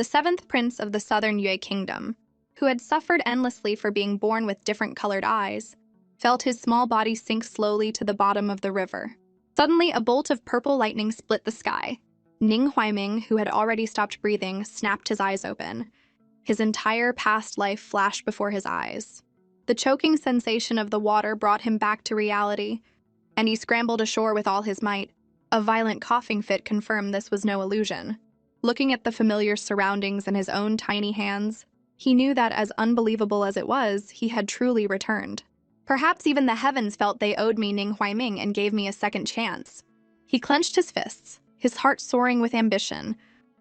the seventh prince of the southern Yue kingdom, who had suffered endlessly for being born with different colored eyes, felt his small body sink slowly to the bottom of the river. Suddenly, a bolt of purple lightning split the sky. Ning Huaiming, who had already stopped breathing, snapped his eyes open. His entire past life flashed before his eyes. The choking sensation of the water brought him back to reality, and he scrambled ashore with all his might. A violent coughing fit confirmed this was no illusion. Looking at the familiar surroundings and his own tiny hands, he knew that, as unbelievable as it was, he had truly returned. Perhaps even the heavens felt they owed me Ning Huaiming and gave me a second chance. He clenched his fists, his heart soaring with ambition,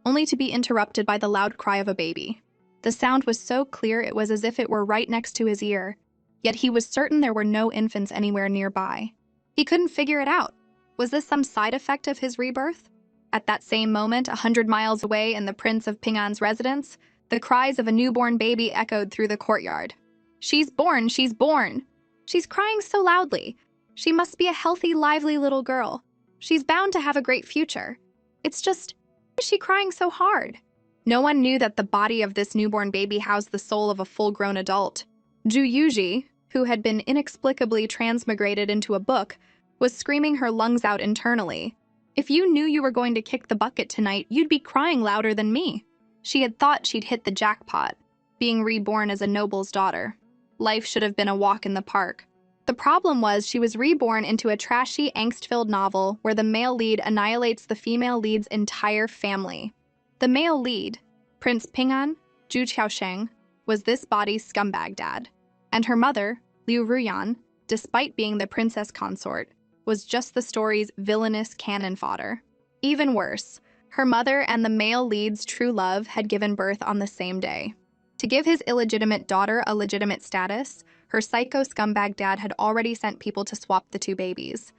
only to be interrupted by the loud cry of a baby. The sound was so clear it was as if it were right next to his ear, yet he was certain there were no infants anywhere nearby. He couldn't figure it out. Was this some side effect of his rebirth? At that same moment, 100 miles away in the Prince of Ping'an's residence, the cries of a newborn baby echoed through the courtyard. "She's born! She's born! She's crying so loudly. She must be a healthy, lively little girl. She's bound to have a great future. It's just, why is she crying so hard?" No one knew that the body of this newborn baby housed the soul of a full-grown adult. Zhu Yuji, who had been inexplicably transmigrated into a book, was screaming her lungs out internally. "If you knew you were going to kick the bucket tonight, you'd be crying louder than me." She had thought she'd hit the jackpot, being reborn as a noble's daughter. Life should have been a walk in the park. The problem was she was reborn into a trashy, angst-filled novel where the male lead annihilates the female lead's entire family. The male lead, Prince Ping'an, Zhu Qiaosheng, was this body's scumbag dad, and her mother, Liu Ruyan, despite being the princess consort, was just the story's villainous cannon fodder. Even worse, her mother and the male lead's true love had given birth on the same day. To give his illegitimate daughter a legitimate status, her psycho scumbag dad had already sent people to swap the two babies.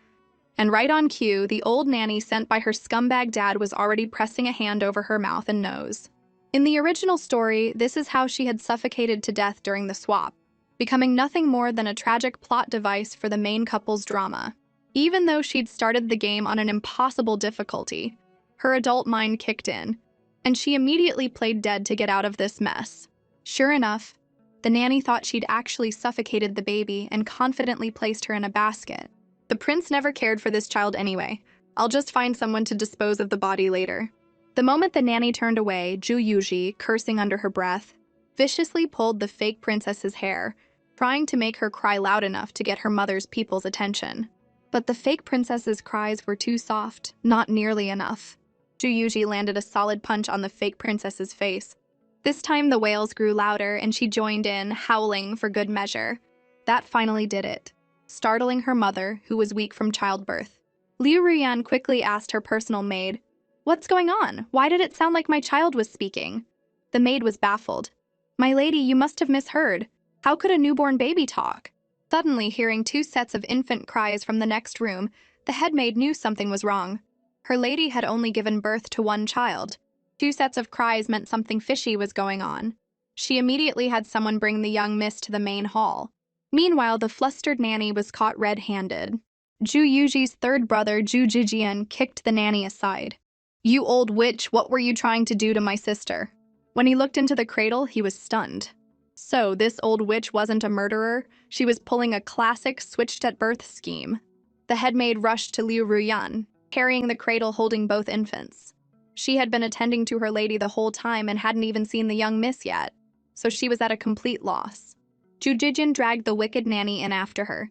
And right on cue, the old nanny sent by her scumbag dad was already pressing a hand over her mouth and nose. In the original story, this is how she had suffocated to death during the swap, becoming nothing more than a tragic plot device for the main couple's drama. Even though she'd started the game on an impossible difficulty, her adult mind kicked in, and she immediately played dead to get out of this mess. Sure enough, the nanny thought she'd actually suffocated the baby and confidently placed her in a basket. The prince never cared for this child anyway. I'll just find someone to dispose of the body later. The moment the nanny turned away, Zhu Yuji, cursing under her breath, viciously pulled the fake princess's hair, trying to make her cry loud enough to get her mother's people's attention. But the fake princess's cries were too soft, not nearly enough. Zhu Yuji landed a solid punch on the fake princess's face. This time the wails grew louder and she joined in, howling for good measure. That finally did it, startling her mother, who was weak from childbirth. Liu Ruyan quickly asked her personal maid, "What's going on? Why did it sound like my child was speaking?" The maid was baffled. "My lady, you must have misheard. How could a newborn baby talk?" Suddenly, hearing two sets of infant cries from the next room, the head maid knew something was wrong. Her lady had only given birth to one child. Two sets of cries meant something fishy was going on. She immediately had someone bring the young miss to the main hall. Meanwhile, the flustered nanny was caught red-handed. Zhu Yuji's third brother, Zhu Jijian, kicked the nanny aside. "You old witch, what were you trying to do to my sister?" When he looked into the cradle, he was stunned. So, this old witch wasn't a murderer. She was pulling a classic switched-at-birth scheme. The headmaid rushed to Liu Ruyan, carrying the cradle holding both infants. She had been attending to her lady the whole time and hadn't even seen the young miss yet, so she was at a complete loss. Zhu Jijian dragged the wicked nanny in after her,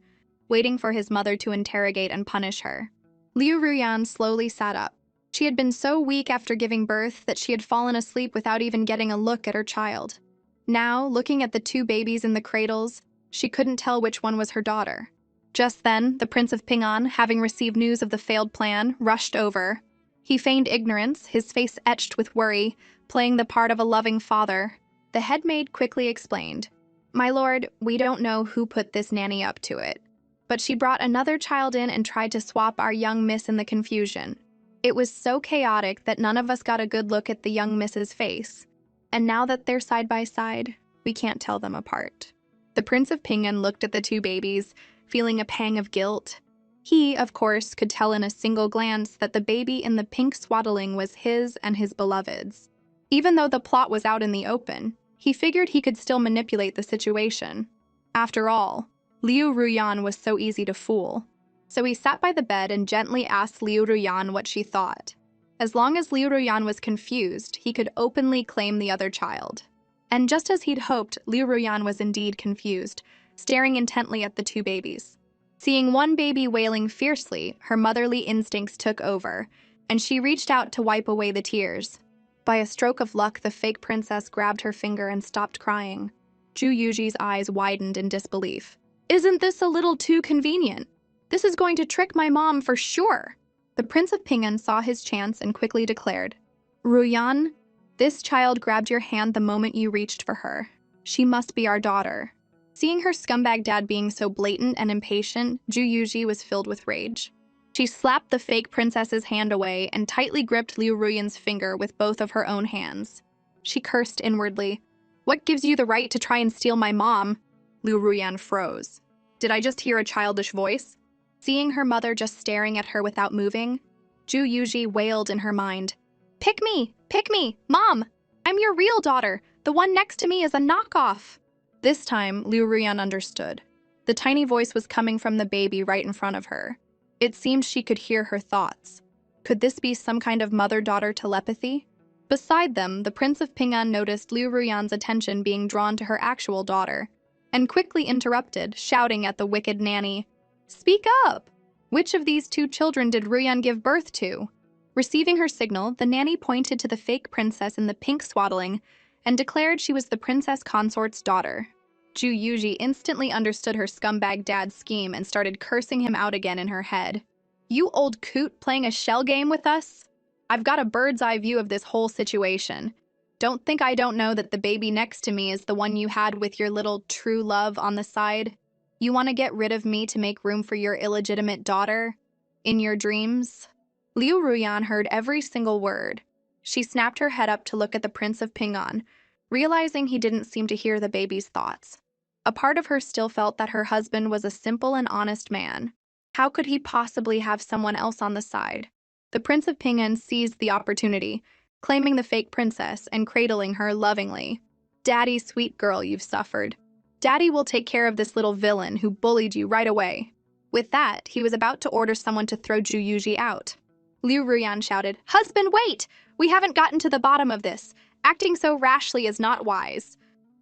waiting for his mother to interrogate and punish her. Liu Ruyan slowly sat up. She had been so weak after giving birth that she had fallen asleep without even getting a look at her child. Now, looking at the two babies in the cradles, she couldn't tell which one was her daughter. Just then, the Prince of Ping'an, having received news of the failed plan, rushed over. He feigned ignorance, his face etched with worry, playing the part of a loving father. The headmaid quickly explained, "My lord, we don't know who put this nanny up to it, but she brought another child in and tried to swap our young miss in the confusion. It was so chaotic that none of us got a good look at the young miss's face. And now that they're side by side, we can't tell them apart." The Prince of Ping'an looked at the two babies, feeling a pang of guilt. He, of course, could tell in a single glance that the baby in the pink swaddling was his and his beloved's. Even though the plot was out in the open, he figured he could still manipulate the situation. After all, Liu Ruyan was so easy to fool. So he sat by the bed and gently asked Liu Ruyan what she thought. As long as Liu Ruyan was confused, he could openly claim the other child. And just as he'd hoped, Liu Ruyan was indeed confused, staring intently at the two babies. Seeing one baby wailing fiercely, her motherly instincts took over, and she reached out to wipe away the tears. By a stroke of luck, the fake princess grabbed her finger and stopped crying. Zhu Yuji's eyes widened in disbelief. Isn't this a little too convenient? This is going to trick my mom for sure. The Prince of Pingan saw his chance and quickly declared, Ruyan, this child grabbed your hand the moment you reached for her. She must be our daughter. Seeing her scumbag dad being so blatant and impatient, Zhu Yuji was filled with rage. She slapped the fake princess's hand away and tightly gripped Liu Ruyan's finger with both of her own hands. She cursed inwardly. What gives you the right to try and steal my mom? Liu Ruyan froze. Did I just hear a childish voice? Seeing her mother just staring at her without moving, Zhu Yuji wailed in her mind. Pick me! Pick me! Mom! I'm your real daughter! The one next to me is a knockoff! This time, Liu Ruyan understood. The tiny voice was coming from the baby right in front of her. It seemed she could hear her thoughts. Could this be some kind of mother-daughter telepathy? Beside them, the Prince of Pingan noticed Liu Ruyan's attention being drawn to her actual daughter, and quickly interrupted, shouting at the wicked nanny, Speak up! Which of these two children did Ruyan give birth to? Receiving her signal, the nanny pointed to the fake princess in the pink swaddling and declared she was the princess consort's daughter. Zhu Yuji instantly understood her scumbag dad's scheme and started cursing him out again in her head. You old coot playing a shell game with us? I've got a bird's eye view of this whole situation. Don't think I don't know that the baby next to me is the one you had with your little true love on the side. You want to get rid of me to make room for your illegitimate daughter? In your dreams? Liu Ruyan heard every single word. She snapped her head up to look at the Prince of Pingan, realizing he didn't seem to hear the baby's thoughts. A part of her still felt that her husband was a simple and honest man. How could he possibly have someone else on the side? The Prince of Pingan seized the opportunity, claiming the fake princess and cradling her lovingly. Daddy, sweet girl, you've suffered. Daddy will take care of this little villain who bullied you right away. With that, he was about to order someone to throw Zhu Yuji out. Liu Ruyan shouted, Husband, wait! We haven't gotten to the bottom of this. Acting so rashly is not wise.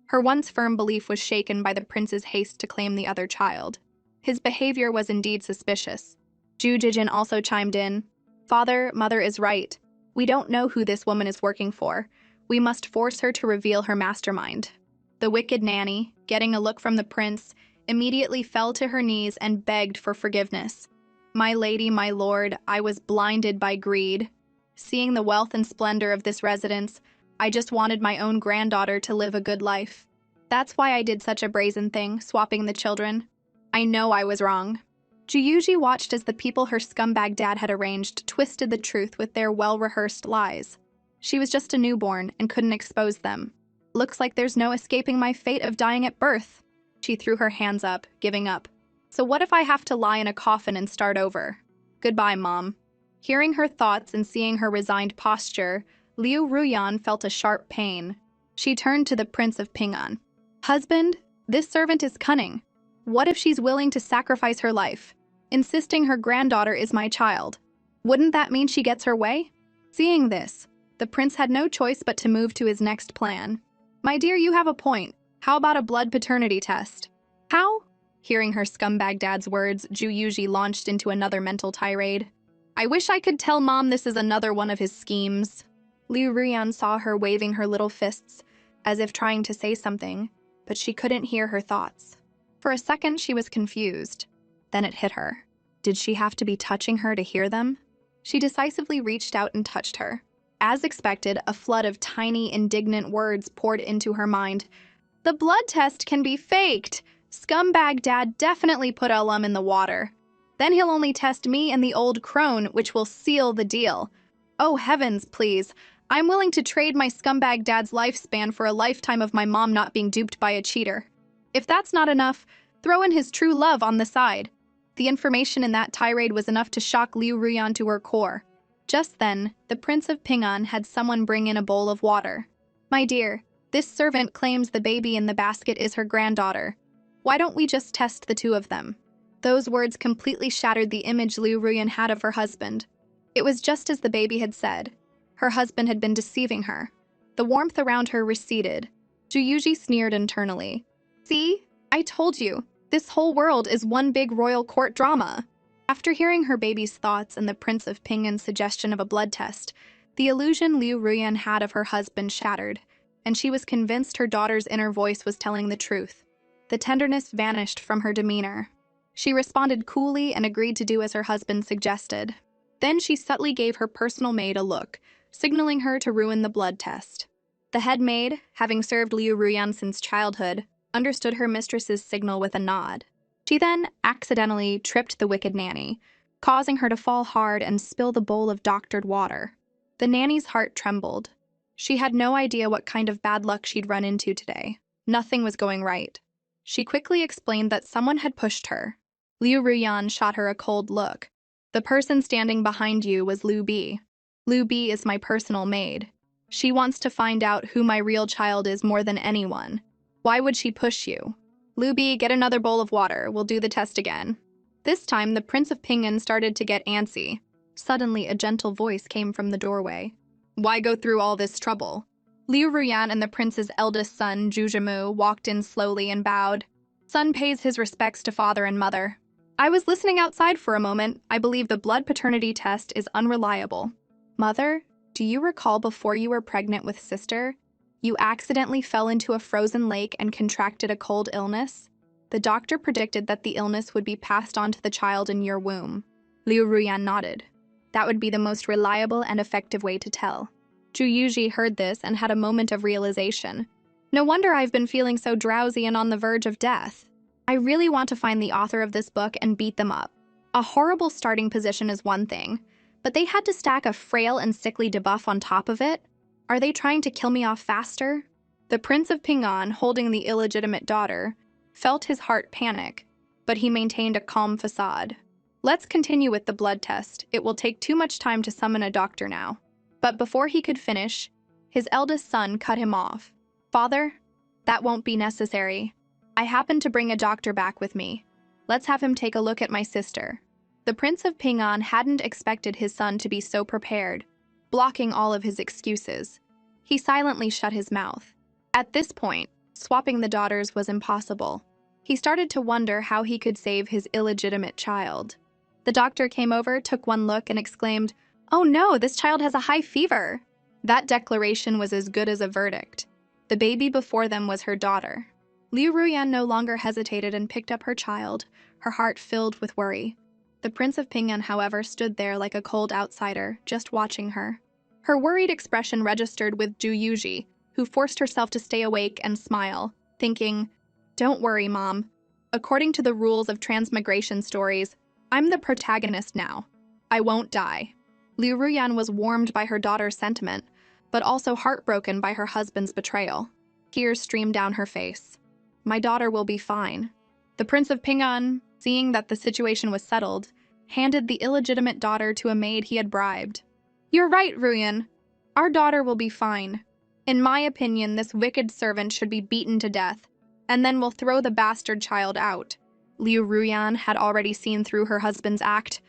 Her once firm belief was shaken by the prince's haste to claim the other child. His behavior was indeed suspicious. Zhu Jijin also chimed in, Father, Mother is right. We don't know who this woman is working for. We must force her to reveal her mastermind. The wicked nanny, getting a look from the prince, immediately fell to her knees and begged for forgiveness. My lady, my lord, I was blinded by greed. Seeing the wealth and splendor of this residence, I just wanted my own granddaughter to live a good life. That's why I did such a brazen thing, swapping the children. I know I was wrong. Zhu Yuji watched as the people her scumbag dad had arranged twisted the truth with their well-rehearsed lies. She was just a newborn and couldn't expose them. Looks like there's no escaping my fate of dying at birth. She threw her hands up, giving up. So what if I have to lie in a coffin and start over? Goodbye, Mom. Hearing her thoughts and seeing her resigned posture, Liu Ruyan felt a sharp pain. She turned to the Prince of Pingan. Husband, this servant is cunning. What if she's willing to sacrifice her life, insisting her granddaughter is my child? Wouldn't that mean she gets her way? Seeing this, the prince had no choice but to move to his next plan. My dear, you have a point. How about a blood paternity test? How? Hearing her scumbag dad's words, Zhu Yuji launched into another mental tirade. I wish I could tell Mom this is another one of his schemes. Liu Ruyan saw her waving her little fists, as if trying to say something, but she couldn't hear her thoughts. For a second, she was confused. Then it hit her. Did she have to be touching her to hear them? She decisively reached out and touched her. As expected, a flood of tiny, indignant words poured into her mind. The blood test can be faked. Scumbag Dad definitely put alum in the water. Then he'll only test me and the old crone, which will seal the deal. Oh heavens, please. I'm willing to trade my scumbag dad's lifespan for a lifetime of my mom not being duped by a cheater. If that's not enough, throw in his true love on the side. The information in that tirade was enough to shock Liu Ruyan to her core. Just then, the Prince of Pingan had someone bring in a bowl of water. "My dear, this servant claims the baby in the basket is her granddaughter. Why don't we just test the two of them?" Those words completely shattered the image Liu Ruyan had of her husband. It was just as the baby had said. Her husband had been deceiving her. The warmth around her receded. Zhu Yuji sneered internally. "See? I told you. This whole world is one big royal court drama." After hearing her baby's thoughts and the Prince of Pingan's suggestion of a blood test, the illusion Liu Ruyan had of her husband shattered, and she was convinced her daughter's inner voice was telling the truth. The tenderness vanished from her demeanor. She responded coolly and agreed to do as her husband suggested. Then she subtly gave her personal maid a look, signaling her to ruin the blood test. The head maid, having served Liu Ruyan since childhood, understood her mistress's signal with a nod. She then accidentally tripped the wicked nanny, causing her to fall hard and spill the bowl of doctored water. The nanny's heart trembled. She had no idea what kind of bad luck she'd run into today. Nothing was going right. She quickly explained that someone had pushed her. Liu Ruyan shot her a cold look. "The person standing behind you was Liu Bi. Liu Bi is my personal maid. She wants to find out who my real child is more than anyone. Why would she push you? Liu Bi, get another bowl of water. We'll do the test again." This time, the Prince of Pingan started to get antsy. Suddenly, a gentle voice came from the doorway. "Why go through all this trouble?" Liu Ruyan and the prince's eldest son, Zhu walked in slowly and bowed. "Son pays his respects to father and mother. I was listening outside for a moment. I believe the blood paternity test is unreliable. Mother, do you recall before you were pregnant with sister, you accidentally fell into a frozen lake and contracted a cold illness? The doctor predicted that the illness would be passed on to the child in your womb." Liu Ruyan nodded. "That would be the most reliable and effective way to tell." Zhu Yuji heard this and had a moment of realization. "No wonder I've been feeling so drowsy and on the verge of death. I really want to find the author of this book and beat them up. A horrible starting position is one thing, but they had to stack a frail and sickly debuff on top of it. Are they trying to kill me off faster?" The Prince of Pingan, holding the illegitimate daughter, felt his heart panic, but he maintained a calm facade. "Let's continue with the blood test. It will take too much time to summon a doctor now." But before he could finish, his eldest son cut him off. "Father, that won't be necessary. I happen to bring a doctor back with me. Let's have him take a look at my sister." The Prince of Pingan hadn't expected his son to be so prepared, blocking all of his excuses. He silently shut his mouth. At this point, swapping the daughters was impossible. He started to wonder how he could save his illegitimate child. The doctor came over, took one look, and exclaimed, "Oh no, this child has a high fever." That declaration was as good as a verdict. The baby before them was her daughter. Liu Ruyan no longer hesitated and picked up her child, her heart filled with worry. The Prince of Pingan, however, stood there like a cold outsider, just watching her. Her worried expression registered with Zhu Yuji, who forced herself to stay awake and smile, thinking, "Don't worry, Mom. According to the rules of transmigration stories, I'm the protagonist now. I won't die." Liu Ruyan was warmed by her daughter's sentiment, but also heartbroken by her husband's betrayal. Tears streamed down her face. "My daughter will be fine." The Prince of Pingan, seeing that the situation was settled, handed the illegitimate daughter to a maid he had bribed. "You're right, Ruyan. Our daughter will be fine. In my opinion, this wicked servant should be beaten to death, and then we'll throw the bastard child out." Liu Ruyan had already seen through her husband's act.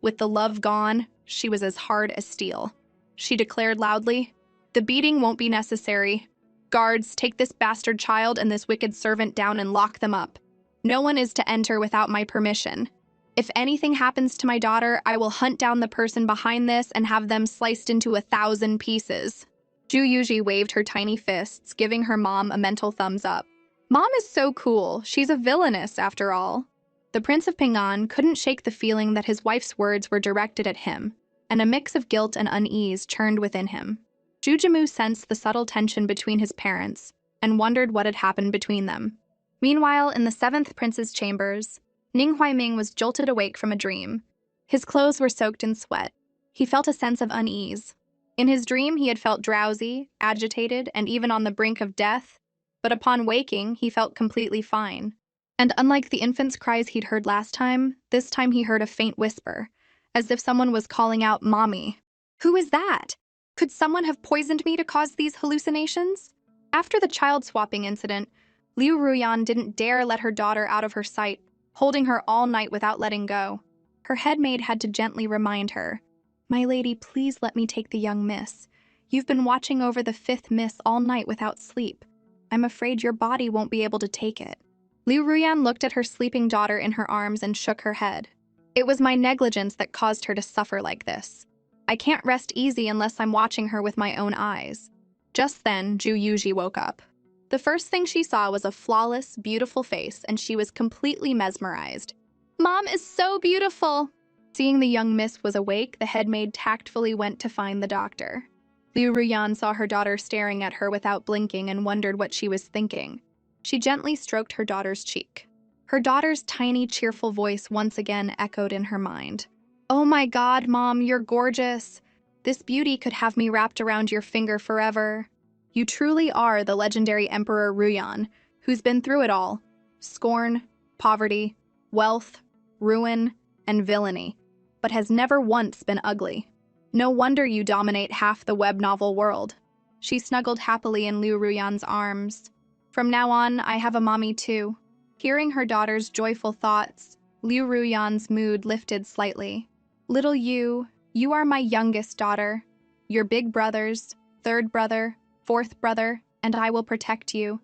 With the love gone, she was as hard as steel. She declared loudly, "The beating won't be necessary. Guards, take this bastard child and this wicked servant down and lock them up. No one is to enter without my permission. If anything happens to my daughter, I will hunt down the person behind this and have them sliced into 1,000 pieces." Zhu Yuji waved her tiny fists, giving her mom a mental thumbs up. Mom is so cool. She's a villainous, after all. The Prince of Pingan couldn't shake the feeling that his wife's words were directed at him, and a mix of guilt and unease churned within him. Zhu sensed the subtle tension between his parents and wondered what had happened between them. Meanwhile, in the 7th Prince's chambers, Ning Huaiming was jolted awake from a dream. His clothes were soaked in sweat. He felt a sense of unease. In his dream, he had felt drowsy, agitated, and even on the brink of death, but upon waking, he felt completely fine. And unlike the infant's cries he'd heard last time, this time he heard a faint whisper, as if someone was calling out, "Mommy." Who is that? Could someone have poisoned me to cause these hallucinations? After the child swapping incident, Liu Ruyan didn't dare let her daughter out of her sight, holding her all night without letting go. Her headmaid had to gently remind her, "My lady, please let me take the young miss. You've been watching over the fifth miss all night without sleep. I'm afraid your body won't be able to take it." Liu Ruyan looked at her sleeping daughter in her arms and shook her head. "It was my negligence that caused her to suffer like this. I can't rest easy unless I'm watching her with my own eyes." Just then, Zhu Yuji woke up. The first thing she saw was a flawless, beautiful face, and she was completely mesmerized. "Mom is so beautiful!" Seeing the young miss was awake, the headmaid tactfully went to find the doctor. Liu Ruyan saw her daughter staring at her without blinking and wondered what she was thinking. She gently stroked her daughter's cheek. Her daughter's tiny, cheerful voice once again echoed in her mind. "Oh my God, Mom, you're gorgeous. This beauty could have me wrapped around your finger forever. You truly are the legendary Emperor Ruyan, who's been through it all. Scorn, poverty, wealth, ruin, and villainy, but has never once been ugly. No wonder you dominate half the web novel world." She snuggled happily in Liu Ruyan's arms. "From now on, I have a mommy too." Hearing her daughter's joyful thoughts, Liu Ruyan's mood lifted slightly. "Little you are my youngest daughter. Your big brothers, third brother, fourth brother, and I will protect you.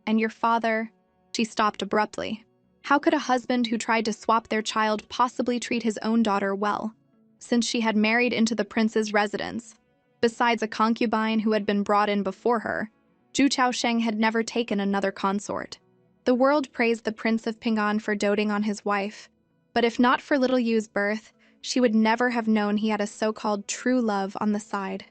And your father—" She stopped abruptly. How could a husband who tried to swap their child possibly treat his own daughter well, since she had married into the prince's residence? Besides a concubine who had been brought in before her, Zhu Chaosheng had never taken another consort. The world praised the Prince of Pingan for doting on his wife, but if not for little Yu's birth, she would never have known he had a so-called true love on the side.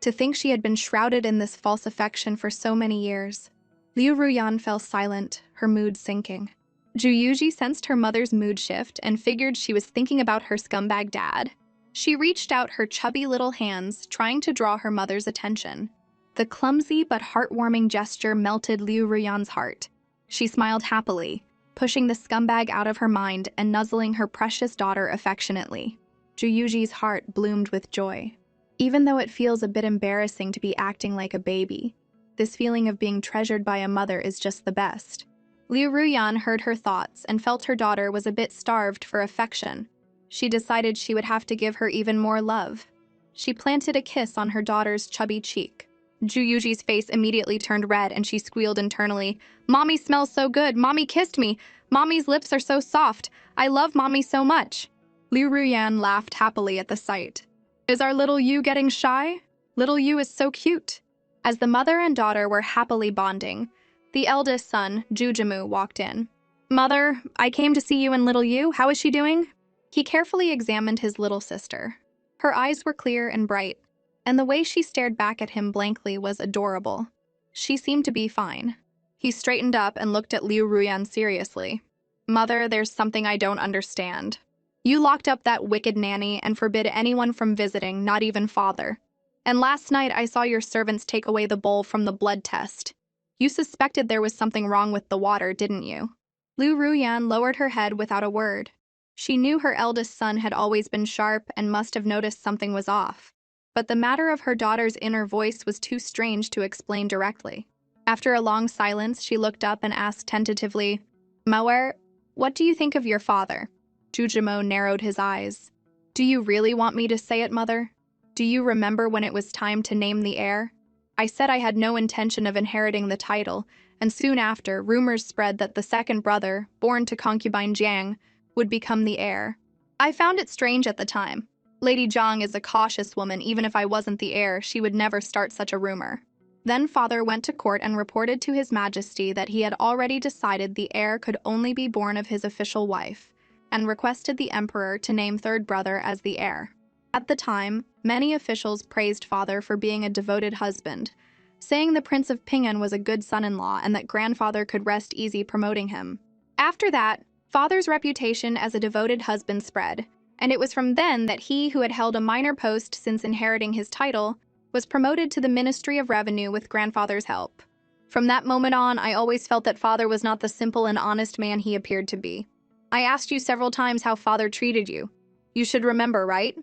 To think she had been shrouded in this false affection for so many years. Liu Ruyan fell silent, her mood sinking. Zhu Yuji sensed her mother's mood shift and figured she was thinking about her scumbag dad. She reached out her chubby little hands, trying to draw her mother's attention. The clumsy but heartwarming gesture melted Liu Ruyan's heart. She smiled happily, pushing the scumbag out of her mind and nuzzling her precious daughter affectionately. Zhu Yuji's heart bloomed with joy. Even though it feels a bit embarrassing to be acting like a baby, this feeling of being treasured by a mother is just the best. Liu Ruyan heard her thoughts and felt her daughter was a bit starved for affection. She decided she would have to give her even more love. She planted a kiss on her daughter's chubby cheek. Zhu Yuji's face immediately turned red and she squealed internally, "Mommy smells so good! Mommy kissed me! Mommy's lips are so soft! I love Mommy so much!" Liu Ruyan laughed happily at the sight. "Is our little Yu getting shy? Little Yu is so cute." As the mother and daughter were happily bonding, the eldest son, Jujimu, walked in. "Mother, I came to see you and little Yu. How is she doing?" He carefully examined his little sister. Her eyes were clear and bright, and the way she stared back at him blankly was adorable. She seemed to be fine. He straightened up and looked at Liu Ruyan seriously. "Mother, there's something I don't understand. You locked up that wicked nanny and forbid anyone from visiting, not even father. And last night I saw your servants take away the bowl from the blood test. You suspected there was something wrong with the water, didn't you?" Liu Ruyan lowered her head without a word. She knew her eldest son had always been sharp and must have noticed something was off. But the matter of her daughter's inner voice was too strange to explain directly. After a long silence, she looked up and asked tentatively, "Mawar, what do you think of your father?" Jujimo narrowed his eyes. "Do you really want me to say it, Mother? Do you remember when it was time to name the heir? I said I had no intention of inheriting the title, and soon after, rumors spread that the second brother, born to concubine Jiang, would become the heir. I found it strange at the time. Lady Zhang is a cautious woman. Even if I wasn't the heir, she would never start such a rumor." Then father went to court and reported to His Majesty that he had already decided the heir could only be born of his official wife, and requested the emperor to name third brother as the heir. At the time, many officials praised father for being a devoted husband, saying the Prince of Pingan was a good son-in-law and that grandfather could rest easy promoting him. After that, father's reputation as a devoted husband spread, and it was from then that he, who had held a minor post since inheriting his title, was promoted to the Ministry of Revenue with grandfather's help. From that moment on, I always felt that father was not the simple and honest man he appeared to be. I asked you several times how father treated you. You should remember, right?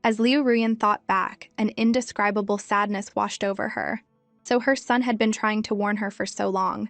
As Liu Ruyan thought back, an indescribable sadness washed over her. So her son had been trying to warn her for so long.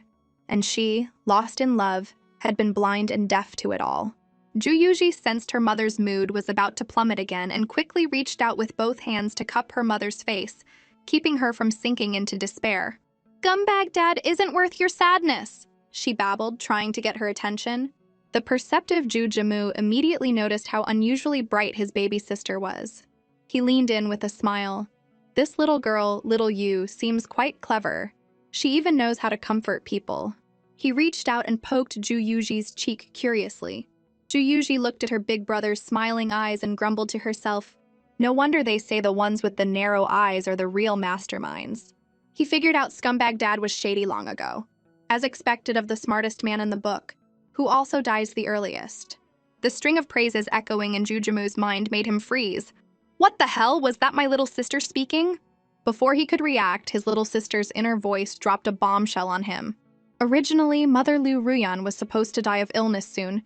And she, lost in love, had been blind and deaf to it all. Zhu Yuji sensed her mother's mood was about to plummet again and quickly reached out with both hands to cup her mother's face, keeping her from sinking into despair. "Scumbag Dad isn't worth your sadness," she babbled, trying to get her attention. The perceptive Zhu Jimu immediately noticed how unusually bright his baby sister was. He leaned in with a smile. "This little girl, little Yu, seems quite clever. She even knows how to comfort people." He reached out and poked Zhu Yuji's cheek curiously. Zhu Yuji looked at her big brother's smiling eyes and grumbled to herself, "No wonder they say the ones with the narrow eyes are the real masterminds." He figured out Scumbag Dad was shady long ago, as expected of the smartest man in the book, who also dies the earliest. The string of praises echoing in Jujimu's mind made him freeze. What the hell, was that my little sister speaking? Before he could react, his little sister's inner voice dropped a bombshell on him. Originally, Mother Liu Ruyan was supposed to die of illness soon,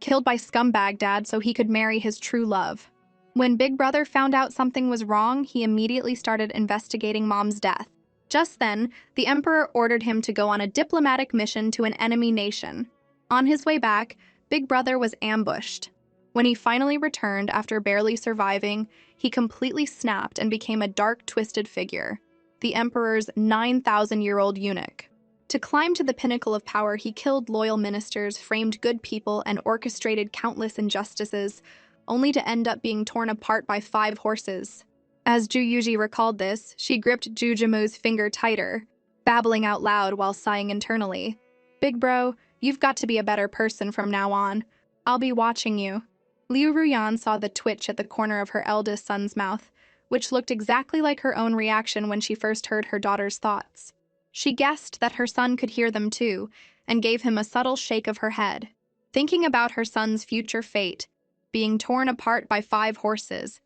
killed by Scumbag Dad so he could marry his true love. When Big Brother found out something was wrong, he immediately started investigating Mom's death. Just then, the Emperor ordered him to go on a diplomatic mission to an enemy nation. On his way back, Big Brother was ambushed. When he finally returned after barely surviving, he completely snapped and became a dark, twisted figure, the Emperor's 9,000-year-old eunuch. To climb to the pinnacle of power, he killed loyal ministers, framed good people, and orchestrated countless injustices, only to end up being torn apart by 5 horses. As Zhu Yuji recalled this, she gripped Zhu Jimu's finger tighter, babbling out loud while sighing internally. "Big bro, you've got to be a better person from now on. I'll be watching you." Liu Ruyan saw the twitch at the corner of her eldest son's mouth, which looked exactly like her own reaction when she first heard her daughter's thoughts. She guessed that her son could hear them too, and gave him a subtle shake of her head. Thinking about her son's future fate, being torn apart by 5 horses,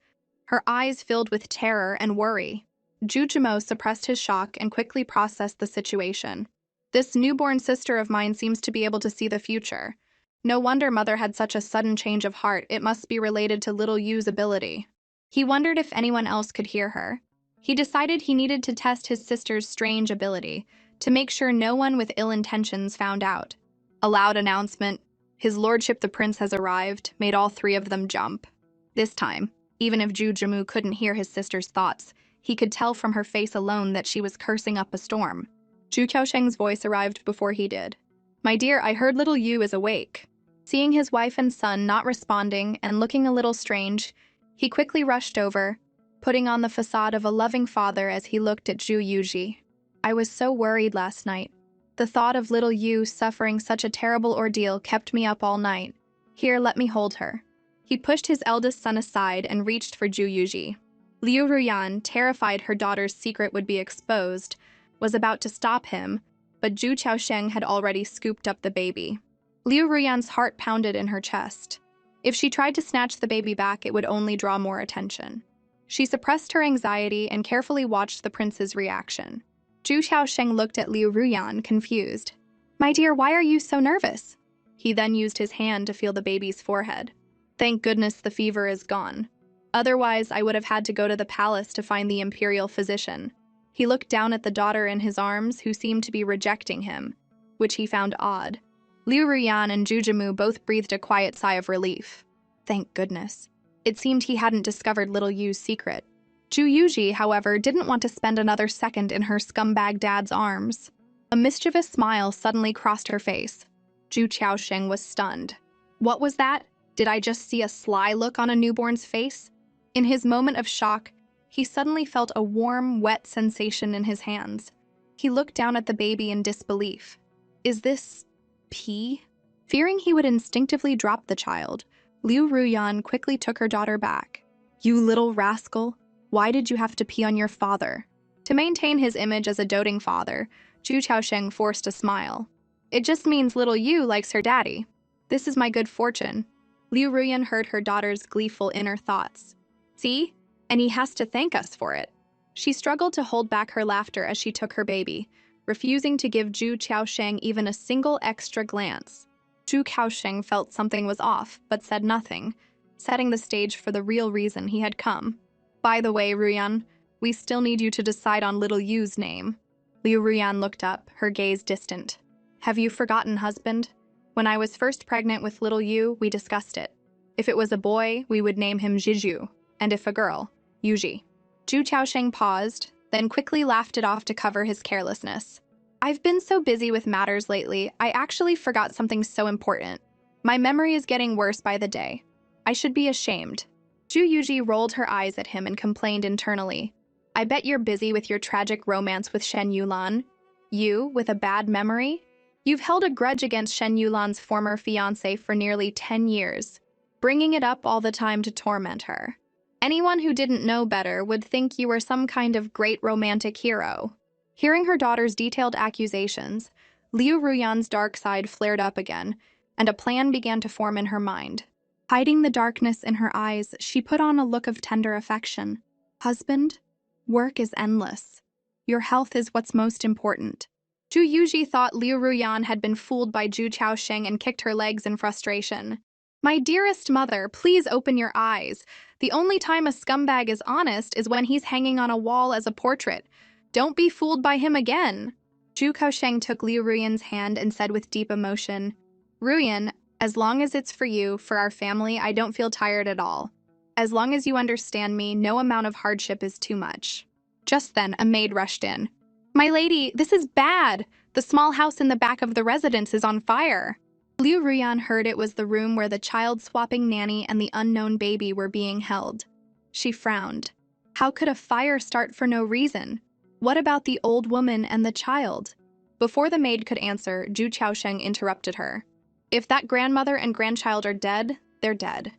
her eyes filled with terror and worry. Zhu Jimu suppressed his shock and quickly processed the situation. "This newborn sister of mine seems to be able to see the future. No wonder Mother had such a sudden change of heart. It must be related to little Yu's ability." He wondered if anyone else could hear her. He decided he needed to test his sister's strange ability, to make sure no one with ill intentions found out. A loud announcement, "His Lordship the Prince has arrived," made all 3 of them jump. This time, even if Zhu Jimu couldn't hear his sister's thoughts, he could tell from her face alone that she was cursing up a storm. Zhu Qiaosheng's voice arrived before he did. "My dear, I heard little Yu is awake." Seeing his wife and son not responding and looking a little strange, he quickly rushed over, putting on the facade of a loving father as he looked at Zhu Yuji. "I was so worried last night. The thought of little Yu suffering such a terrible ordeal kept me up all night. Here, let me hold her." He pushed his eldest son aside and reached for Zhu Yuji. Liu Ruyan, terrified her daughter's secret would be exposed, was about to stop him, but Zhu Qiaosheng had already scooped up the baby. Liu Ruyan's heart pounded in her chest. If she tried to snatch the baby back, it would only draw more attention. She suppressed her anxiety and carefully watched the prince's reaction. Zhu Qiaosheng looked at Liu Ruyan, confused. "My dear, why are you so nervous?" He then used his hand to feel the baby's forehead. "Thank goodness the fever is gone. Otherwise, I would have had to go to the palace to find the Imperial physician." He looked down at the daughter in his arms, who seemed to be rejecting him, which he found odd. Liu Ruyan and Zhu Jimu both breathed a quiet sigh of relief. Thank goodness. It seemed he hadn't discovered little Yu's secret. Zhu Yuji, however, didn't want to spend another second in her scumbag dad's arms. A mischievous smile suddenly crossed her face. Zhu Qiaosheng was stunned. What was that? Did I just see a sly look on a newborn's face? In his moment of shock, he suddenly felt a warm, wet sensation in his hands. He looked down at the baby in disbelief. Is this pee? Fearing he would instinctively drop the child, Liu Ruyan quickly took her daughter back. You little rascal, why did you have to pee on your father? To maintain his image as a doting father, Zhu Qiaosheng forced a smile. It just means little Yu likes her daddy. This is my good fortune. Liu Ruyan heard her daughter's gleeful inner thoughts. See? And he has to thank us for it. She struggled to hold back her laughter as she took her baby, refusing to give Zhu Qiaosheng even a single extra glance. Zhu Qiaosheng felt something was off, but said nothing, setting the stage for the real reason he had come. By the way, Ruyan, we still need you to decide on little Yu's name. Liu Ruyan looked up, her gaze distant. Have you forgotten, husband? When I was first pregnant with little Yu, we discussed it. If it was a boy, we would name him Zhizhu, and if a girl, Yuji. Zhu Chaosheng paused, then quickly laughed it off to cover his carelessness. I've been so busy with matters lately, I actually forgot something so important. My memory is getting worse by the day. I should be ashamed. Zhu Yuji rolled her eyes at him and complained internally. I bet you're busy with your tragic romance with Shen Yulan. You, with a bad memory? You've held a grudge against Shen Yulan's former fiancé for nearly 10 years, bringing it up all the time to torment her. Anyone who didn't know better would think you were some kind of great romantic hero. Hearing her daughter's detailed accusations, Liu Ruyan's dark side flared up again, and a plan began to form in her mind. Hiding the darkness in her eyes, she put on a look of tender affection. Husband, work is endless. Your health is what's most important. Zhu Yuji thought Liu Ruyan had been fooled by Zhu Chaosheng and kicked her legs in frustration. My dearest mother, please open your eyes. The only time a scumbag is honest is when he's hanging on a wall as a portrait. Don't be fooled by him again. Zhu Chaosheng took Liu Ruyan's hand and said with deep emotion, Ruyan, as long as it's for you, for our family, I don't feel tired at all. As long as you understand me, no amount of hardship is too much. Just then, a maid rushed in. My lady, this is bad. The small house in the back of the residence is on fire. Liu Ruyan heard it was the room where the child-swapping nanny and the unknown baby were being held. She frowned. How could a fire start for no reason? What about the old woman and the child? Before the maid could answer, Zhu Chaosheng interrupted her. If that grandmother and grandchild are dead, they're dead.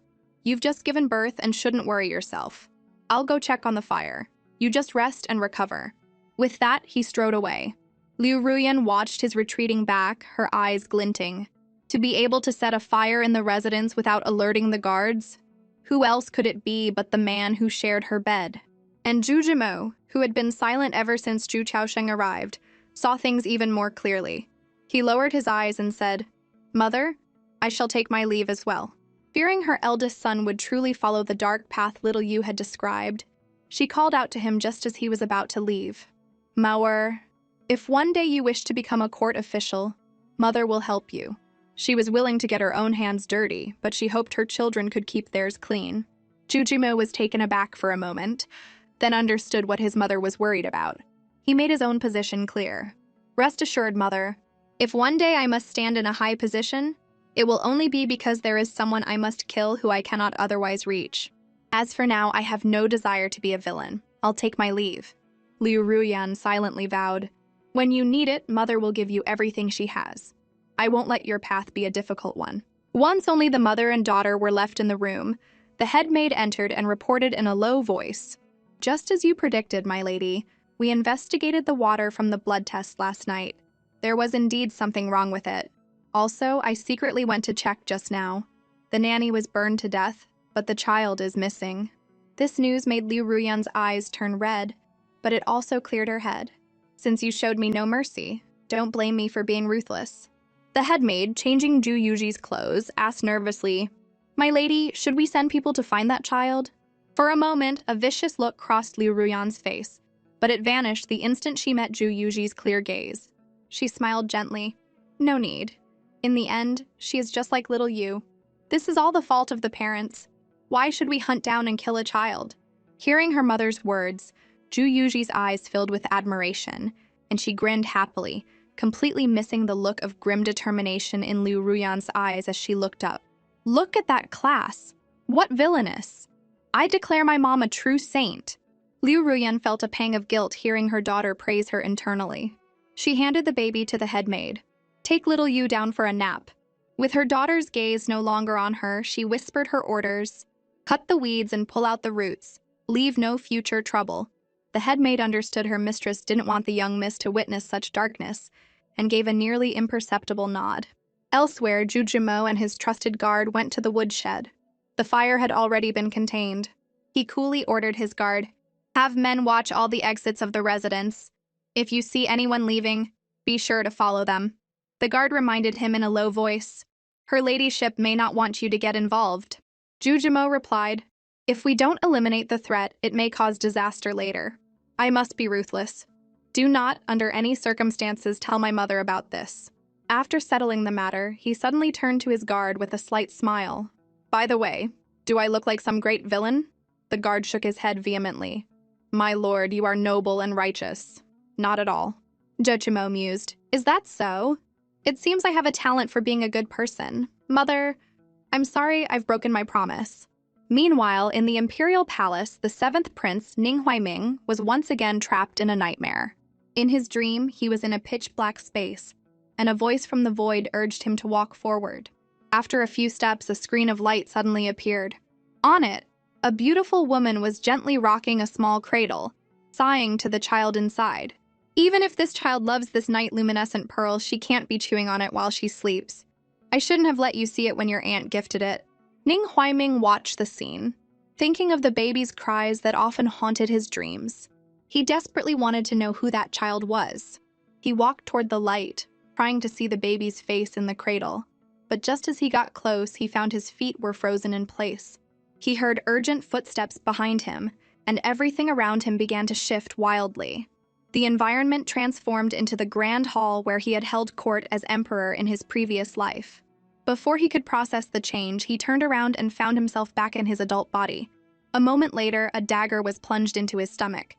You've just given birth and shouldn't worry yourself. I'll go check on the fire. You just rest and recover. With that, he strode away. Liu Ruyan watched his retreating back, her eyes glinting. To be able to set a fire in the residence without alerting the guards? Who else could it be but the man who shared her bed? And Zhu Jimo, who had been silent ever since Zhu Chaosheng arrived, saw things even more clearly. He lowered his eyes and said, Mother, I shall take my leave as well. Fearing her eldest son would truly follow the dark path little Yu had described, she called out to him just as he was about to leave. Mauer, if one day you wish to become a court official, Mother will help you. She was willing to get her own hands dirty, but she hoped her children could keep theirs clean. Jujimo was taken aback for a moment, then understood what his mother was worried about. He made his own position clear. Rest assured, Mother, if one day I must stand in a high position, it will only be because there is someone I must kill who I cannot otherwise reach. As for now, I have no desire to be a villain. I'll take my leave. Liu Ruyan silently vowed, When you need it, Mother will give you everything she has. I won't let your path be a difficult one. Once only the mother and daughter were left in the room, the head maid entered and reported in a low voice. Just as you predicted, my lady, we investigated the water from the blood test last night. There was indeed something wrong with it. Also, I secretly went to check just now. The nanny was burned to death, but the child is missing. This news made Liu Ruyan's eyes turn red, but it also cleared her head. Since you showed me no mercy, don't blame me for being ruthless. The head maid, changing Zhu Yuji's clothes, asked nervously, My lady, should we send people to find that child? For a moment, a vicious look crossed Liu Ruyan's face, but it vanished the instant she met Zhu Yuji's clear gaze. She smiled gently. No need. In the end, she is just like little Yu. This is all the fault of the parents. Why should we hunt down and kill a child? Hearing her mother's words, Zhu Yuji's eyes filled with admiration, and she grinned happily, completely missing the look of grim determination in Liu Ruyan's eyes as she looked up. Look at that class! What villainous! I declare my mom a true saint. Liu Ruyan felt a pang of guilt hearing her daughter praise her internally. She handed the baby to the head maid. Take little Yu down for a nap. With her daughter's gaze no longer on her, she whispered her orders. Cut the weeds and pull out the roots. Leave no future trouble. The head maid understood her mistress didn't want the young miss to witness such darkness, and gave a nearly imperceptible nod. Elsewhere, Jujimo and his trusted guard went to the woodshed. The fire had already been contained. He coolly ordered his guard, Have men watch all the exits of the residence. If you see anyone leaving, be sure to follow them. The guard reminded him in a low voice, Her ladyship may not want you to get involved. Jujimo replied, If we don't eliminate the threat, it may cause disaster later. I must be ruthless. Do not, under any circumstances, tell my mother about this." After settling the matter, he suddenly turned to his guard with a slight smile. "By the way, do I look like some great villain?" The guard shook his head vehemently. "My lord, you are noble and righteous." "Not at all." Jochimo mused. "Is that so? It seems I have a talent for being a good person. Mother, I'm sorry I've broken my promise." Meanwhile, in the Imperial Palace, the seventh prince, Ning Huaiming, was once again trapped in a nightmare. In his dream, he was in a pitch-black space, and a voice from the void urged him to walk forward. After a few steps, a screen of light suddenly appeared. On it, a beautiful woman was gently rocking a small cradle, sighing to the child inside. "Even if this child loves this night-luminescent pearl, she can't be chewing on it while she sleeps. I shouldn't have let you see it when your aunt gifted it." Ning Huaiming watched the scene, thinking of the baby's cries that often haunted his dreams. He desperately wanted to know who that child was. He walked toward the light, trying to see the baby's face in the cradle. But just as he got close, he found his feet were frozen in place. He heard urgent footsteps behind him, and everything around him began to shift wildly. The environment transformed into the grand hall where he had held court as emperor in his previous life. Before he could process the change, he turned around and found himself back in his adult body. A moment later, a dagger was plunged into his stomach.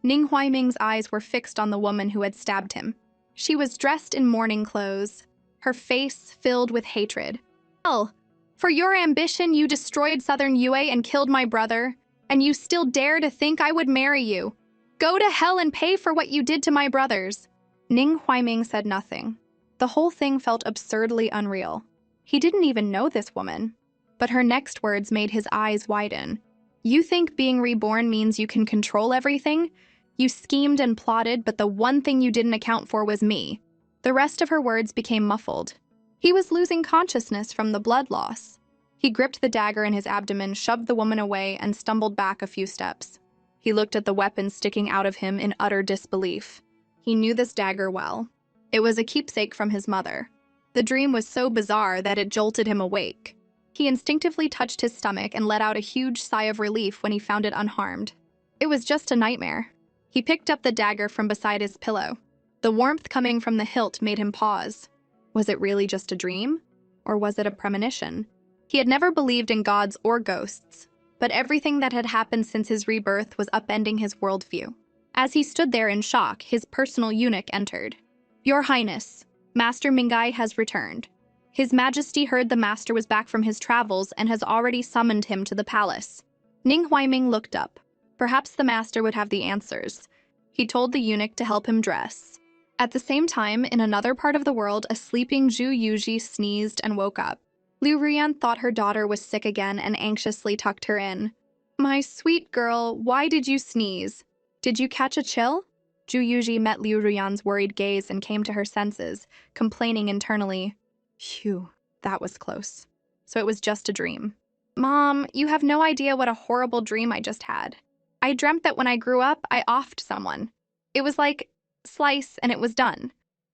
Ning Huaiming's eyes were fixed on the woman who had stabbed him. She was dressed in mourning clothes, her face filled with hatred. "Hell, for your ambition, you destroyed Southern Yue and killed my brother, and you still dare to think I would marry you. Go to hell and pay for what you did to my brothers." Ning Huaiming said nothing. The whole thing felt absurdly unreal. He didn't even know this woman. But her next words made his eyes widen. "You think being reborn means you can control everything? You schemed and plotted, but the one thing you didn't account for was me." The rest of her words became muffled. He was losing consciousness from the blood loss. He gripped the dagger in his abdomen, shoved the woman away, and stumbled back a few steps. He looked at the weapon sticking out of him in utter disbelief. He knew this dagger well. It was a keepsake from his mother. The dream was so bizarre that it jolted him awake. He instinctively touched his stomach and let out a huge sigh of relief when he found it unharmed. It was just a nightmare. He picked up the dagger from beside his pillow. The warmth coming from the hilt made him pause. Was it really just a dream? Or was it a premonition? He had never believed in gods or ghosts, but everything that had happened since his rebirth was upending his worldview. As he stood there in shock, his personal eunuch entered. "Your Highness, Master Mingai has returned." His Majesty heard the master was back from his travels and has already summoned him to the palace. Ning Huaiming looked up. Perhaps the master would have the answers. He told the eunuch to help him dress. At the same time, in another part of the world, a sleeping Zhu Yuji sneezed and woke up. Liu Ruyan thought her daughter was sick again and anxiously tucked her in. "My sweet girl, why did you sneeze? Did you catch a chill?" Zhu Yuji met Liu Ruyan's worried gaze and came to her senses, complaining internally. "Phew, that was close. So it was just a dream." "Mom, you have no idea what a horrible dream I just had. I dreamt that when I grew up, I offed someone. It was like slice and it was done.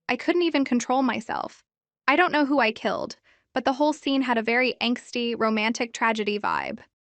I couldn't even control myself. I don't know who I killed, but the whole scene had a very angsty, romantic tragedy vibe."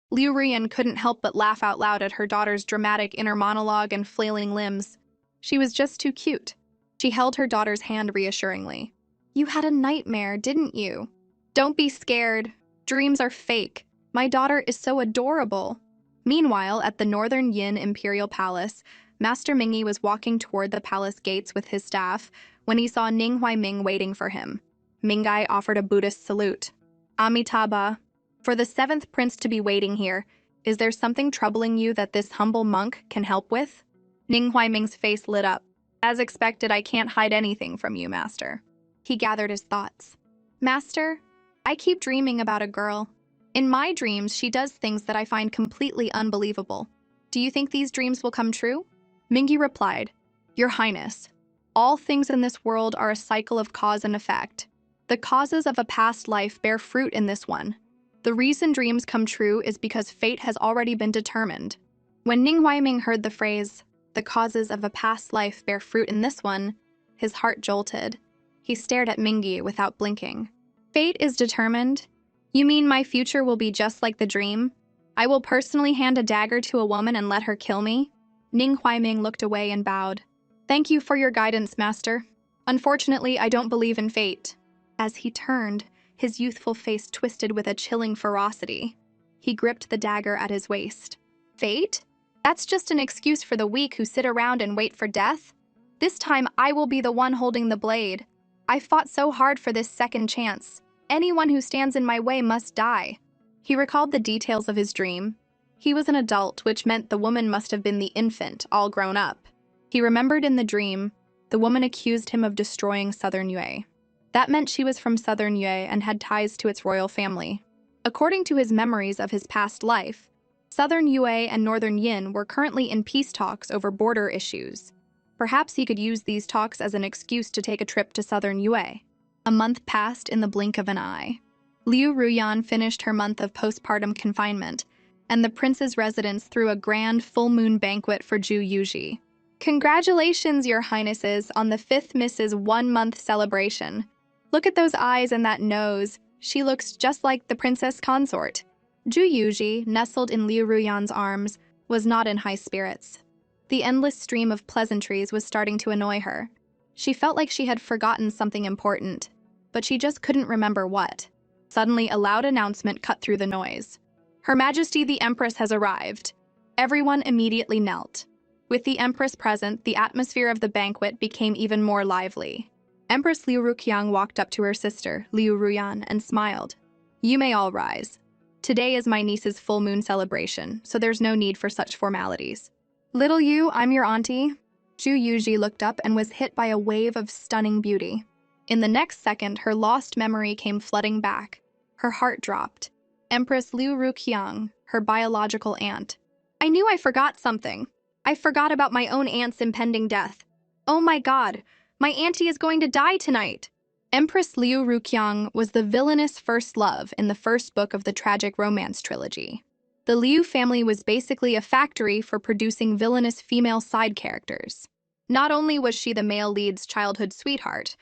Liu Ruyan couldn't help but laugh out loud at her daughter's dramatic inner monologue and flailing limbs. She was just too cute. She held her daughter's hand reassuringly. "You had a nightmare, didn't you? Don't be scared. Dreams are fake. My daughter is so adorable." Meanwhile, at the Northern Yin Imperial Palace, Master Mingi was walking toward the palace gates with his staff when he saw Ning Huaiming waiting for him. Mingai offered a Buddhist salute. "Amitabha, for the seventh prince to be waiting here, is there something troubling you that this humble monk can help with?" Ning Huaiming's face lit up. "As expected, I can't hide anything from you, Master." He gathered his thoughts. "Master, I keep dreaming about a girl. In my dreams, she does things that I find completely unbelievable. Do you think these dreams will come true?" Mingi replied, "Your Highness, all things in this world are a cycle of cause and effect. The causes of a past life bear fruit in this one. The reason dreams come true is because fate has already been determined." When Ning Huaiming heard the phrase, "the causes of a past life bear fruit in this one," his heart jolted. He stared at Mingi without blinking. "Fate is determined? You mean my future will be just like the dream?" I will personally hand a dagger to a woman and let her kill me." Ning Huaiming looked away and bowed. "Thank you for your guidance, master. Unfortunately, I don't believe in fate." As he turned, his youthful face twisted with a chilling ferocity. He gripped the dagger at his waist. "Fate? That's just an excuse for the weak who sit around and wait for death. This time I will be the one holding the blade. I fought so hard for this second chance. Anyone who stands in my way must die." He recalled the details of his dream. He was an adult, which meant the woman must have been the infant, all grown up. He remembered in the dream, the woman accused him of destroying Southern Yue. That meant she was from Southern Yue and had ties to its royal family. According to his memories of his past life, Southern Yue and Northern Yin were currently in peace talks over border issues. Perhaps he could use these talks as an excuse to take a trip to Southern Yue. A month passed in the blink of an eye. Liu Ruyan finished her month of postpartum confinement, and the prince's residence threw a grand full-moon banquet for Zhu Yuji. "Congratulations, your highnesses, on the 5th Mrs. 1-month celebration. Look at those eyes and that nose. She looks just like the princess consort." Zhu Yuji, nestled in Liu Ruyan's arms, was not in high spirits. The endless stream of pleasantries was starting to annoy her. She felt like she had forgotten something important, but she just couldn't remember what. Suddenly, a loud announcement cut through the noise. "Her Majesty the Empress has arrived." Everyone immediately knelt. With the Empress present, the atmosphere of the banquet became even more lively. Empress Liu Ruqiang walked up to her sister, Liu Ruyan, and smiled. "You may all rise. Today is my niece's full moon celebration, so there's no need for such formalities." "Little Yu, I'm your auntie." Zhu Yuji looked up and was hit by a wave of stunning beauty. In the next second, her lost memory came flooding back. Her heart dropped. Empress Liu Ruqiang, her biological aunt. "I knew I forgot something. I forgot about my own aunt's impending death. Oh my god, my auntie is going to die tonight." Empress Liu Ruqiang was the villainous first love in the first book of the tragic romance trilogy. The Liu family was basically a factory for producing villainous female side characters. Not only was she the male lead's childhood sweetheart,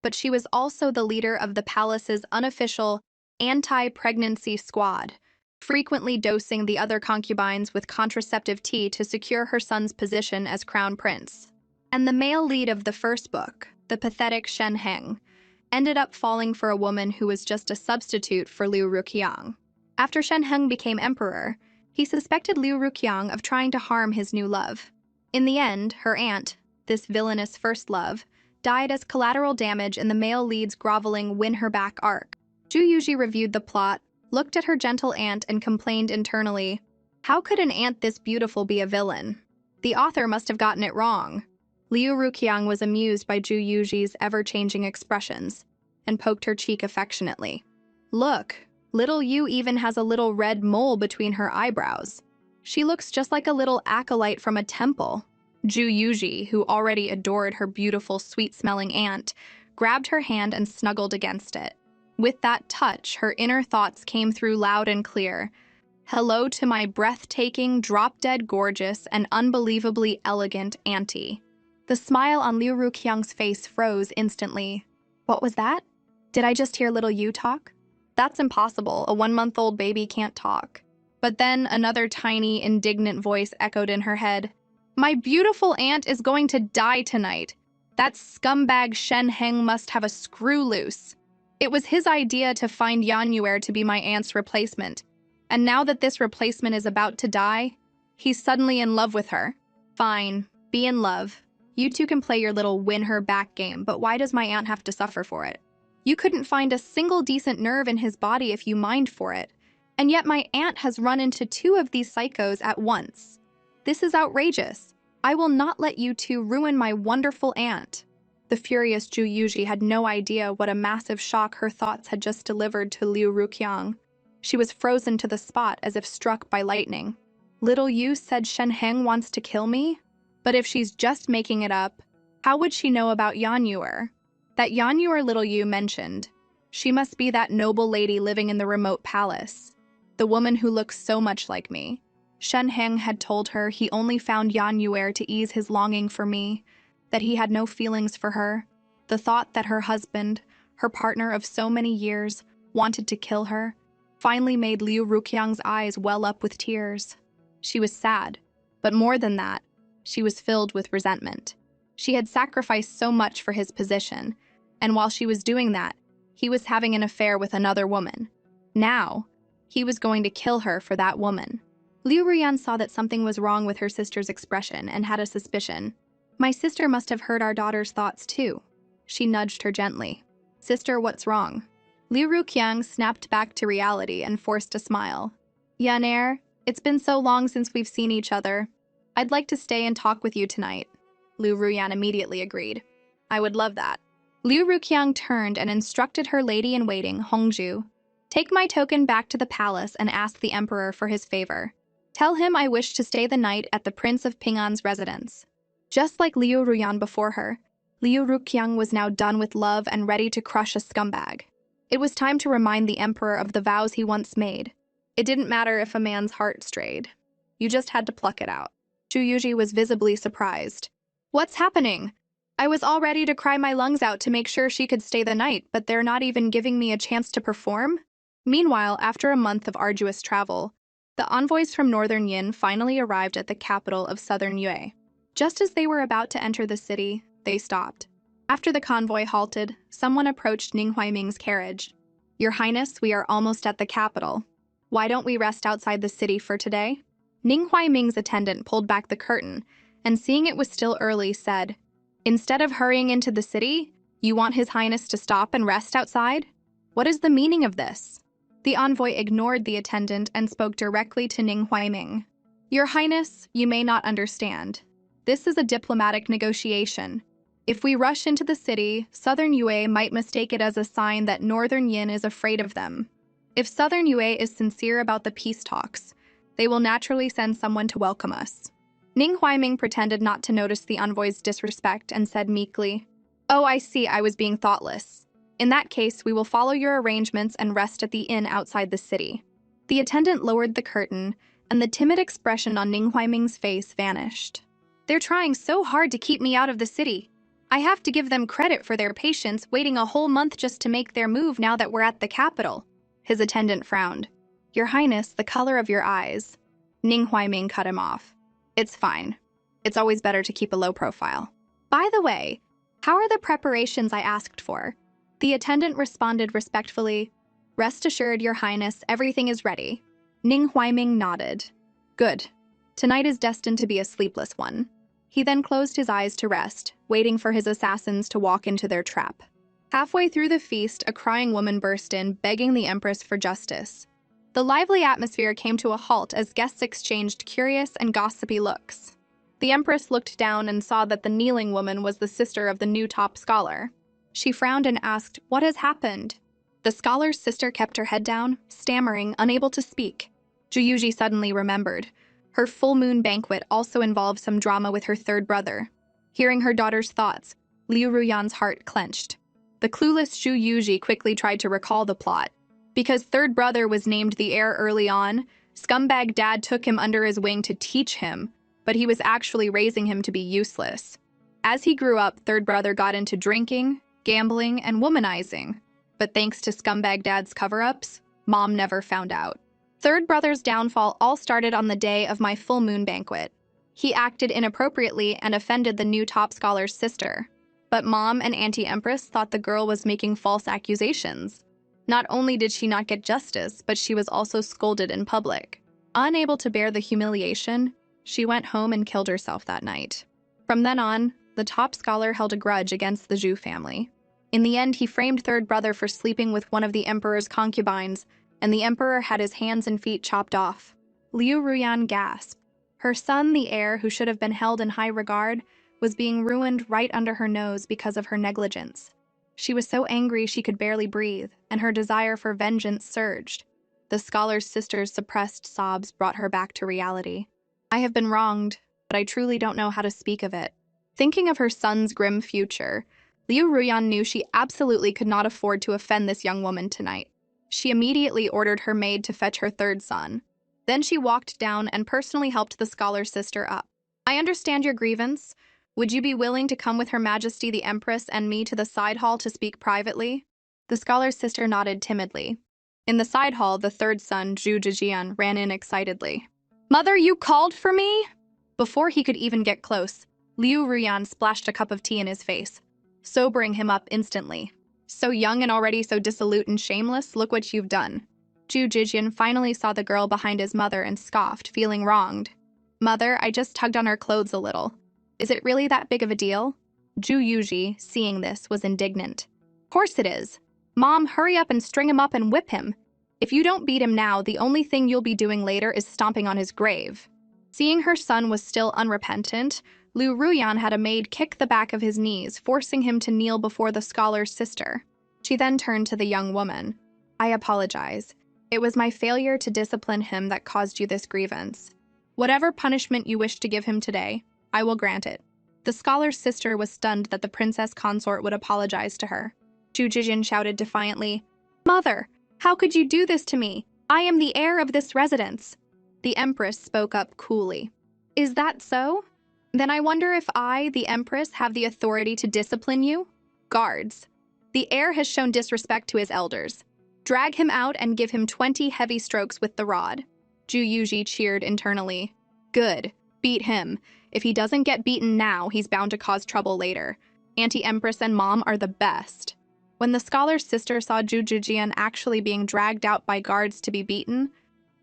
but she was also the leader of the palace's unofficial anti-pregnancy squad, frequently dosing the other concubines with contraceptive tea to secure her son's position as crown prince. And the male lead of the first book, the pathetic Shen Heng, ended up falling for a woman who was just a substitute for Liu Ruqiang. After Shen Heng became emperor, he suspected Liu Ruqiang of trying to harm his new love. In the end, her aunt, this villainous first love, died as collateral damage in the male lead's groveling win-her-back arc. Zhu Yuji reviewed the plot, looked at her gentle aunt, and complained internally, "How could an aunt this beautiful be a villain? The author must have gotten it wrong." Liu Ruqiang was amused by Zhu Yuji's ever-changing expressions and poked her cheek affectionately. "Look, little Yu even has a little red mole between her eyebrows. She looks just like a little acolyte from a temple." Zhu Yuji, who already adored her beautiful, sweet-smelling aunt, grabbed her hand and snuggled against it. With that touch, her inner thoughts came through loud and clear. "Hello to my breathtaking, drop-dead gorgeous, and unbelievably elegant auntie." The smile on Liu Ruqiang's face froze instantly. "What was that? Did I just hear little Yu talk? That's impossible, a 1-month-old baby can't talk." But then another tiny, indignant voice echoed in her head. "My beautiful aunt is going to die tonight. That scumbag Shen Heng must have a screw loose. It was his idea to find Yan Yuer to be my aunt's replacement. And now that this replacement is about to die, he's suddenly in love with her. Fine, be in love. You two can play your little win-her-back game, but why does my aunt have to suffer for it? You couldn't find a single decent nerve in his body if you mined for it. And yet my aunt has run into 2 of these psychos at once. This is outrageous. I will not let you two ruin my wonderful aunt." The furious Zhu Yuji had no idea what a massive shock her thoughts had just delivered to Liu Ruqiang. She was frozen to the spot as if struck by lightning. Little Yu said Shen Heng wants to kill me? But if she's just making it up, how would she know about Yan Yuer? That Yan Yuer little Yu mentioned. She must be that noble lady living in the remote palace. The woman who looks so much like me. Shen Heng had told her he only found Yan Yuer to ease his longing for me, that he had no feelings for her. The thought that her husband, her partner of so many years, wanted to kill her. finally made Liu Ruqiang's eyes well up with tears. She was sad, but more than that, she was filled with resentment. She had sacrificed so much for his position, and while she was doing that, he was having an affair with another woman. Now, he was going to kill her for that woman. Liu Ruyan saw that something was wrong with her sister's expression and had a suspicion. My sister must have heard our daughter's thoughts too. She nudged her gently. Sister, what's wrong? Liu Ruqiang snapped back to reality and forced a smile. Yaner, it's been so long since we've seen each other. I'd like to stay and talk with you tonight. Liu Ruyan immediately agreed. I would love that. Liu Ruqiang turned and instructed her lady-in-waiting, Hongju. Take my token back to the palace and ask the emperor for his favor. Tell him I wish to stay the night at the Prince of Ping'an's residence. Just like Liu Ruyan before her, Liu Ruqiang was now done with love and ready to crush a scumbag. It was time to remind the emperor of the vows he once made. It didn't matter if a man's heart strayed. You just had to pluck it out. Zhu Yuji was visibly surprised. What's happening? I was all ready to cry my lungs out to make sure she could stay the night, but they're not even giving me a chance to perform? Meanwhile, after a month of arduous travel, the envoys from Northern Yin finally arrived at the capital of Southern Yue. Just as they were about to enter the city, they stopped. After the convoy halted, someone approached Ning Huaiming's carriage. Your Highness, we are almost at the capital. Why don't we rest outside the city for today? Ning Huaiming's attendant pulled back the curtain, and seeing it was still early, said, Instead of hurrying into the city, you want His Highness to stop and rest outside? What is the meaning of this? The envoy ignored the attendant and spoke directly to Ning Huaiming. Your Highness, you may not understand. This is a diplomatic negotiation. If we rush into the city, Southern Yue might mistake it as a sign that Northern Yin is afraid of them. If Southern Yue is sincere about the peace talks, they will naturally send someone to welcome us. Ning Huaiming pretended not to notice the envoy's disrespect and said meekly, Oh, I see, I was being thoughtless. In that case, we will follow your arrangements and rest at the inn outside the city. The attendant lowered the curtain, and the timid expression on Ning Huaiming's face vanished. They're trying so hard to keep me out of the city. I have to give them credit for their patience, waiting a whole month just to make their move now that we're at the capital. His attendant frowned. Your Highness, the color of your eyes. Ning Huaiming cut him off. It's fine. It's always better to keep a low profile. By the way, how are the preparations I asked for? The attendant responded respectfully. Rest assured, Your Highness, everything is ready. Ning Huaiming nodded. Good. Tonight is destined to be a sleepless one. He then closed his eyes to rest, waiting for his assassins to walk into their trap. Halfway through the feast, a crying woman burst in, begging the Empress for justice. The lively atmosphere came to a halt as guests exchanged curious and gossipy looks. The Empress looked down and saw that the kneeling woman was the sister of the new top scholar. She frowned and asked, What has happened? The scholar's sister kept her head down, stammering, unable to speak. Juyuji suddenly remembered. Her full moon banquet also involved some drama with her third brother. Hearing her daughter's thoughts, Liu Ruyan's heart clenched. The clueless Zhu Yuji quickly tried to recall the plot. Because third brother was named the heir early on, scumbag dad took him under his wing to teach him, but he was actually raising him to be useless. As he grew up, third brother got into drinking, gambling, and womanizing. But thanks to scumbag dad's cover-ups, mom never found out. Third brother's downfall all started on the day of my full moon banquet. He acted inappropriately and offended the new top scholar's sister. But mom and Auntie Empress thought the girl was making false accusations. Not only did she not get justice, but she was also scolded in public. Unable to bear the humiliation, she went home and killed herself that night. From then on, the top scholar held a grudge against the Zhu family. In the end, he framed third brother for sleeping with one of the emperor's concubines, and the emperor had his hands and feet chopped off. Liu Ruyan gasped. Her son, the heir, who should have been held in high regard, was being ruined right under her nose because of her negligence. She was so angry she could barely breathe, and her desire for vengeance surged. The scholar's sister's suppressed sobs brought her back to reality. I have been wronged, but I truly don't know how to speak of it. Thinking of her son's grim future, Liu Ruyan knew she absolutely could not afford to offend this young woman tonight. She immediately ordered her maid to fetch her third son. Then she walked down and personally helped the scholar's sister up. I understand your grievance. Would you be willing to come with Her Majesty the Empress and me to the side hall to speak privately? The scholar's sister nodded timidly. In the side hall, the third son, Zhu Zhijian, ran in excitedly. "Mother, you called for me?" Before he could even get close, Liu Ruyan splashed a cup of tea in his face, sobering him up instantly. "So young and already so dissolute and shameless, look what you've done." Zhu Zhijian finally saw the girl behind his mother and scoffed, feeling wronged. "Mother, I just tugged on her clothes a little. Is it really that big of a deal?" Zhu Yuji, seeing this, was indignant. "Course it is. Mom, hurry up and string him up and whip him. If you don't beat him now, the only thing you'll be doing later is stomping on his grave." Seeing her son was still unrepentant, Liu Ruyan had a maid kick the back of his knees, forcing him to kneel before the scholar's sister. She then turned to the young woman. "I apologize. It was my failure to discipline him that caused you this grievance. Whatever punishment you wish to give him today, I will grant it." The scholar's sister was stunned that the princess consort would apologize to her. Zhu Zhijian shouted defiantly, "Mother, how could you do this to me? I am the heir of this residence." The empress spoke up coolly. "Is that so? Then I wonder if I, the empress, have the authority to discipline you? Guards. The heir has shown disrespect to his elders. Drag him out and give him 20 heavy strokes with the rod." Zhu Yuji cheered internally. "Good. Beat him. If he doesn't get beaten now, he's bound to cause trouble later. Auntie Empress and Mom are the best." When the scholar's sister saw Zhu Zhijian actually being dragged out by guards to be beaten,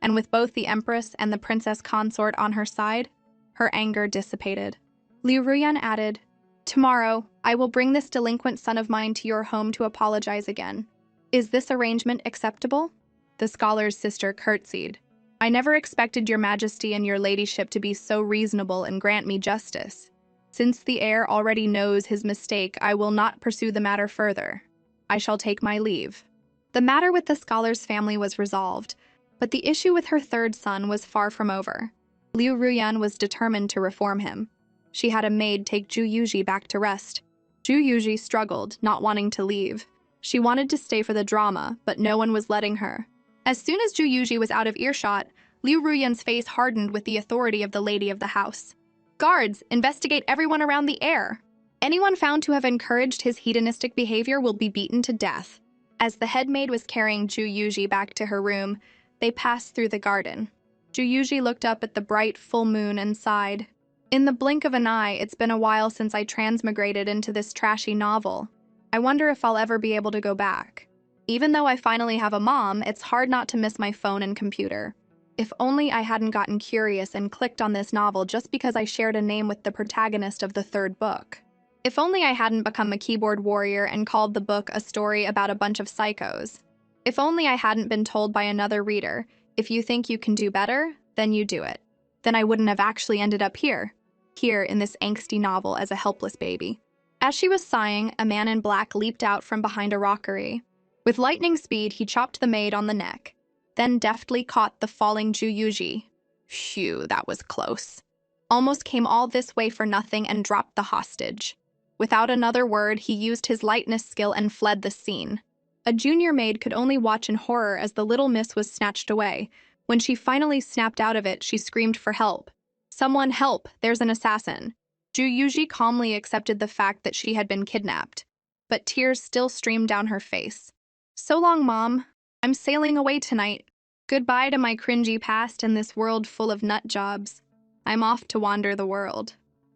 and with both the Empress and the princess consort on her side, her anger dissipated. Liu Ruyan added, "Tomorrow, I will bring this delinquent son of mine to your home to apologize again. Is this arrangement acceptable?" The scholar's sister curtsied. "I never expected your majesty and your ladyship to be so reasonable and grant me justice. Since the heir already knows his mistake, I will not pursue the matter further. I shall take my leave." The matter with the scholar's family was resolved, but the issue with her third son was far from over. Liu Ruyan was determined to reform him. She had a maid take Zhu Yuji back to rest. Zhu Yuji struggled, not wanting to leave. She wanted to stay for the drama, but no one was letting her. As soon as Zhu Yuji was out of earshot, Liu Ruyan's face hardened with the authority of the lady of the house. "Guards, investigate everyone around the heir. Anyone found to have encouraged his hedonistic behavior will be beaten to death." As the head maid was carrying Zhu Yuji back to her room, they passed through the garden. Zhu Yuji looked up at the bright full moon and sighed. "In the blink of an eye, it's been a while since I transmigrated into this trashy novel. I wonder if I'll ever be able to go back. Even though I finally have a mom, it's hard not to miss my phone and computer. If only I hadn't gotten curious and clicked on this novel just because I shared a name with the protagonist of the third book. If only I hadn't become a keyboard warrior and called the book a story about a bunch of psychos. If only I hadn't been told by another reader, if you think you can do better, then you do it. Then I wouldn't have actually ended up here in this angsty novel as a helpless baby." As she was sighing, a man in black leaped out from behind a rockery. With lightning speed, he chopped the maid on the neck, then deftly caught the falling Zhu Yuji. Phew, that was close. Almost came all this way for nothing and dropped the hostage. Without another word, he used his lightness skill and fled the scene. A junior maid could only watch in horror as the little miss was snatched away. When she finally snapped out of it, she screamed for help. "Someone help, there's an assassin." Zhu Yuji calmly accepted the fact that she had been kidnapped, but tears still streamed down her face. "So long, Mom. I'm sailing away tonight. Goodbye to my cringy past and this world full of nut jobs. I'm off to wander the world."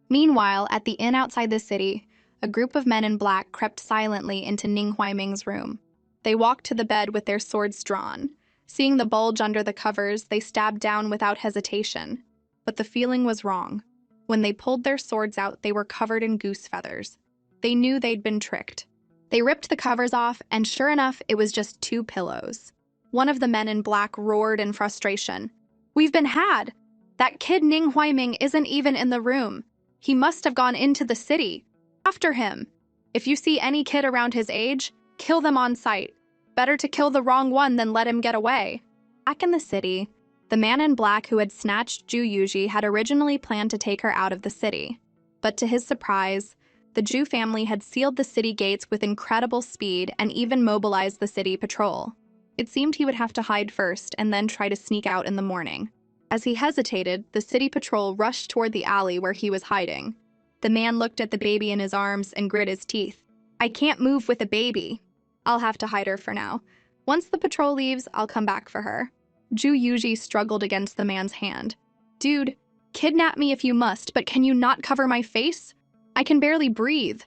Meanwhile, at the inn outside the city, a group of men in black crept silently into Ning Huaiming's room. They walked to the bed with their swords drawn. Seeing the bulge under the covers, they stabbed down without hesitation. But the feeling was wrong. When they pulled their swords out, they were covered in goose feathers. They knew they'd been tricked. They ripped the covers off, and sure enough, it was just 2 pillows. One of the men in black roared in frustration. "We've been had! That kid Ning Huaiming isn't even in the room. He must have gone into the city. After him! If you see any kid around his age, kill them on sight. Better to kill the wrong one than let him get away." Back in the city, the man in black who had snatched Zhu Yuji had originally planned to take her out of the city. But to his surprise, the Zhu family had sealed the city gates with incredible speed and even mobilized the city patrol. It seemed he would have to hide first and then try to sneak out in the morning. As he hesitated, the city patrol rushed toward the alley where he was hiding. The man looked at the baby in his arms and grit his teeth. "I can't move with a baby. I'll have to hide her for now. Once the patrol leaves, I'll come back for her. Ju Yuji struggled against the man's hand. Dude, kidnap me if you must, but can you not cover my face? I can barely breathe.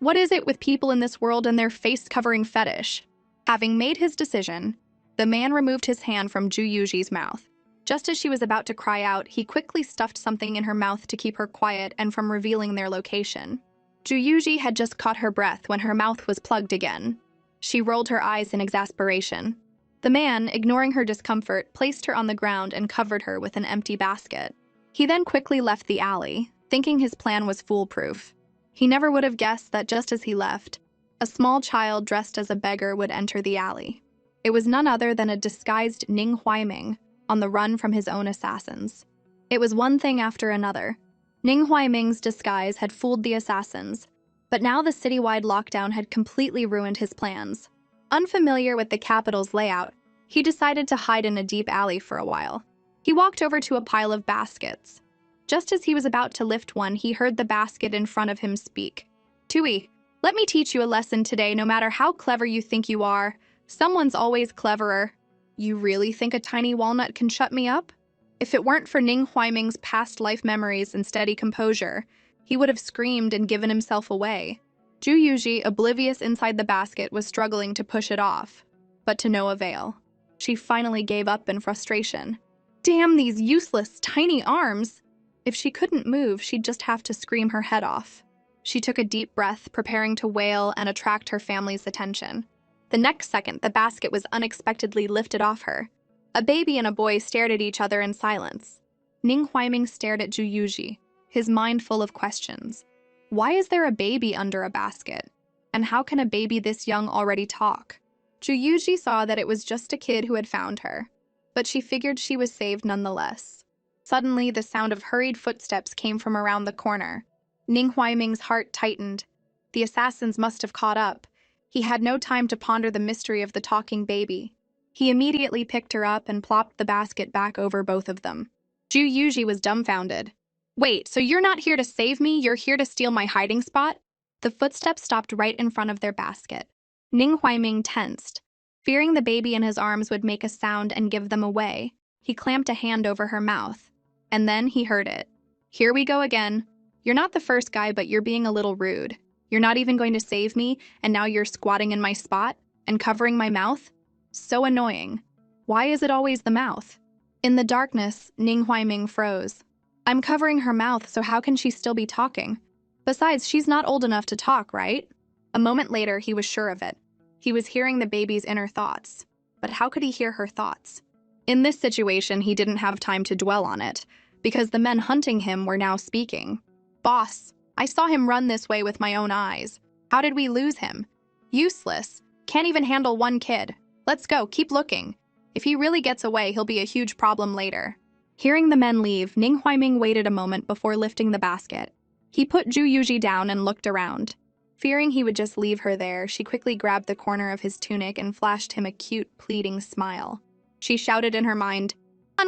What is it with people in this world and their face-covering fetish? Having made his decision, the man removed his hand from Ju Yuji's mouth. Just as she was about to cry out, he quickly stuffed something in her mouth to keep her quiet and from revealing their location. Ju Yuji had just caught her breath when her mouth was plugged again. She rolled her eyes in exasperation. The man, ignoring her discomfort, placed her on the ground and covered her with an empty basket. He then quickly left the alley, thinking his plan was foolproof. He never would have guessed that just as he left, a small child dressed as a beggar would enter the alley. It was none other than a disguised Ning Huaiming, on the run from his own assassins. It was one thing after another. Ning Huaiming's disguise had fooled the assassins, but now the citywide lockdown had completely ruined his plans. Unfamiliar with the capital's layout, he decided to hide in a deep alley for a while. He walked over to a pile of baskets. Just as he was about to lift one, he heard the basket in front of him speak. Tui, let me teach you a lesson today. No matter how clever you think you are, someone's always cleverer. You really think a tiny walnut can shut me up? If it weren't for Ning Huaiming's past life memories and steady composure, he would have screamed and given himself away. Ju Yuji, oblivious inside the basket, was struggling to push it off, but to no avail. She finally gave up in frustration. Damn these useless, tiny arms! If she couldn't move, she'd just have to scream her head off. She took a deep breath, preparing to wail and attract her family's attention. The next second, the basket was unexpectedly lifted off her. A baby and a boy stared at each other in silence. Ning Huaiming stared at Ju Yuji, his mind full of questions. Why is there a baby under a basket? And how can a baby this young already talk? Ju Yuji saw that it was just a kid who had found her, but she figured she was saved nonetheless. Suddenly, the sound of hurried footsteps came from around the corner. Ning Huaiming's heart tightened. The assassins must have caught up. He had no time to ponder the mystery of the talking baby. He immediately picked her up and plopped the basket back over both of them. Ju Yuji was dumbfounded. Wait, so you're not here to save me? You're here to steal my hiding spot? The footsteps stopped right in front of their basket. Ning Huaiming tensed. Fearing the baby in his arms would make a sound and give them away, he clamped a hand over her mouth. And then he heard it. Here we go again. You're not the first guy, but you're being a little rude. You're not even going to save me, and now you're squatting in my spot and covering my mouth? So annoying. Why is it always the mouth? In the darkness, Ning Huaiming froze. I'm covering her mouth, so how can she still be talking? Besides, she's not old enough to talk, right? A moment later, he was sure of it. He was hearing the baby's inner thoughts. But how could he hear her thoughts? In this situation, he didn't have time to dwell on it, because the men hunting him were now speaking. Boss, I saw him run this way with my own eyes. How did we lose him? Useless. Can't even handle one kid. Let's go, keep looking. If he really gets away, he'll be a huge problem later. Hearing the men leave, Ning Huaiming waited a moment before lifting the basket. He put Ju Yuji down and looked around. Fearing he would just leave her there, she quickly grabbed the corner of his tunic and flashed him a cute, pleading smile. She shouted in her mind,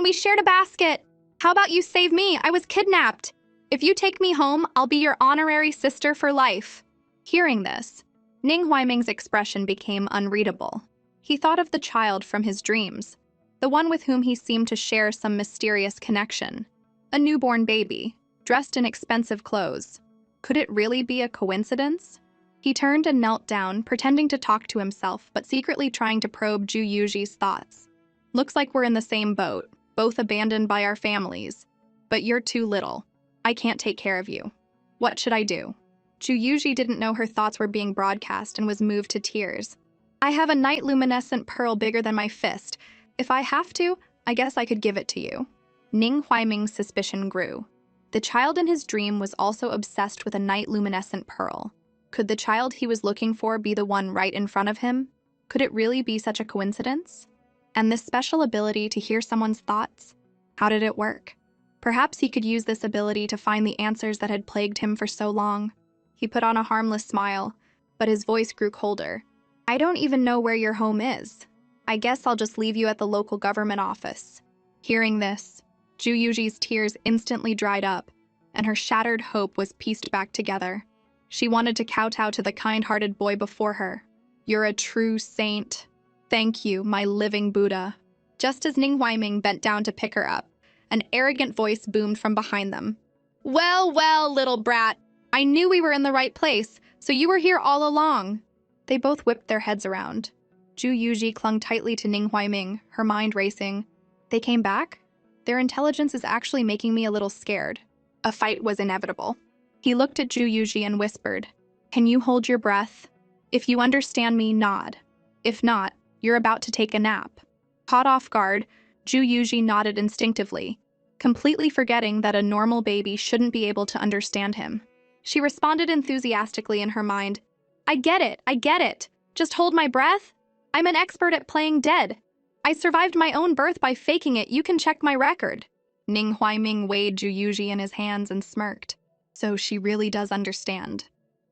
we shared a basket! How about you save me? I was kidnapped! If you take me home, I'll be your honorary sister for life. Hearing this, Ning Huaiming's expression became unreadable. He thought of the child from his dreams, the one with whom he seemed to share some mysterious connection. A newborn baby, dressed in expensive clothes. Could it really be a coincidence? He turned and knelt down, pretending to talk to himself, but secretly trying to probe Ju Yuji's thoughts. Looks like we're in the same boat, both abandoned by our families. But you're too little. I can't take care of you. What should I do? Ju Yuji didn't know her thoughts were being broadcast and was moved to tears. I have a night luminescent pearl bigger than my fist. If I have to, I guess I could give it to you. Ning Huaiming's suspicion grew. The child in his dream was also obsessed with a night luminescent pearl. Could the child he was looking for be the one right in front of him? Could it really be such a coincidence? And this special ability to hear someone's thoughts? How did it work? Perhaps he could use this ability to find the answers that had plagued him for so long. He put on a harmless smile, but his voice grew colder. I don't even know where your home is. I guess I'll just leave you at the local government office. Hearing this, Ju Yuji's tears instantly dried up, and her shattered hope was pieced back together. She wanted to kowtow to the kind-hearted boy before her. You're a true saint. Thank you, my living Buddha. Just as Ning Huaiming bent down to pick her up, an arrogant voice boomed from behind them. Well, well, little brat. I knew we were in the right place, so you were here all along. They both whipped their heads around. Zhu Yuji clung tightly to Ning Huaiming, her mind racing. They came back? Their intelligence is actually making me a little scared. A fight was inevitable. He looked at Zhu Yuji and whispered, Can you hold your breath? If you understand me, nod. If not, you're about to take a nap. Caught off guard, Zhu Yuji nodded instinctively, completely forgetting that a normal baby shouldn't be able to understand him. She responded enthusiastically in her mind, I get it. Just hold my breath. I'm an expert at playing dead. I survived my own birth by faking it. You can check my record. Ning Huaiming weighed Zhu Yuji in his hands and smirked. So she really does understand.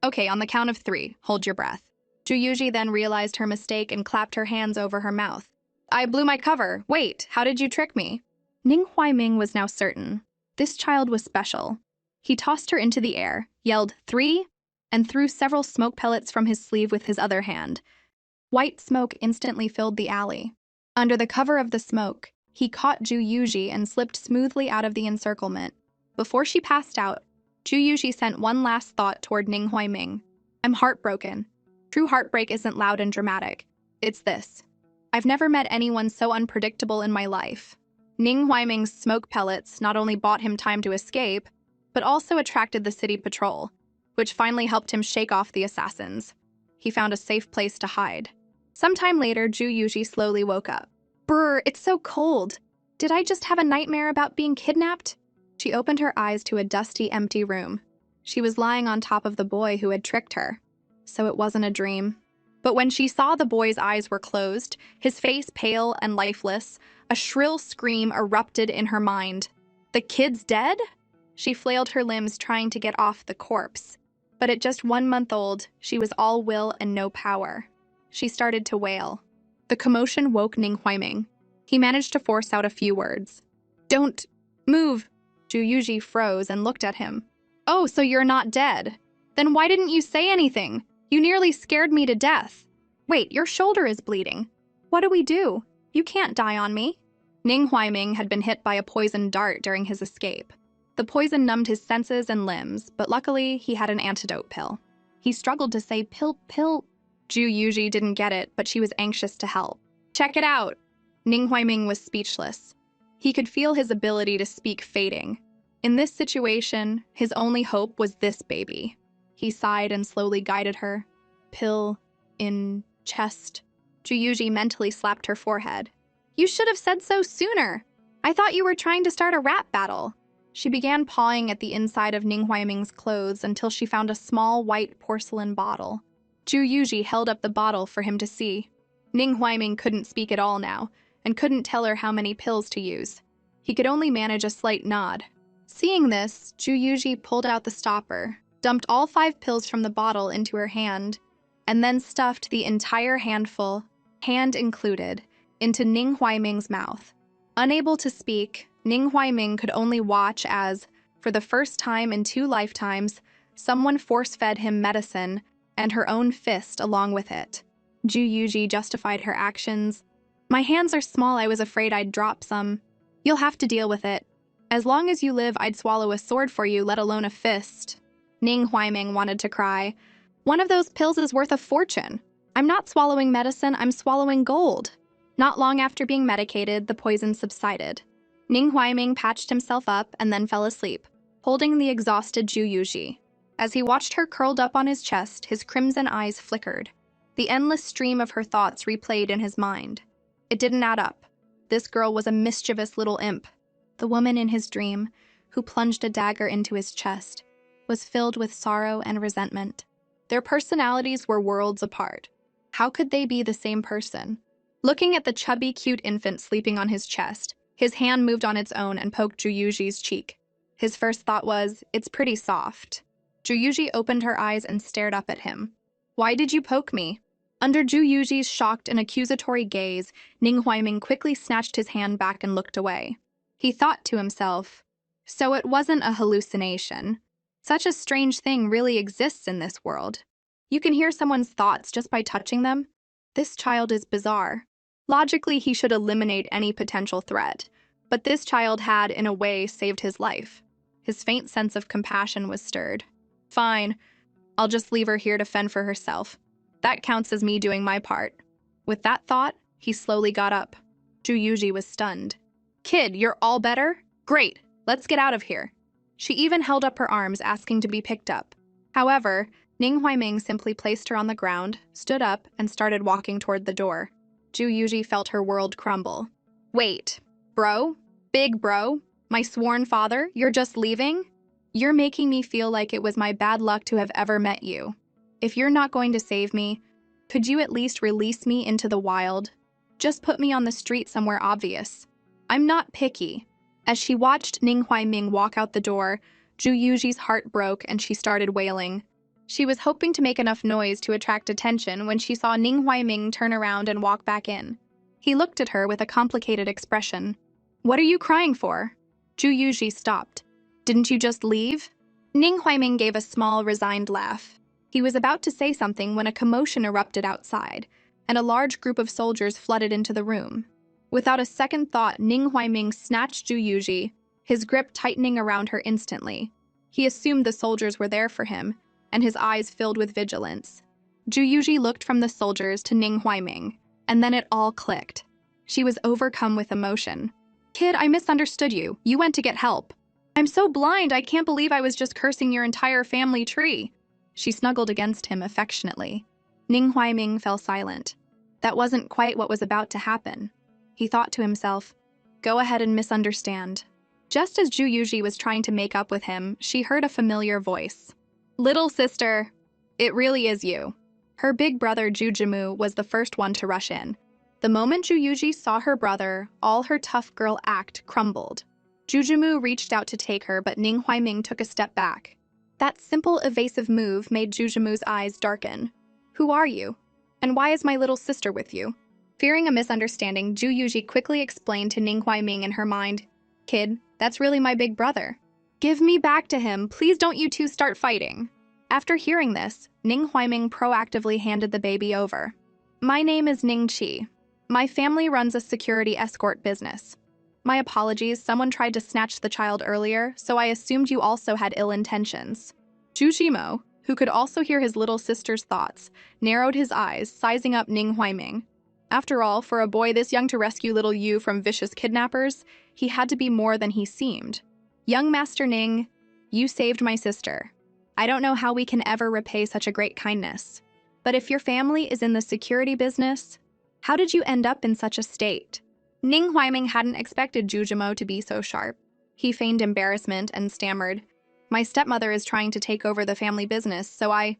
Okay, on the count of 3, hold your breath. Zhu Yuji then realized her mistake and clapped her hands over her mouth. I blew my cover. Wait, how did you trick me? Ning Huaiming was now certain. This child was special. He tossed her into the air, yelled 3, and threw several smoke pellets from his sleeve with his other hand. White smoke instantly filled the alley. Under the cover of the smoke, he caught Zhu Yuji and slipped smoothly out of the encirclement. Before she passed out, Zhu Yuji sent one last thought toward Ning Huaiming. I'm heartbroken. True heartbreak isn't loud and dramatic. It's this. I've never met anyone so unpredictable in my life. Ning Huaiming's smoke pellets not only bought him time to escape, but also attracted the city patrol, which finally helped him shake off the assassins. He found a safe place to hide. Sometime later, Zhu Yuji slowly woke up. Brr, it's so cold. Did I just have a nightmare about being kidnapped? She opened her eyes to a dusty, empty room. She was lying on top of the boy who had tricked her. So it wasn't a dream. But when she saw the boy's eyes were closed, his face pale and lifeless, a shrill scream erupted in her mind. The kid's dead? She flailed her limbs trying to get off the corpse. But at just 1 month old, she was all will and no power. She started to wail. The commotion woke Ning Huaiming. He managed to force out a few words. Don't move. Zhu Yuji froze and looked at him. Oh, so you're not dead. Then why didn't you say anything? You nearly scared me to death. Wait, your shoulder is bleeding. What do we do? You can't die on me. Ning Huaiming had been hit by a poisoned dart during his escape. The poison numbed his senses and limbs, but luckily he had an antidote pill. He struggled to say pill. Zhu Yuji didn't get it, but she was anxious to help. Check it out. Ning Huaiming was speechless. He could feel his ability to speak fading. In this situation, his only hope was this baby. He sighed and slowly guided her. Pill in chest. Zhu Yuji mentally slapped her forehead. You should have said so sooner. I thought you were trying to start a rap battle. She began pawing at the inside of Ning Huaiming's clothes until she found a small white porcelain bottle. Zhu Yuji held up the bottle for him to see. Ning Huaiming couldn't speak at all now, and couldn't tell her how many pills to use. He could only manage a slight nod. Seeing this, Zhu Yuji pulled out the stopper, dumped all 5 pills from the bottle into her hand, and then stuffed the entire handful, hand included, into Ning Huaiming's mouth. Unable to speak, Ning Huaiming could only watch as, for the first time in 2 lifetimes, someone force-fed him medicine and her own fist along with it. Zhu Yuji justified her actions. My hands are small, I was afraid I'd drop some. You'll have to deal with it. As long as you live, I'd swallow a sword for you, let alone a fist. Ning Huaiming wanted to cry. One of those pills is worth a fortune. I'm not swallowing medicine, I'm swallowing gold. Not long after being medicated, the poison subsided. Ning Huaiming patched himself up and then fell asleep, holding the exhausted Zhu Yuji. As he watched her curled up on his chest, his crimson eyes flickered. The endless stream of her thoughts replayed in his mind. It didn't add up. This girl was a mischievous little imp. The woman in his dream, who plunged a dagger into his chest, was filled with sorrow and resentment. Their personalities were worlds apart. How could they be the same person? Looking at the chubby, cute infant sleeping on his chest, his hand moved on its own and poked Zhu Yuji's cheek. His first thought was, it's pretty soft. Zhu Yuji opened her eyes and stared up at him. Why did you poke me? Under Zhu Yuji's shocked and accusatory gaze, Ning Huaiming quickly snatched his hand back and looked away. He thought to himself, so it wasn't a hallucination. Such a strange thing really exists in this world. You can hear someone's thoughts just by touching them. This child is bizarre. Logically, he should eliminate any potential threat, but this child had, in a way, saved his life. His faint sense of compassion was stirred. Fine, I'll just leave her here to fend for herself. That counts as me doing my part. With that thought, he slowly got up. Ju Yuji was stunned. Kid, you're all better? Great, let's get out of here. She even held up her arms, asking to be picked up. However, Ning Huaiming simply placed her on the ground, stood up, and started walking toward the door. Ju Yuji felt her world crumble. Wait, bro? Big bro? My sworn father? You're just leaving? You're making me feel like it was my bad luck to have ever met you. If you're not going to save me, could you at least release me into the wild? Just put me on the street somewhere obvious. I'm not picky. As she watched Ning Huaiming walk out the door, Ju Yuji's heart broke and she started wailing. She was hoping to make enough noise to attract attention when she saw Ning Huaiming turn around and walk back in. He looked at her with a complicated expression. What are you crying for? Ju Yuji stopped. Didn't you just leave? Ning Huaiming gave a small, resigned laugh. He was about to say something when a commotion erupted outside, and a large group of soldiers flooded into the room. Without a second thought, Ning Huaiming snatched Ju Yuji, his grip tightening around her instantly. He assumed the soldiers were there for him, and his eyes filled with vigilance. Ju Yuji looked from the soldiers to Ning Huaiming, and then it all clicked. She was overcome with emotion. Kid, I misunderstood you. You went to get help. I'm so blind, I can't believe I was just cursing your entire family tree. She snuggled against him affectionately. Ning Huaiming fell silent. That wasn't quite what was about to happen. He thought to himself, go ahead and misunderstand. Just as Ju Yuji was trying to make up with him, she heard a familiar voice. Little sister, it really is you. Her big brother Ju Jimu was the first one to rush in. The moment Ju Yuji saw her brother, all her tough girl act crumbled. Ju Jimu reached out to take her, but Ning Huaiming took a step back. That simple, evasive move made Ju Jimu's eyes darken. Who are you? And why is my little sister with you? Fearing a misunderstanding, Ju Yuji quickly explained to Ning Huaiming in her mind, Kid, that's really my big brother. Give me back to him, please don't you two start fighting. After hearing this, Ning Huaiming proactively handed the baby over. My name is Ning Qi. My family runs a security escort business. My apologies, someone tried to snatch the child earlier, so I assumed you also had ill intentions. Ju Jimo, who could also hear his little sister's thoughts, narrowed his eyes, sizing up Ning Huaiming. After all, for a boy this young to rescue little Yu from vicious kidnappers, he had to be more than he seemed. Young Master Ning, you saved my sister. I don't know how we can ever repay such a great kindness. But if your family is in the security business, how did you end up in such a state? Ning Huaiming hadn't expected Ju Jimo to be so sharp. He feigned embarrassment and stammered, my stepmother is trying to take over the family business, so I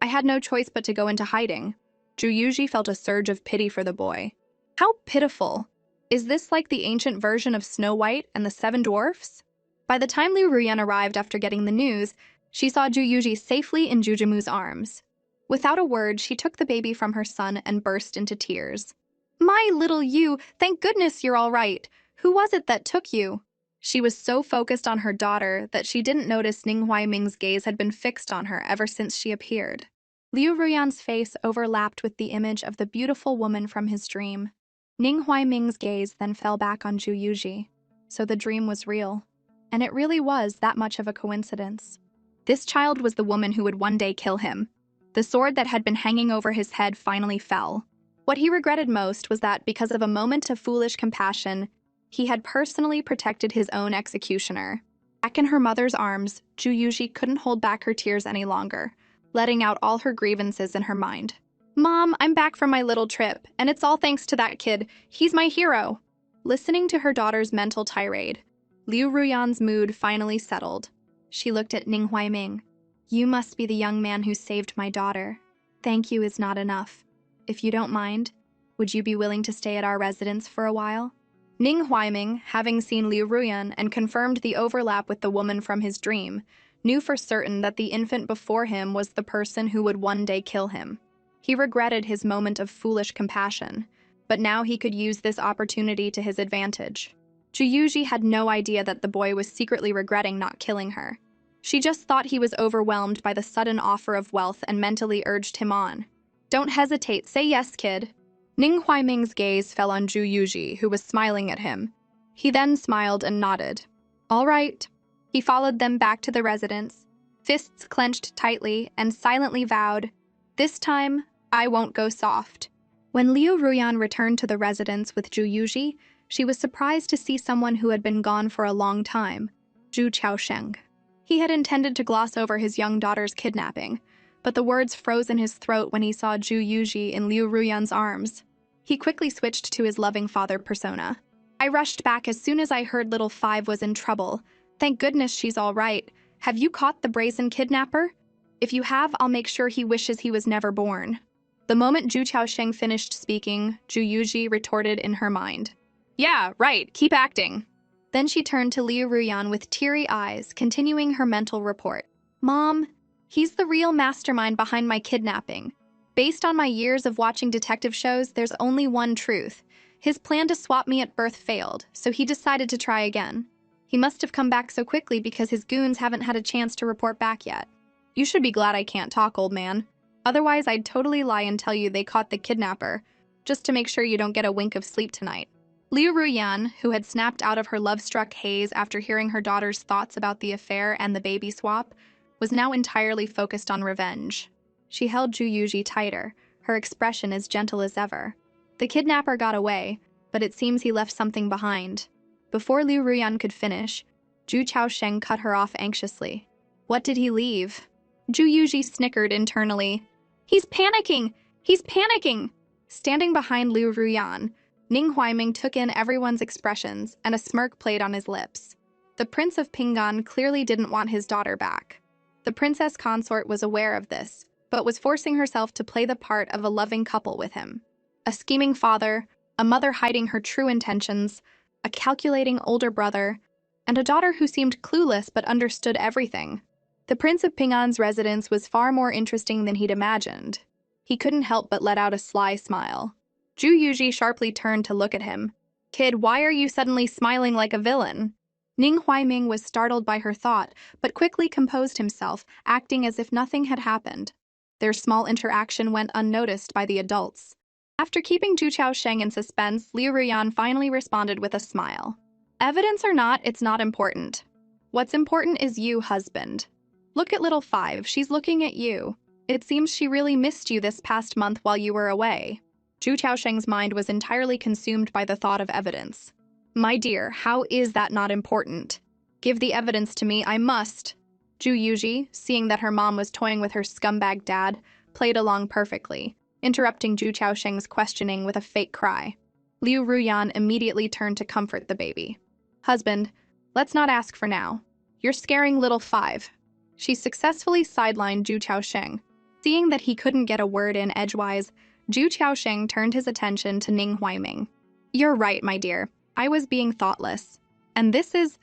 had no choice but to go into hiding. Ju Yuji felt a surge of pity for the boy. How pitiful! Is this like the ancient version of Snow White and the Seven Dwarfs? By the time Liu Ruyan arrived after getting the news, she saw Ju Yuji safely in Ju Jimu's arms. Without a word, she took the baby from her son and burst into tears. My little Yu, thank goodness you're all right. Who was it that took you? She was so focused on her daughter that she didn't notice Ning Huaiming's gaze had been fixed on her ever since she appeared. Liu Ruyan's face overlapped with the image of the beautiful woman from his dream. Ning Huaiming's gaze then fell back on Ju Yuji. So the dream was real. And it really was that much of a coincidence. This child was the woman who would one day kill him. The sword that had been hanging over his head finally fell. What he regretted most was that, because of a moment of foolish compassion, he had personally protected his own executioner. Back in her mother's arms, Ju Yuji couldn't hold back her tears any longer, letting out all her grievances in her mind. Mom, I'm back from my little trip, and it's all thanks to that kid. He's my hero. Listening to her daughter's mental tirade, Liu Ruyan's mood finally settled. She looked at Ning Huaiming. You must be the young man who saved my daughter. Thank you is not enough. If you don't mind, would you be willing to stay at our residence for a while? Ning Huaiming, having seen Liu Ruyan and confirmed the overlap with the woman from his dream, knew for certain that the infant before him was the person who would one day kill him. He regretted his moment of foolish compassion, but now he could use this opportunity to his advantage. Ju Yuji had no idea that the boy was secretly regretting not killing her. She just thought he was overwhelmed by the sudden offer of wealth and mentally urged him on. Don't hesitate, say yes, kid. Ning Huaiming's gaze fell on Zhu Yuji, who was smiling at him. He then smiled and nodded. All right. He followed them back to the residence, fists clenched tightly, and silently vowed, "This time, I won't go soft." When Liu Ruyan returned to the residence with Zhu Yuji, she was surprised to see someone who had been gone for a long time, Zhu Qiaosheng. He had intended to gloss over his young daughter's kidnapping, but the words froze in his throat when he saw Zhu Yuji in Liu Ruyan's arms. He quickly switched to his loving father persona. "I rushed back as soon as I heard little Five was in trouble. Thank goodness she's all right. Have you caught the brazen kidnapper? If you have, I'll make sure he wishes he was never born." The moment Zhu Qiaosheng finished speaking, Zhu Yuji retorted in her mind. "Yeah, right, keep acting." Then she turned to Liu Ruyan with teary eyes, continuing her mental report. "Mom, he's the real mastermind behind my kidnapping. Based on my years of watching detective shows, there's only one truth. His plan to swap me at birth failed, so he decided to try again. He must have come back so quickly because his goons haven't had a chance to report back yet. You should be glad I can't talk, old man. Otherwise, I'd totally lie and tell you they caught the kidnapper, just to make sure you don't get a wink of sleep tonight." Liu Ruyan, who had snapped out of her love-struck haze after hearing her daughter's thoughts about the affair and the baby swap, was now entirely focused on revenge. She held Zhu Yuji tighter, her expression as gentle as ever. The kidnapper got away, but it seems he left something behind. Before Liu Ruyan could finish, Zhu Qiaosheng cut her off anxiously. "What did he leave?" Zhu Yuji snickered internally. "He's panicking! He's panicking!" Standing behind Liu Ruyan, Ning Huaiming took in everyone's expressions, and a smirk played on his lips. The Prince of Pinggan clearly didn't want his daughter back. The princess consort was aware of this, but was forcing herself to play the part of a loving couple with him. A scheming father, a mother hiding her true intentions, a calculating older brother, and a daughter who seemed clueless but understood everything. The Prince of Pinggan's residence was far more interesting than he'd imagined. He couldn't help but let out a sly smile. Zhu Yuji sharply turned to look at him. "Kid, why are you suddenly smiling like a villain?" Ning Huaiming was startled by her thought, but quickly composed himself, acting as if nothing had happened. Their small interaction went unnoticed by the adults. After keeping Zhu Qiaosheng in suspense, Liu Ruyan finally responded with a smile. "Evidence or not, it's not important. What's important is you, husband. Look at little Five, she's looking at you. It seems she really missed you this past month while you were away." Zhu Qiaosheng's mind was entirely consumed by the thought of evidence. "My dear, how is that not important? Give the evidence to me, I must." Zhu Yuji, seeing that her mom was toying with her scumbag dad, played along perfectly, interrupting Zhu Qiaosheng's questioning with a fake cry. Liu Ruyan immediately turned to comfort the baby. "Husband, let's not ask for now. You're scaring little Five." She successfully sidelined Zhu Qiaosheng. Seeing that he couldn't get a word in edgewise, Zhu Qiaosheng turned his attention to Ning Huaiming. "You're right, my dear. I was being thoughtless. And this is..."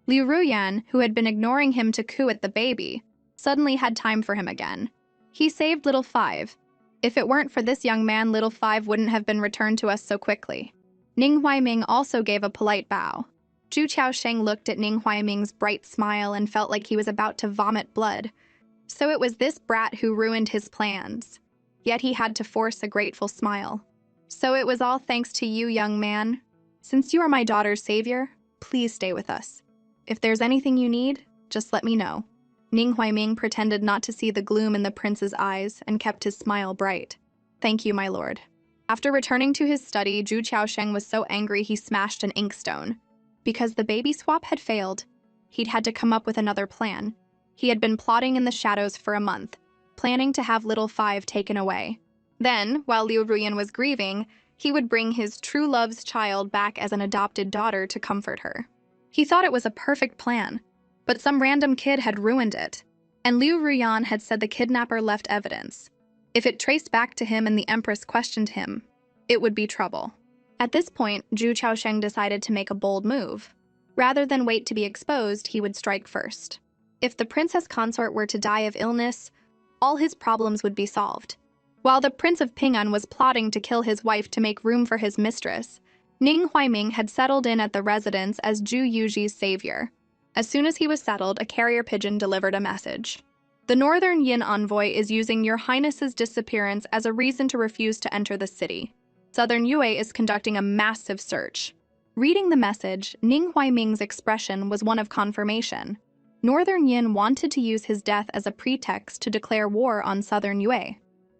Liu Ruyan, who had been ignoring him to coo at the baby, suddenly had time for him again. "He saved little Five. If it weren't for this young man, little Five wouldn't have been returned to us so quickly." Ning Huaiming also gave a polite bow. Zhu Qiaosheng looked at Ning Huaiming's bright smile and felt like he was about to vomit blood. So it was this brat who ruined his plans. Yet he had to force a grateful smile. "So it was all thanks to you, young man. Since you are my daughter's savior, please stay with us. If there's anything you need, just let me know." Ning Huaiming pretended not to see the gloom in the prince's eyes and kept his smile bright. "Thank you, my lord." After returning to his study, Zhu Qiaosheng was so angry he smashed an inkstone. Because the baby swap had failed, he'd had to come up with another plan. He had been plotting in the shadows for a month, planning to have little Five taken away. Then, while Liu Ruyan was grieving, he would bring his true love's child back as an adopted daughter to comfort her. He thought it was a perfect plan, but some random kid had ruined it, and Liu Ruyan had said the kidnapper left evidence. If it traced back to him and the empress questioned him, it would be trouble. At this point, Zhu Qiaosheng decided to make a bold move. Rather than wait to be exposed, he would strike first. If the princess consort were to die of illness, all his problems would be solved. While the Prince of Pinggan was plotting to kill his wife to make room for his mistress, Ning Huaiming had settled in at the residence as Zhu Yuji's savior. As soon as he was settled, a carrier pigeon delivered a message. "The Northern Yin envoy is using Your Highness's disappearance as a reason to refuse to enter the city. Southern Yue is conducting a massive search. Reading the message, Ning Huaiming's expression was one of confirmation. Northern Yin wanted to use his death as a pretext to declare war on Southern Yue.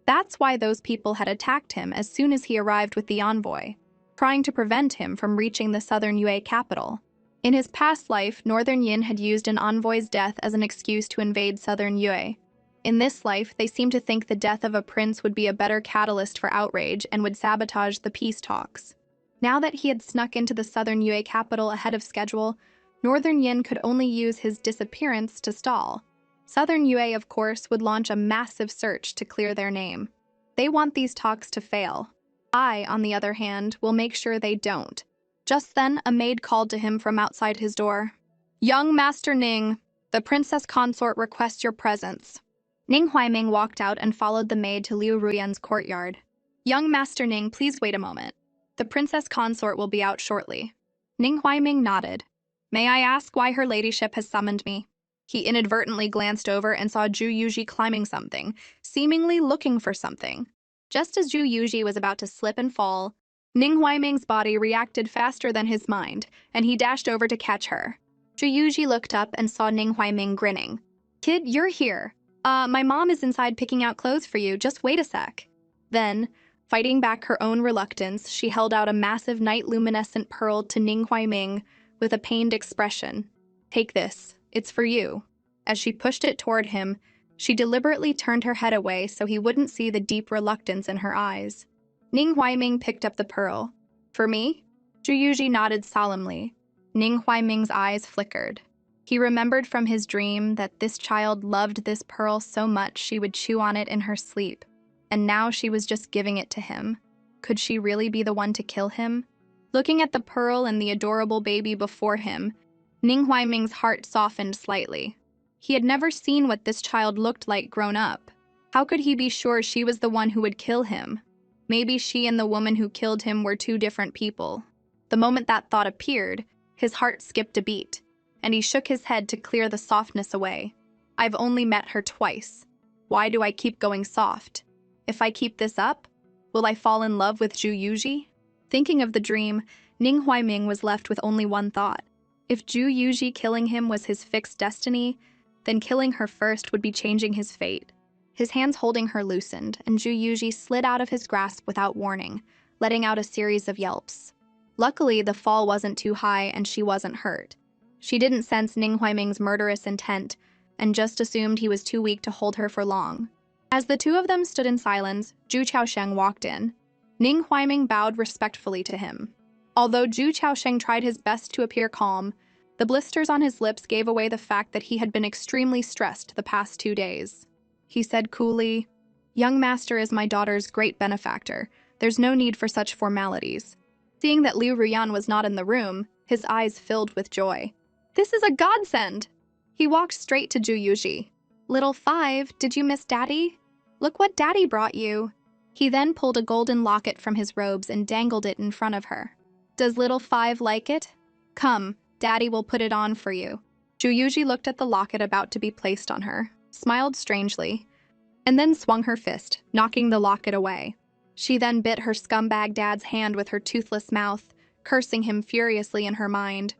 That's why those people had attacked him as soon as he arrived with the envoy, trying to prevent him from reaching the Southern Yue capital. In his past life, Northern Yin had used an envoy's death as an excuse to invade Southern Yue. In this life, they seemed to think the death of a prince would be a better catalyst for outrage and would sabotage the peace talks. Now that he had snuck into the Southern Yue capital ahead of schedule, Northern Yin could only use his disappearance to stall. Southern Yue, of course, would launch a massive search to clear their name. They want these talks to fail. I, on the other hand, will make sure they don't. Just then, a maid called to him from outside his door. "Young Master Ning, the princess consort requests your presence." Ning Huaiming walked out and followed the maid to Liu Ruyan's courtyard. "Young Master Ning, please wait a moment. The princess consort will be out shortly." Ning Huaiming nodded. "May I ask why her ladyship has summoned me?" He inadvertently glanced over and saw Zhu Yuji climbing something, seemingly looking for something. Just as Zhu Yuji was about to slip and fall, Ning Huaiming's body reacted faster than his mind, and he dashed over to catch her. Zhu Yuji looked up and saw Ning Huaiming grinning. "Kid, you're here. My mom is inside picking out clothes for you. Just wait a sec." Then, fighting back her own reluctance, she held out a massive night-luminescent pearl to Ning Huaiming with a pained expression. "Take this. It's for you." As she pushed it toward him, she deliberately turned her head away so he wouldn't see the deep reluctance in her eyes. Ning Huaiming picked up the pearl. "For me?" Zhu Yuji nodded solemnly. Ning Huaiming's eyes flickered. He remembered from his dream that this child loved this pearl so much she would chew on it in her sleep, and now she was just giving it to him. Could she really be the one to kill him? Looking at the pearl and the adorable baby before him, Ning Huaiming's heart softened slightly. He had never seen what this child looked like grown up. How could he be sure she was the one who would kill him? Maybe she and the woman who killed him were two different people. The moment that thought appeared, his heart skipped a beat, and he shook his head to clear the softness away. "I've only met her twice. Why do I keep going soft? If I keep this up, will I fall in love with Zhu Yuji?" Thinking of the dream, Ning Huaiming was left with only one thought. If Zhu Yuji killing him was his fixed destiny, then killing her first would be changing his fate. His hands holding her loosened, and Zhu Yuji slid out of his grasp without warning, letting out a series of yelps. Luckily, the fall wasn't too high and she wasn't hurt. She didn't sense Ning Huaiming's murderous intent, and just assumed he was too weak to hold her for long. As the two of them stood in silence, Zhu Qiaosheng walked in. Ning Huaiming bowed respectfully to him. Although Zhu Qiaosheng tried his best to appear calm, the blisters on his lips gave away the fact that he had been extremely stressed the past 2 days. He said coolly, "Young master is my daughter's great benefactor. There's no need for such formalities." Seeing that Liu Ruyan was not in the room, his eyes filled with joy. "This is a godsend!" He walked straight to Zhu Yuji. "Little Five, did you miss Daddy? Look what Daddy brought you." He then pulled a golden locket from his robes and dangled it in front of her. "Does Little Five like it? Come, Daddy will put it on for you." Zhu Yuji looked at the locket about to be placed on her, smiled strangely, and then swung her fist, knocking the locket away. She then bit her scumbag dad's hand with her toothless mouth, cursing him furiously in her mind.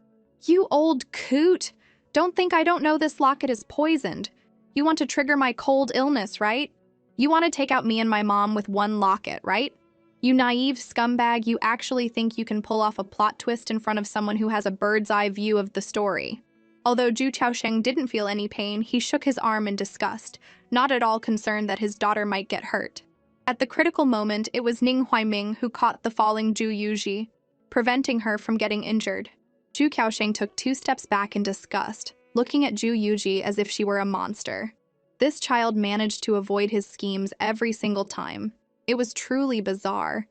"You old coot! Don't think I don't know this locket is poisoned. You want to trigger my cold illness, right? You want to take out me and my mom with one locket, right? You naive scumbag, you actually think you can pull off a plot twist in front of someone who has a bird's-eye view of the story." Although Zhu Qiaosheng didn't feel any pain, he shook his arm in disgust, not at all concerned that his daughter might get hurt. At the critical moment, it was Ning Huaiming who caught the falling Zhu Yuji, preventing her from getting injured. Zhu Qiaosheng took 2 steps back in disgust, looking at Zhu Yuji as if she were a monster. This child managed to avoid his schemes every single time. It was truly bizarre.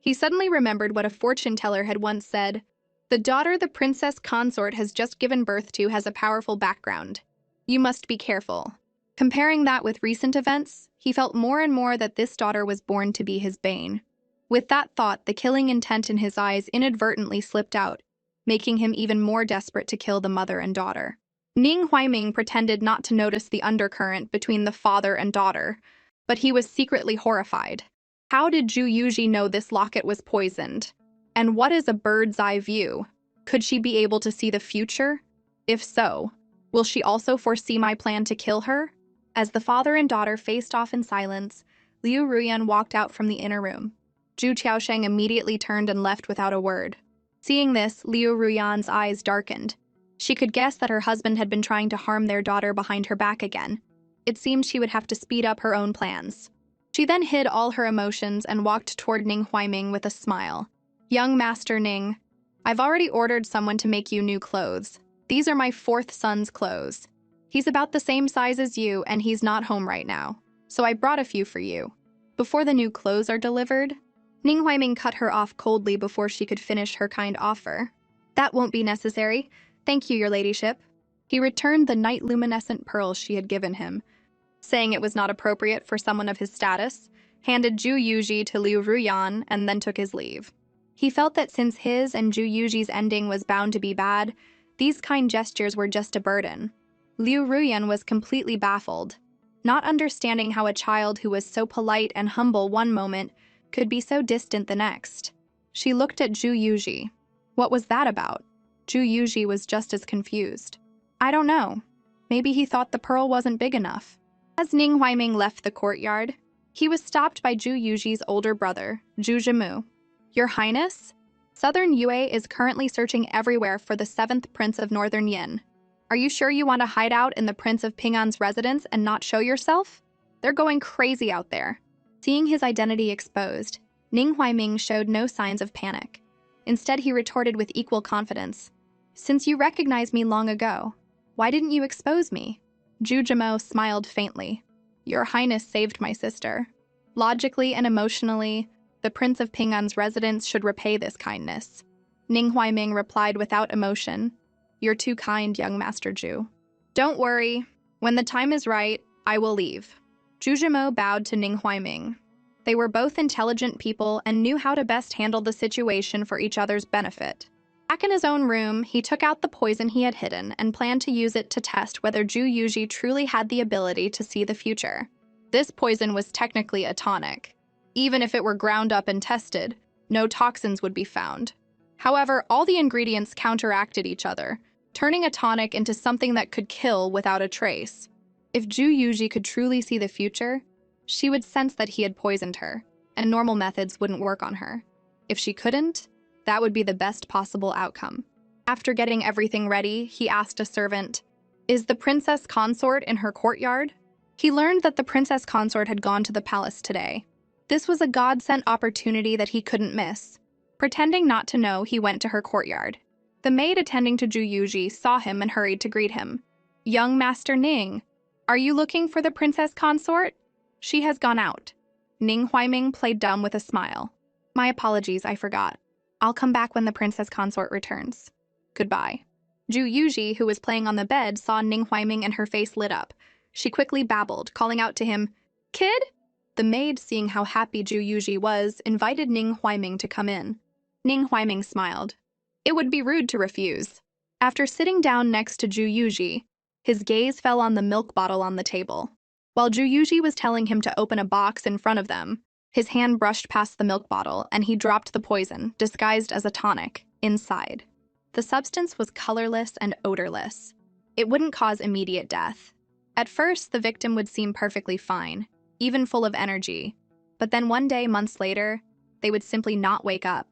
He suddenly remembered what a fortune teller had once said. The daughter the princess consort has just given birth to has a powerful background. You must be careful. Comparing that with recent events, he felt more and more that this daughter was born to be his bane. With that thought, the killing intent in his eyes inadvertently slipped out, making him even more desperate to kill the mother and daughter. Ning Huaiming pretended not to notice the undercurrent between the father and daughter, but he was secretly horrified. How did Zhu Yuji know this locket was poisoned? And what is a bird's eye view? Could she be able to see the future? If so, will she also foresee my plan to kill her? As the father and daughter faced off in silence, Liu Ruyan walked out from the inner room. Zhu Qiaosheng immediately turned and left without a word. Seeing this, Liu Ruyan's eyes darkened. She could guess that her husband had been trying to harm their daughter behind her back again. It seemed she would have to speed up her own plans. She then hid all her emotions and walked toward Ning Huaiming with a smile. "Young Master Ning, I've already ordered someone to make you new clothes. These are my fourth son's clothes. He's about the same size as you, and he's not home right now. So I brought a few for you. Before the new clothes are delivered." Ning Huaiming cut her off coldly before she could finish her kind offer. "That won't be necessary. Thank you, your ladyship." He returned the night luminescent pearls she had given him, saying it was not appropriate for someone of his status, handed Zhu Yuji to Liu Ruyan, and then took his leave. He felt that since his and Zhu Yuji's ending was bound to be bad, these kind gestures were just a burden. Liu Ruyan was completely baffled, not understanding how a child who was so polite and humble one moment could be so distant the next. She looked at Zhu Yuji. What was that about? Zhu Yuji was just as confused. I don't know. Maybe he thought the pearl wasn't big enough. As Ning Huaiming left the courtyard, he was stopped by Zhu Yuji's older brother, Zhu Zhimu. "Your Highness? Southern Yue is currently searching everywhere for the 7th Prince of Northern Yin. Are you sure you want to hide out in the Prince of Ping'an's residence and not show yourself? They're going crazy out there." Seeing his identity exposed, Ning Huaiming showed no signs of panic. Instead, he retorted with equal confidence. "Since you recognized me long ago, why didn't you expose me?" Zhu Zhimu smiled faintly. "Your Highness saved my sister. Logically and emotionally, the Prince of Ping'an's residence should repay this kindness." Ning Huaiming replied without emotion. "You're too kind, young Master Zhu. Don't worry. When the time is right, I will leave." Zhu Zhimu bowed to Ning Huaiming. They were both intelligent people and knew how to best handle the situation for each other's benefit. Back in his own room, he took out the poison he had hidden and planned to use it to test whether Zhu Yuji truly had the ability to see the future. This poison was technically a tonic. Even if it were ground up and tested, no toxins would be found. However, all the ingredients counteracted each other, turning a tonic into something that could kill without a trace. If Zhu Yuji could truly see the future, she would sense that he had poisoned her, and normal methods wouldn't work on her. If she couldn't, that would be the best possible outcome. After getting everything ready, he asked a servant, "Is the princess consort in her courtyard?" He learned that the princess consort had gone to the palace today. This was a God-sent opportunity that he couldn't miss. Pretending not to know, he went to her courtyard. The maid attending to Zhu Yuji saw him and hurried to greet him. "Young Master Ning, are you looking for the princess consort? She has gone out." Ning Huaiming played dumb with a smile. "My apologies, I forgot. I'll come back when the princess consort returns. Goodbye." Zhu Yuji, who was playing on the bed, saw Ning Huaiming and her face lit up. She quickly babbled, calling out to him, "Kid?" The maid, seeing how happy Zhu Yuji was, invited Ning Huaiming to come in. Ning Huaiming smiled. It would be rude to refuse. After sitting down next to Zhu Yuji, his gaze fell on the milk bottle on the table. While Zhu Yuji was telling him to open a box in front of them, his hand brushed past the milk bottle and he dropped the poison, disguised as a tonic, inside. The substance was colorless and odorless. It wouldn't cause immediate death. At first, the victim would seem perfectly fine, even full of energy. But then one day, months later, they would simply not wake up.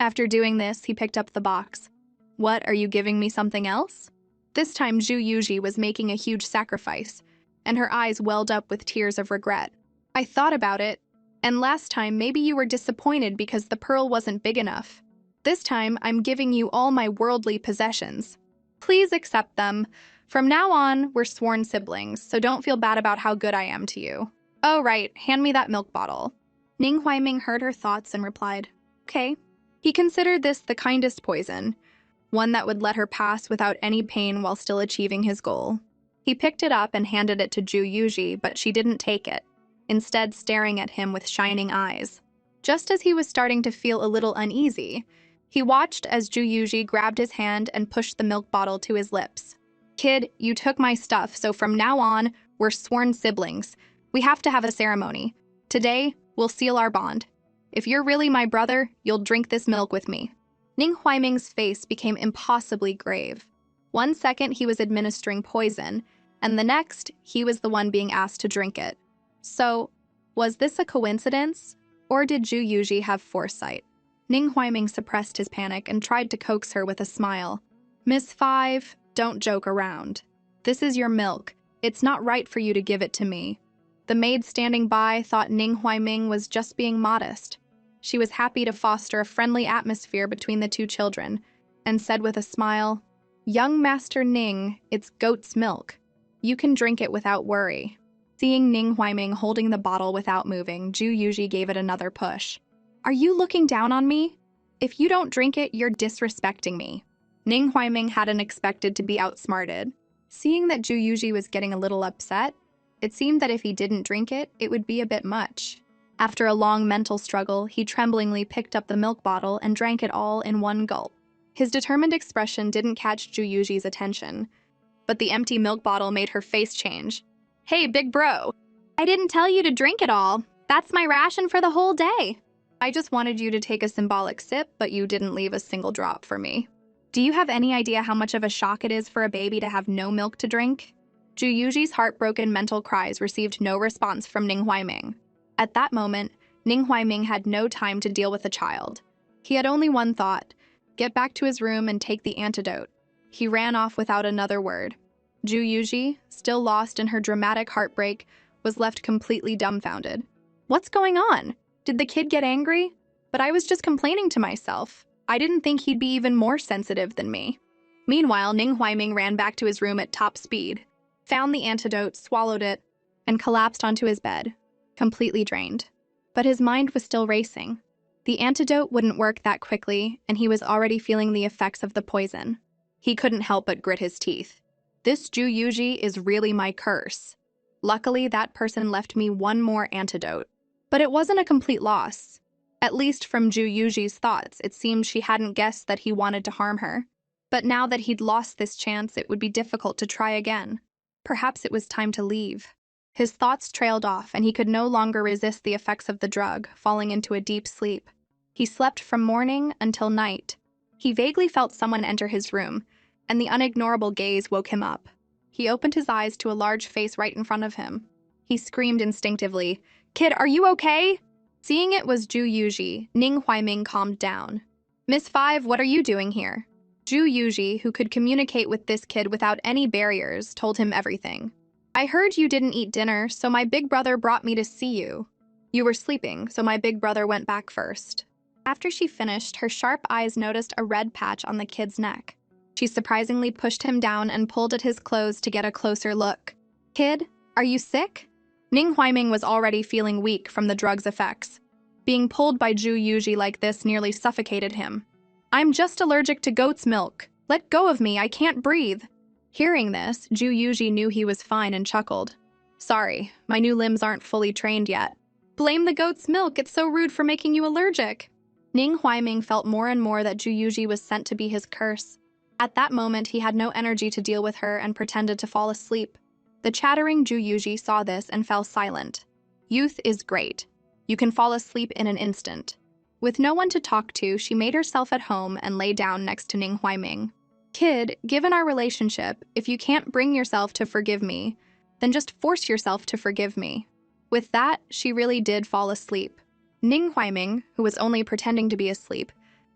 After doing this, he picked up the box. "What, are you giving me something else?" This time, Zhu Yuji was making a huge sacrifice, and her eyes welled up with tears of regret. "I thought about it, and last time maybe you were disappointed because the pearl wasn't big enough. This time, I'm giving you all my worldly possessions. Please accept them. From now on, we're sworn siblings, so don't feel bad about how good I am to you. Oh, right, hand me that milk bottle." Ning Huaiming heard her thoughts and replied, "Okay." He considered this the kindest poison, one that would let her pass without any pain while still achieving his goal. He picked it up and handed it to Zhu Yuji, but she didn't take it, instead staring at him with shining eyes. Just as he was starting to feel a little uneasy, he watched as Zhu Yuji grabbed his hand and pushed the milk bottle to his lips. "Kid, you took my stuff, so from now on, we're sworn siblings. We have to have a ceremony. Today, We'll seal our bond. If you're really my brother, you'll drink this milk with me." Ning Huaiming's face became impossibly grave. One second he was administering poison, and the next he was the one being asked to drink it. So, was this a coincidence, or did Zhu Yuji have foresight? Ning Huaiming suppressed his panic and tried to coax her with a smile. "Miss Five, don't joke around. This is your milk. It's not right for you to give it to me." The maid standing by thought Ning Huaiming was just being modest. She was happy to foster a friendly atmosphere between the two children, and said with a smile, "Young Master Ning, it's goat's milk. You can drink it without worry." Seeing Ning Huaiming holding the bottle without moving, Zhu Yuji gave it another push. "Are you looking down on me? If you don't drink it, you're disrespecting me." Ning Huaiming hadn't expected to be outsmarted. Seeing that Zhu Yuji was getting a little upset, it seemed that if he didn't drink it, it would be a bit much. After a long mental struggle, he tremblingly picked up the milk bottle and drank it all in one gulp. His determined expression didn't catch Zhu Yuji's attention, but the empty milk bottle made her face change. "Hey, big bro, I didn't tell you to drink it all. That's my ration for the whole day. I just wanted you to take a symbolic sip, but you didn't leave a single drop for me. Do you have any idea how much of a shock it is for a baby to have no milk to drink?" Zhu Yuji's heartbroken mental cries received no response from Ning Huaiming. At that moment, Ning Huaiming had no time to deal with the child. He had only one thought: get back to his room and take the antidote. He ran off without another word. Zhu Yuji, still lost in her dramatic heartbreak, was left completely dumbfounded. What's going on? Did the kid get angry? But I was just complaining to myself. I didn't think he'd be even more sensitive than me. Meanwhile, Ning Huaiming ran back to his room at top speed, found the antidote, swallowed it, and collapsed onto his bed, completely drained. But his mind was still racing. The antidote wouldn't work that quickly, and he was already feeling the effects of the poison. He couldn't help but grit his teeth. This Zhu Yuji is really my curse. Luckily, that person left me one more antidote. But it wasn't a complete loss. At least from Zhu Yuji's thoughts, it seemed she hadn't guessed that he wanted to harm her. But now that he'd lost this chance, it would be difficult to try again. Perhaps it was time to leave. His thoughts trailed off, and he could no longer resist the effects of the drug, falling into a deep sleep. He slept from morning until night. He vaguely felt someone enter his room, and the unignorable gaze woke him up. He opened his eyes to a large face right in front of him. He screamed instinctively, "Kid, are you okay?" Seeing it was Zhu Yuji, Ning Huaiming calmed down. "Miss Five, what are you doing here?" Zhu Yuji, who could communicate with this kid without any barriers, told him everything. "I heard you didn't eat dinner, so my big brother brought me to see you. You were sleeping, so my big brother went back first." After she finished, her sharp eyes noticed a red patch on the kid's neck. She surprisingly pushed him down and pulled at his clothes to get a closer look. "Kid, are you sick?" Ning Huaiming was already feeling weak from the drug's effects. Being pulled by Zhu Yuji like this nearly suffocated him. "I'm just allergic to goat's milk. Let go of me, I can't breathe." Hearing this, Zhu Yuji knew he was fine and chuckled. "Sorry, my new limbs aren't fully trained yet." "Blame the goat's milk, it's so rude for making you allergic." Ning Huaiming felt more and more that Zhu Yuji was sent to be his curse. At that moment, he had no energy to deal with her and pretended to fall asleep. The chattering Zhu Yuji saw this and fell silent. Youth is great. You can fall asleep in an instant. With no one to talk to, she made herself at home and lay down next to Ning Huaiming. "Kid, given our relationship, if you can't bring yourself to forgive me, then just force yourself to forgive me." With that, she really did fall asleep. Ning Huaiming, who was only pretending to be asleep,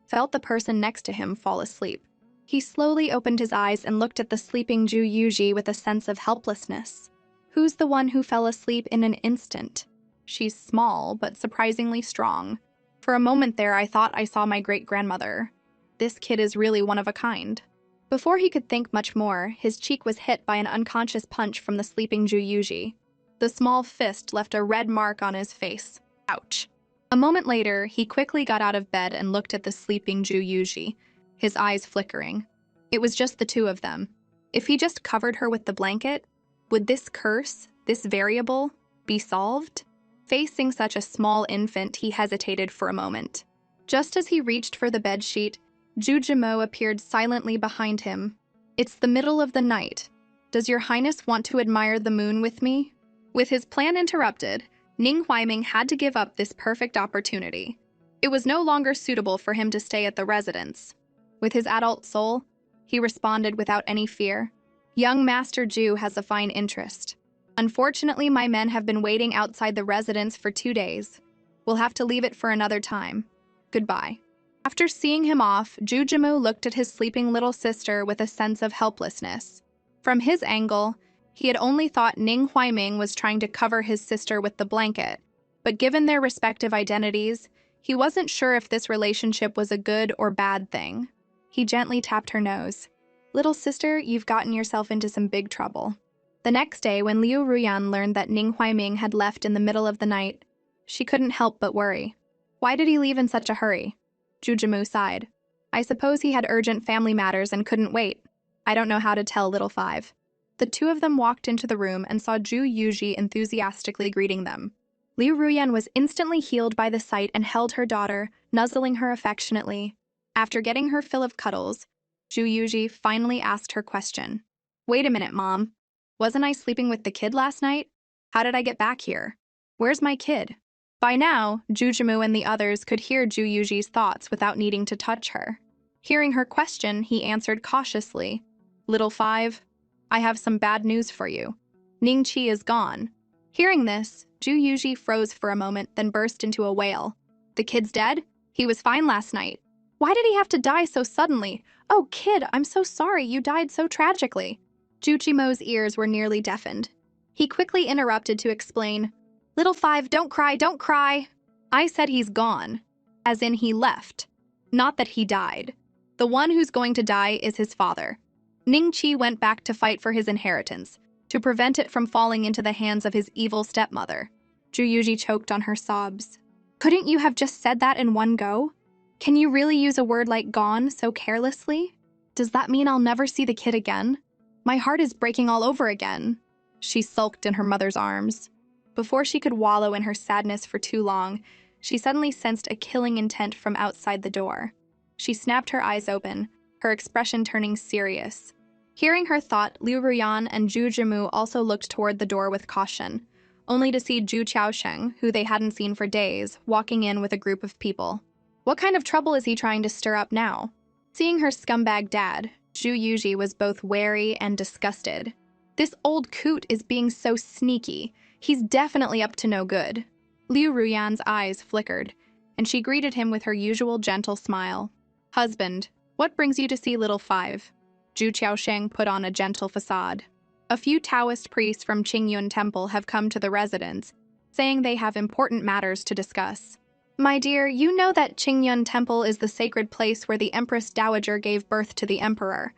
felt the person next to him fall asleep. He slowly opened his eyes and looked at the sleeping Zhu Yuji with a sense of helplessness. Who's the one who fell asleep in an instant? She's small, but surprisingly strong. For a moment there, I thought I saw my great-grandmother. This kid is really one of a kind. Before he could think much more, his cheek was hit by an unconscious punch from the sleeping Zhu Yuji. The small fist left a red mark on his face. Ouch. A moment later, he quickly got out of bed and looked at the sleeping Zhu Yuji, his eyes flickering. It was just the two of them. If he just covered her with the blanket, would this curse, this variable, be solved? Facing such a small infant, he hesitated for a moment. Just as he reached for the bedsheet, Zhu Jimo appeared silently behind him. "It's the middle of the night. Does your highness want to admire the moon with me?" With his plan interrupted, Ning Huaiming had to give up this perfect opportunity. It was no longer suitable for him to stay at the residence. With his adult soul, he responded without any fear. Young Master Ju has a fine interest. Unfortunately, my men have been waiting outside the residence for 2 days. We'll have to leave it for another time. Goodbye. After seeing him off, Ju Jimu looked at his sleeping little sister with a sense of helplessness. From his angle, he had only thought Ning Huaiming was trying to cover his sister with the blanket, but given their respective identities, he wasn't sure if this relationship was a good or bad thing. He gently tapped her nose. Little sister, you've gotten yourself into some big trouble. The next day, when Liu Ruyan learned that Ning Huaiming had left in the middle of the night, she couldn't help but worry. Why did he leave in such a hurry? Ju Jimu sighed. I suppose he had urgent family matters and couldn't wait. I don't know how to tell little five. The two of them walked into the room and saw Ju Yuji enthusiastically greeting them. Liu Ruyan was instantly healed by the sight and held her daughter, nuzzling her affectionately. After getting her fill of cuddles, Ju Yuji finally asked her question. Wait a minute, Mom. Wasn't I sleeping with the kid last night? How did I get back here? Where's my kid? By now, Ju Jimu and the others could hear Ju Yuji's thoughts without needing to touch her. Hearing her question, he answered cautiously. Little five, I have some bad news for you. Ning Qi is gone. Hearing this, Ju Yuji froze for a moment, then burst into a wail. The kid's dead? He was fine last night. Why did he have to die so suddenly? Oh, kid, I'm so sorry you died so tragically. Ju Jimu's ears were nearly deafened. He quickly interrupted to explain, Little five, don't cry, don't cry. I said he's gone, as in he left, not that he died. The one who's going to die is his father. Ning Qi went back to fight for his inheritance, to prevent it from falling into the hands of his evil stepmother. Ju Yuji choked on her sobs. Couldn't you have just said that in one go? Can you really use a word like gone so carelessly? Does that mean I'll never see the kid again? My heart is breaking all over again. She sulked in her mother's arms. Before she could wallow in her sadness for too long, she suddenly sensed a killing intent from outside the door. She snapped her eyes open, her expression turning serious. Hearing her thought, Liu Ruyan and Ju Jimu also looked toward the door with caution, only to see Ju Qiaosheng, who they hadn't seen for days, walking in with a group of people. What kind of trouble is he trying to stir up now? Seeing her scumbag dad, Ju Yuji was both wary and disgusted. This old coot is being so sneaky. He's definitely up to no good. Liu Ruyan's eyes flickered, and she greeted him with her usual gentle smile. Husband, what brings you to see little five? Ju Qiaosheng put on a gentle facade. A few Taoist priests from Qingyun Temple have come to the residence, saying they have important matters to discuss. My dear, you know that Qingyun Temple is the sacred place where the Empress Dowager gave birth to the Emperor.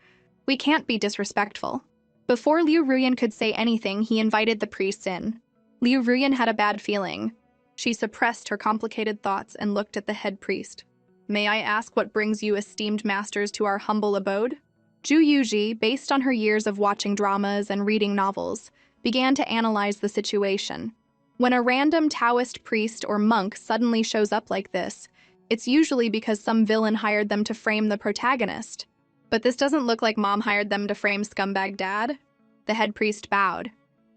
We can't be disrespectful. Before Liu Ruyan could say anything, he invited the priests in. Liu Ruyan had a bad feeling. She suppressed her complicated thoughts and looked at the head priest. May I ask what brings you esteemed masters to our humble abode? Ju Yuji, based on her years of watching dramas and reading novels, began to analyze the situation. When a random Taoist priest or monk suddenly shows up like this, it's usually because some villain hired them to frame the protagonist. But this doesn't look like Mom hired them to frame scumbag Dad. The head priest bowed.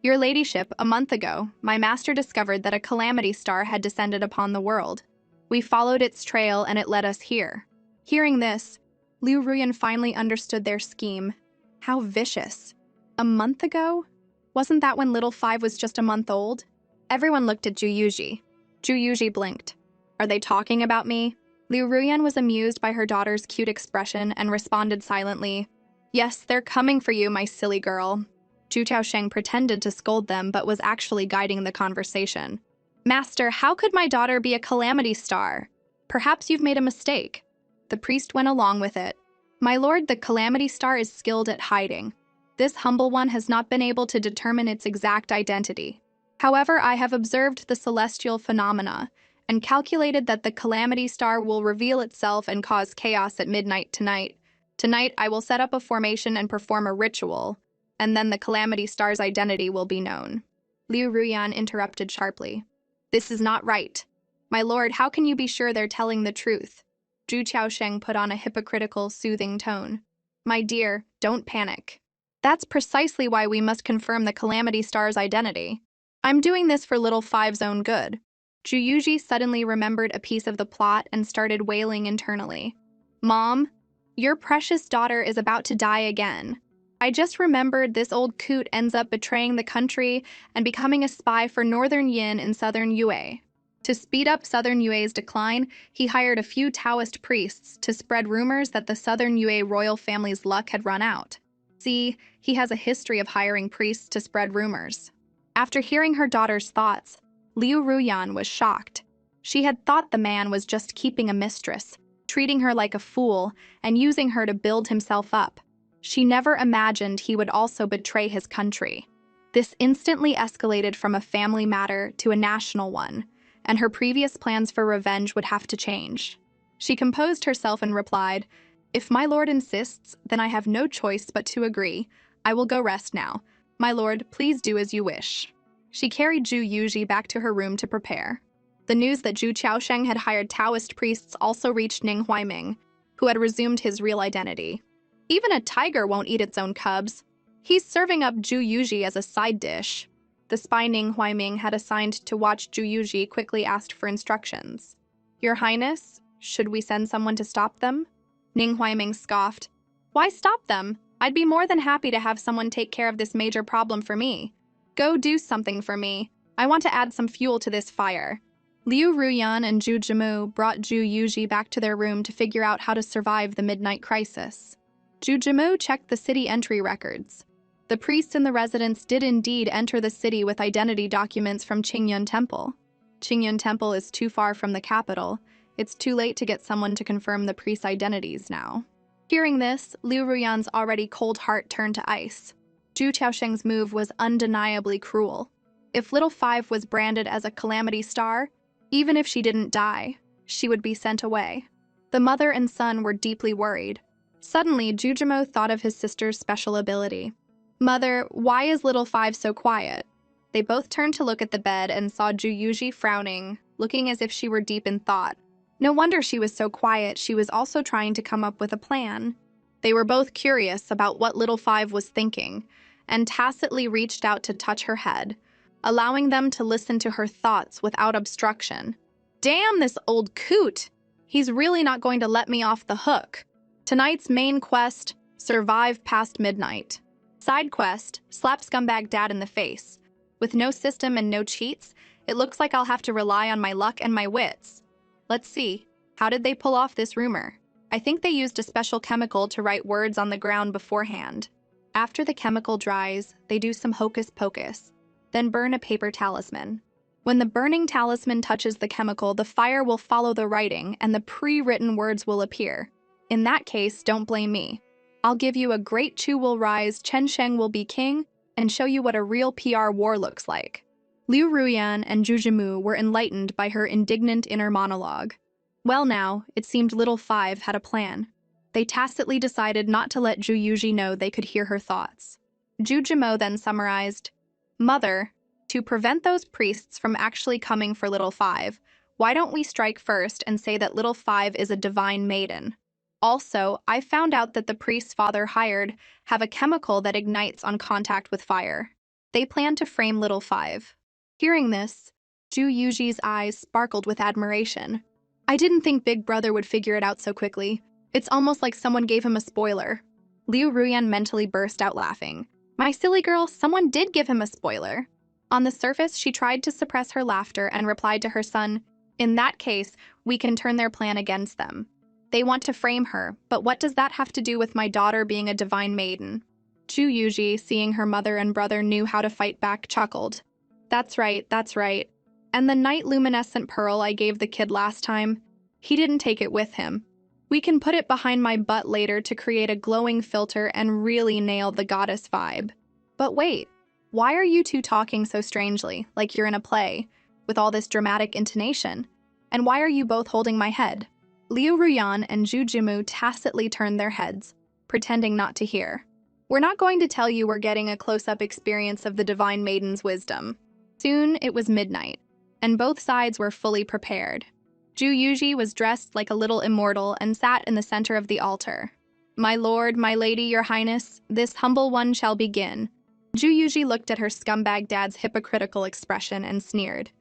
Your ladyship, a month ago, my master discovered that a calamity star had descended upon the world. We followed its trail and it led us here. Hearing this, Liu Ruyan finally understood their scheme. How vicious. A month ago? Wasn't that when little five was just a month old? Everyone looked at Ju Yuji. Ju Yuji blinked. Are they talking about me? Liu Ruyan was amused by her daughter's cute expression and responded silently. Yes, they're coming for you, my silly girl. Ju Qiaosheng pretended to scold them but was actually guiding the conversation. Master, how could my daughter be a calamity star? Perhaps you've made a mistake. The priest went along with it. My lord, the calamity star is skilled at hiding. This humble one has not been able to determine its exact identity. However, I have observed the celestial phenomena and calculated that the calamity star will reveal itself and cause chaos at midnight tonight. Tonight, I will set up a formation and perform a ritual, and then the calamity star's identity will be known. Liu Ruyan interrupted sharply. This is not right. My lord, how can you be sure they're telling the truth? Ju Qiaosheng put on a hypocritical, soothing tone. My dear, don't panic. That's precisely why we must confirm the calamity star's identity. I'm doing this for little Five's own good. Ju Yuji suddenly remembered a piece of the plot and started wailing internally. Mom, your precious daughter is about to die again. I just remembered this old coot ends up betraying the country and becoming a spy for Northern Yin in Southern Yue. To speed up Southern Yue's decline, he hired a few Taoist priests to spread rumors that the Southern Yue royal family's luck had run out. See, he has a history of hiring priests to spread rumors. After hearing her daughter's thoughts, Liu Ruyan was shocked. She had thought the man was just keeping a mistress, treating her like a fool, and using her to build himself up. She never imagined he would also betray his country. This instantly escalated from a family matter to a national one, and her previous plans for revenge would have to change. She composed herself and replied, "If my lord insists, then I have no choice but to agree. I will go rest now. My lord, please do as you wish." She carried Ju Yuji back to her room to prepare. The news that Zhu Qiaosheng had hired Taoist priests also reached Ning Huaiming, who had resumed his real identity. Even a tiger won't eat its own cubs. He's serving up Ju Yuji as a side dish. The spy Ning Huaiming had assigned to watch Ju Yuji quickly asked for instructions. "Your Highness, should we send someone to stop them?" Ning Huaiming scoffed. "Why stop them? I'd be more than happy to have someone take care of this major problem for me. Go do something for me. I want to add some fuel to this fire." Liu Ruyan and Zhu Jimu brought Ju Yuji back to their room to figure out how to survive the midnight crisis. Zhu Jimu checked the city entry records. The priests in the residence did indeed enter the city with identity documents from Qingyun Temple. Qingyun Temple is too far from the capital. It's too late to get someone to confirm the priests' identities now. Hearing this, Liu Ruyan's already cold heart turned to ice. Zhu Qiaosheng's move was undeniably cruel. If Little Five was branded as a calamity star, even if she didn't die, she would be sent away. The mother and son were deeply worried. Suddenly, Jujimo thought of his sister's special ability. "Mother, why is Little Five so quiet?" They both turned to look at the bed and saw Ju Yuji frowning, looking as if she were deep in thought. No wonder she was so quiet, she was also trying to come up with a plan. They were both curious about what Little Five was thinking, and tacitly reached out to touch her head, allowing them to listen to her thoughts without obstruction. Damn this old coot! He's really not going to let me off the hook. Tonight's main quest, survive past midnight. Side quest, slap scumbag dad in the face. With no system and no cheats, it looks like I'll have to rely on my luck and my wits. Let's see, how did they pull off this rumor? I think they used a special chemical to write words on the ground beforehand. After the chemical dries, they do some hocus pocus, then burn a paper talisman. When the burning talisman touches the chemical, the fire will follow the writing and the pre-written words will appear. In that case, don't blame me. I'll give you a great Chu will rise, Chen Sheng will be king, and show you what a real PR war looks like. Liu Ruyan and Zhu Jimu were enlightened by her indignant inner monologue. Well now, it seemed Little Five had a plan. They tacitly decided not to let Zhu Yuji know they could hear her thoughts. Zhu Jimu then summarized, "Mother, to prevent those priests from actually coming for Little Five, why don't we strike first and say that Little Five is a divine maiden? Also, I found out that the priests father hired have a chemical that ignites on contact with fire. They plan to frame Little Five." Hearing this, Zhu Yuji's eyes sparkled with admiration. "I didn't think Big Brother would figure it out so quickly. It's almost like someone gave him a spoiler." Liu Ruyan mentally burst out laughing. "My silly girl, someone did give him a spoiler." On the surface, she tried to suppress her laughter and replied to her son, "In that case, we can turn their plan against them. They want to frame her, but what does that have to do with my daughter being a divine maiden?" Zhu Yuji, seeing her mother and brother knew how to fight back, chuckled. That's right. And the night luminescent pearl I gave the kid last time, he didn't take it with him. We can put it behind my butt later to create a glowing filter and really nail the goddess vibe. But wait, why are you two talking so strangely, like you're in a play, with all this dramatic intonation? And why are you both holding my head? Liu Ruyan and Zhu Jimu tacitly turned their heads, pretending not to hear. We're not going to tell you we're getting a close-up experience of the Divine Maiden's wisdom. Soon it was midnight, and both sides were fully prepared. Zhu Yuji was dressed like a little immortal and sat in the center of the altar. "My lord, my lady, your highness, this humble one shall begin." Zhu Yuji looked at her scumbag dad's hypocritical expression and sneered.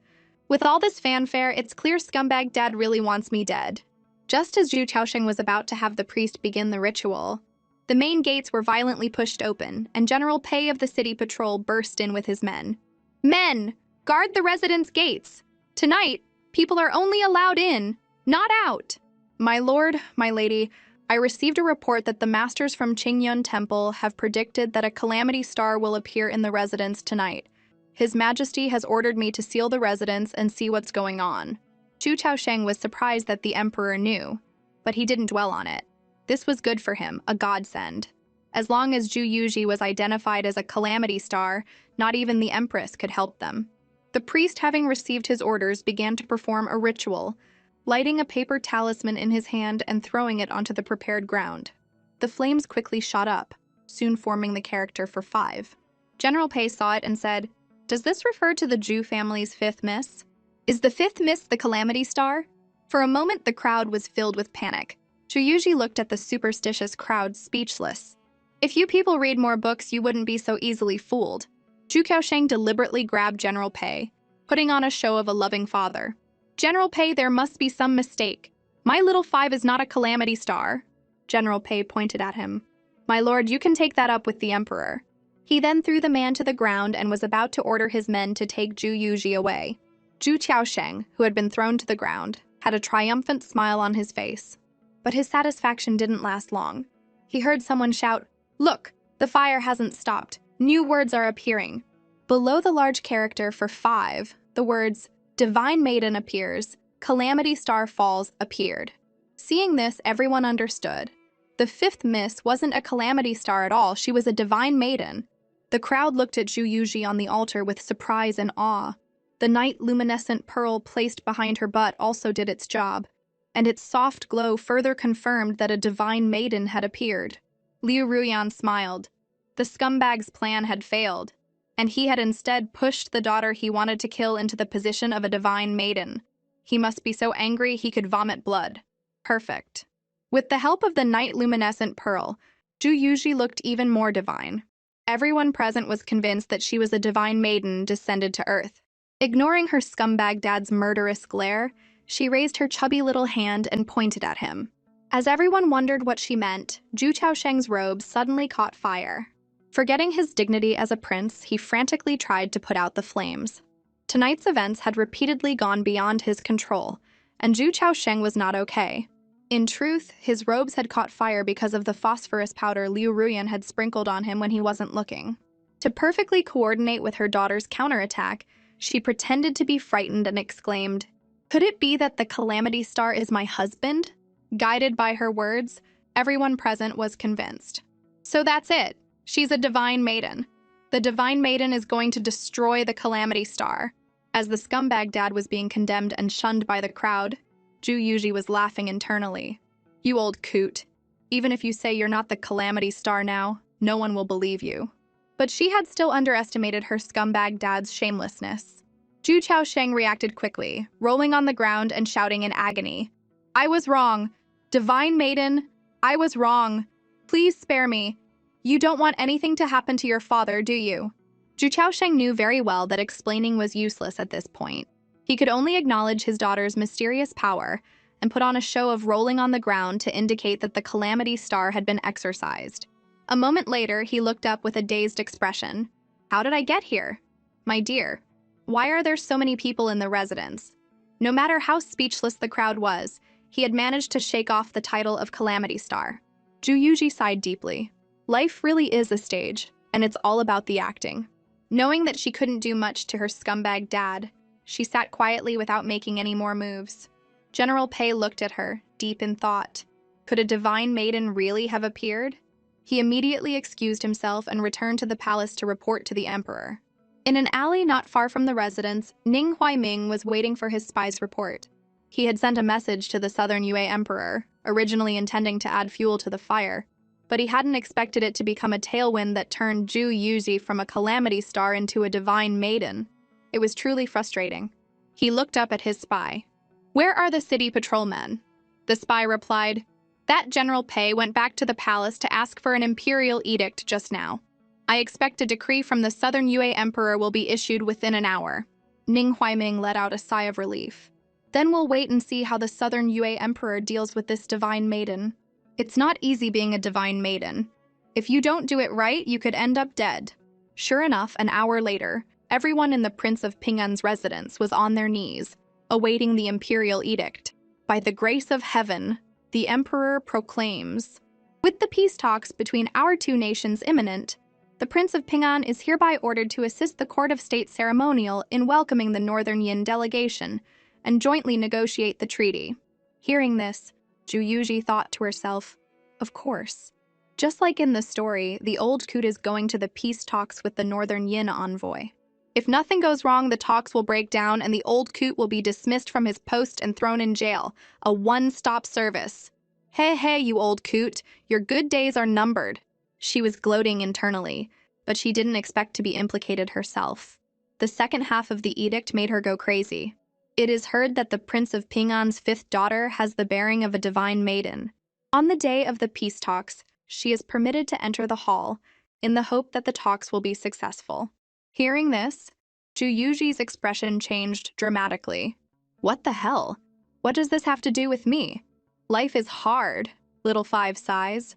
With all this fanfare, it's clear scumbag dad really wants me dead. Just as Zhu Chaosheng was about to have the priest begin the ritual, the main gates were violently pushed open, and General Pei of the city patrol burst in with his men. Men, guard the residence gates! Tonight, people are only allowed in, not out! My lord, my lady, I received a report that the masters from Qingyun Temple have predicted that a calamity star will appear in the residence tonight. His Majesty has ordered me to seal the residence and see what's going on. Zhu Chaosheng was surprised that the emperor knew, but he didn't dwell on it. This was good for him, a godsend. As long as Zhu Yuji was identified as a calamity star, not even the empress could help them. The priest, having received his orders, began to perform a ritual, lighting a paper talisman in his hand and throwing it onto the prepared ground. The flames quickly shot up, soon forming the character for 5. General Pei saw it and said, "Does this refer to the Zhu family's 5th miss? Is the 5th miss the calamity star?" For a moment, the crowd was filled with panic. Zhu Yuji looked at the superstitious crowd, speechless. If you people read more books, you wouldn't be so easily fooled. Zhu Chaosheng deliberately grabbed General Pei, putting on a show of a loving father. General Pei, there must be some mistake. My little 5 is not a calamity star. General Pei pointed at him. My lord, you can take that up with the emperor. He then threw the man to the ground and was about to order his men to take Zhu Yuji away. Zhu Chaosheng, who had been thrown to the ground, had a triumphant smile on his face. But his satisfaction didn't last long. He heard someone shout, "Look, the fire hasn't stopped. New words are appearing." Below the large character for 5, the words, "Divine Maiden appears, Calamity Star falls" appeared. Seeing this, everyone understood. The 5th miss wasn't a calamity star at all, she was a divine maiden. The crowd looked at Zhu Yuji on the altar with surprise and awe. The night luminescent pearl placed behind her butt also did its job, and its soft glow further confirmed that a divine maiden had appeared. Liu Ruyan smiled. The scumbag's plan had failed, and he had instead pushed the daughter he wanted to kill into the position of a divine maiden. He must be so angry he could vomit blood. Perfect. With the help of the night luminescent pearl, Zhu Yuji looked even more divine. Everyone present was convinced that she was a divine maiden descended to earth. Ignoring her scumbag dad's murderous glare, she raised her chubby little hand and pointed at him. As everyone wondered what she meant, Zhu Chaosheng's robe suddenly caught fire. Forgetting his dignity as a prince, he frantically tried to put out the flames. Tonight's events had repeatedly gone beyond his control, and Zhu Chaosheng was not okay. In truth, his robes had caught fire because of the phosphorus powder Liu Ruyan had sprinkled on him when he wasn't looking. To perfectly coordinate with her daughter's counterattack, she pretended to be frightened and exclaimed, "Could it be that the calamity star is my husband?" Guided by her words, everyone present was convinced. So that's it. She's a divine maiden. The divine maiden is going to destroy the calamity star. As the scumbag dad was being condemned and shunned by the crowd, Zhu Yuji was laughing internally. You old coot. Even if you say you're not the calamity star now, no one will believe you. But she had still underestimated her scumbag dad's shamelessness. Zhu Chaosheng reacted quickly, rolling on the ground and shouting in agony. I was wrong. Divine maiden, I was wrong. Please spare me. You don't want anything to happen to your father, do you? Zhu Chaosheng knew very well that explaining was useless at this point. He could only acknowledge his daughter's mysterious power and put on a show of rolling on the ground to indicate that the calamity star had been exorcised. A moment later, he looked up with a dazed expression. How did I get here? My dear, why are there so many people in the residence? No matter how speechless the crowd was, he had managed to shake off the title of Calamity Star. Zhu Yuji sighed deeply. Life really is a stage, and it's all about the acting. Knowing that she couldn't do much to her scumbag dad, she sat quietly without making any more moves. General Pei looked at her, deep in thought. Could a divine maiden really have appeared? He immediately excused himself and returned to the palace to report to the emperor. In an alley not far from the residence, Ning Huaiming was waiting for his spy's report. He had sent a message to the southern Yue emperor, originally intending to add fuel to the fire, but he hadn't expected it to become a tailwind that turned Zhu Yuji from a calamity star into a divine maiden. It was truly frustrating. He looked up at his spy. Where are the city patrolmen? The spy replied, That General Pei went back to the palace to ask for an Imperial edict just now. I expect a decree from the Southern Yue Emperor will be issued within an hour. Ning Huaiming let out a sigh of relief. Then we'll wait and see how the Southern Yue Emperor deals with this divine maiden. It's not easy being a divine maiden. If you don't do it right, you could end up dead. Sure enough, an hour later, everyone in the Prince of Ping'an's residence was on their knees, awaiting the Imperial edict. By the grace of heaven, the Emperor proclaims, with the peace talks between our two nations imminent, the Prince of Ping'an is hereby ordered to assist the Court of State ceremonial in welcoming the Northern Yin delegation and jointly negotiate the treaty. Hearing this, Zhu Yuji thought to herself, of course. Just like in the story, the old coot is going to the peace talks with the Northern Yin envoy. If nothing goes wrong, the talks will break down and the old coot will be dismissed from his post and thrown in jail. A one-stop service. Hey, you old coot, your good days are numbered. She was gloating internally, but she didn't expect to be implicated herself. The second half of the edict made her go crazy. It is heard that the Prince of Ping'an's fifth daughter has the bearing of a divine maiden. On the day of the peace talks, she is permitted to enter the hall, in the hope that the talks will be successful. Hearing this, Zhu Yuji's expression changed dramatically. What the hell? What does this have to do with me? Life is hard, little Five sighs.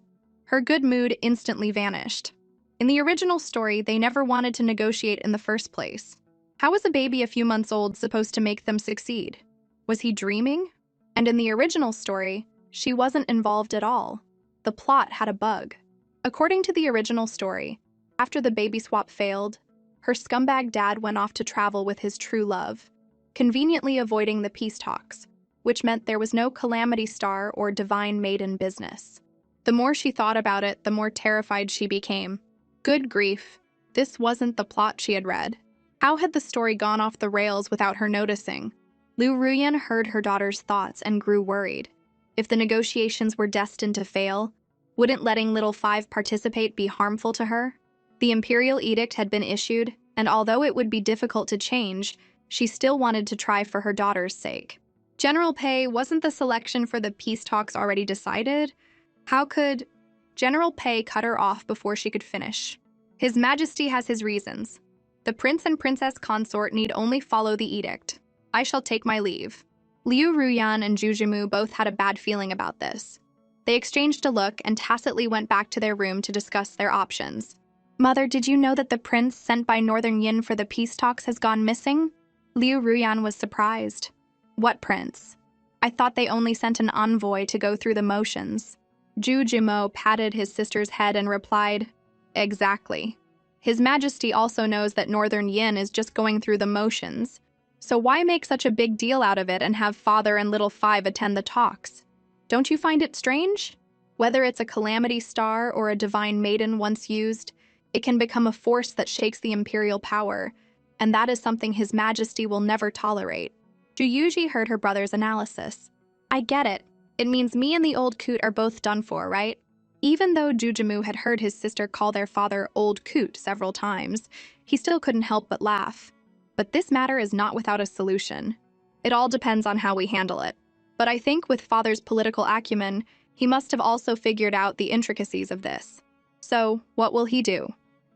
Her good mood instantly vanished. In the original story, they never wanted to negotiate in the first place. How was a baby a few months old supposed to make them succeed? Was he dreaming? And in the original story, she wasn't involved at all. The plot had a bug. According to the original story, after the baby swap failed, her scumbag dad went off to travel with his true love, conveniently avoiding the peace talks, which meant there was no Calamity Star or Divine Maiden business. The more she thought about it, the more terrified she became. Good grief, this wasn't the plot she had read. How had the story gone off the rails without her noticing? Liu Ruyan heard her daughter's thoughts and grew worried. If the negotiations were destined to fail, wouldn't letting Little Five participate be harmful to her? The Imperial edict had been issued, and although it would be difficult to change, she still wanted to try for her daughter's sake. General Pei, wasn't the selection for the peace talks already decided? How could General Pei cut her off before she could finish? His Majesty has his reasons. The Prince and Princess Consort need only follow the edict. I shall take my leave. Liu Ruyan and Zhu Jimu both had a bad feeling about this. They exchanged a look and tacitly went back to their room to discuss their options. Mother, did you know that the prince sent by Northern Yin for the peace talks has gone missing? Liu Ruyan was surprised. What prince? I thought they only sent an envoy to go through the motions. Zhu Jimo patted his sister's head and replied, exactly. His Majesty also knows that Northern Yin is just going through the motions, so why make such a big deal out of it and have Father and Little Five attend the talks? Don't you find it strange? Whether it's a Calamity Star or a Divine Maiden once used, it can become a force that shakes the Imperial power, and that is something His Majesty will never tolerate. Zhu Yuji heard her brother's analysis. I get it. It means me and the old coot are both done for, right? Even though Zhu Jimu had heard his sister call their father Old Coot several times, he still couldn't help but laugh. But this matter is not without a solution. It all depends on how we handle it. But I think with Father's political acumen, he must have also figured out the intricacies of this. So, what will he do?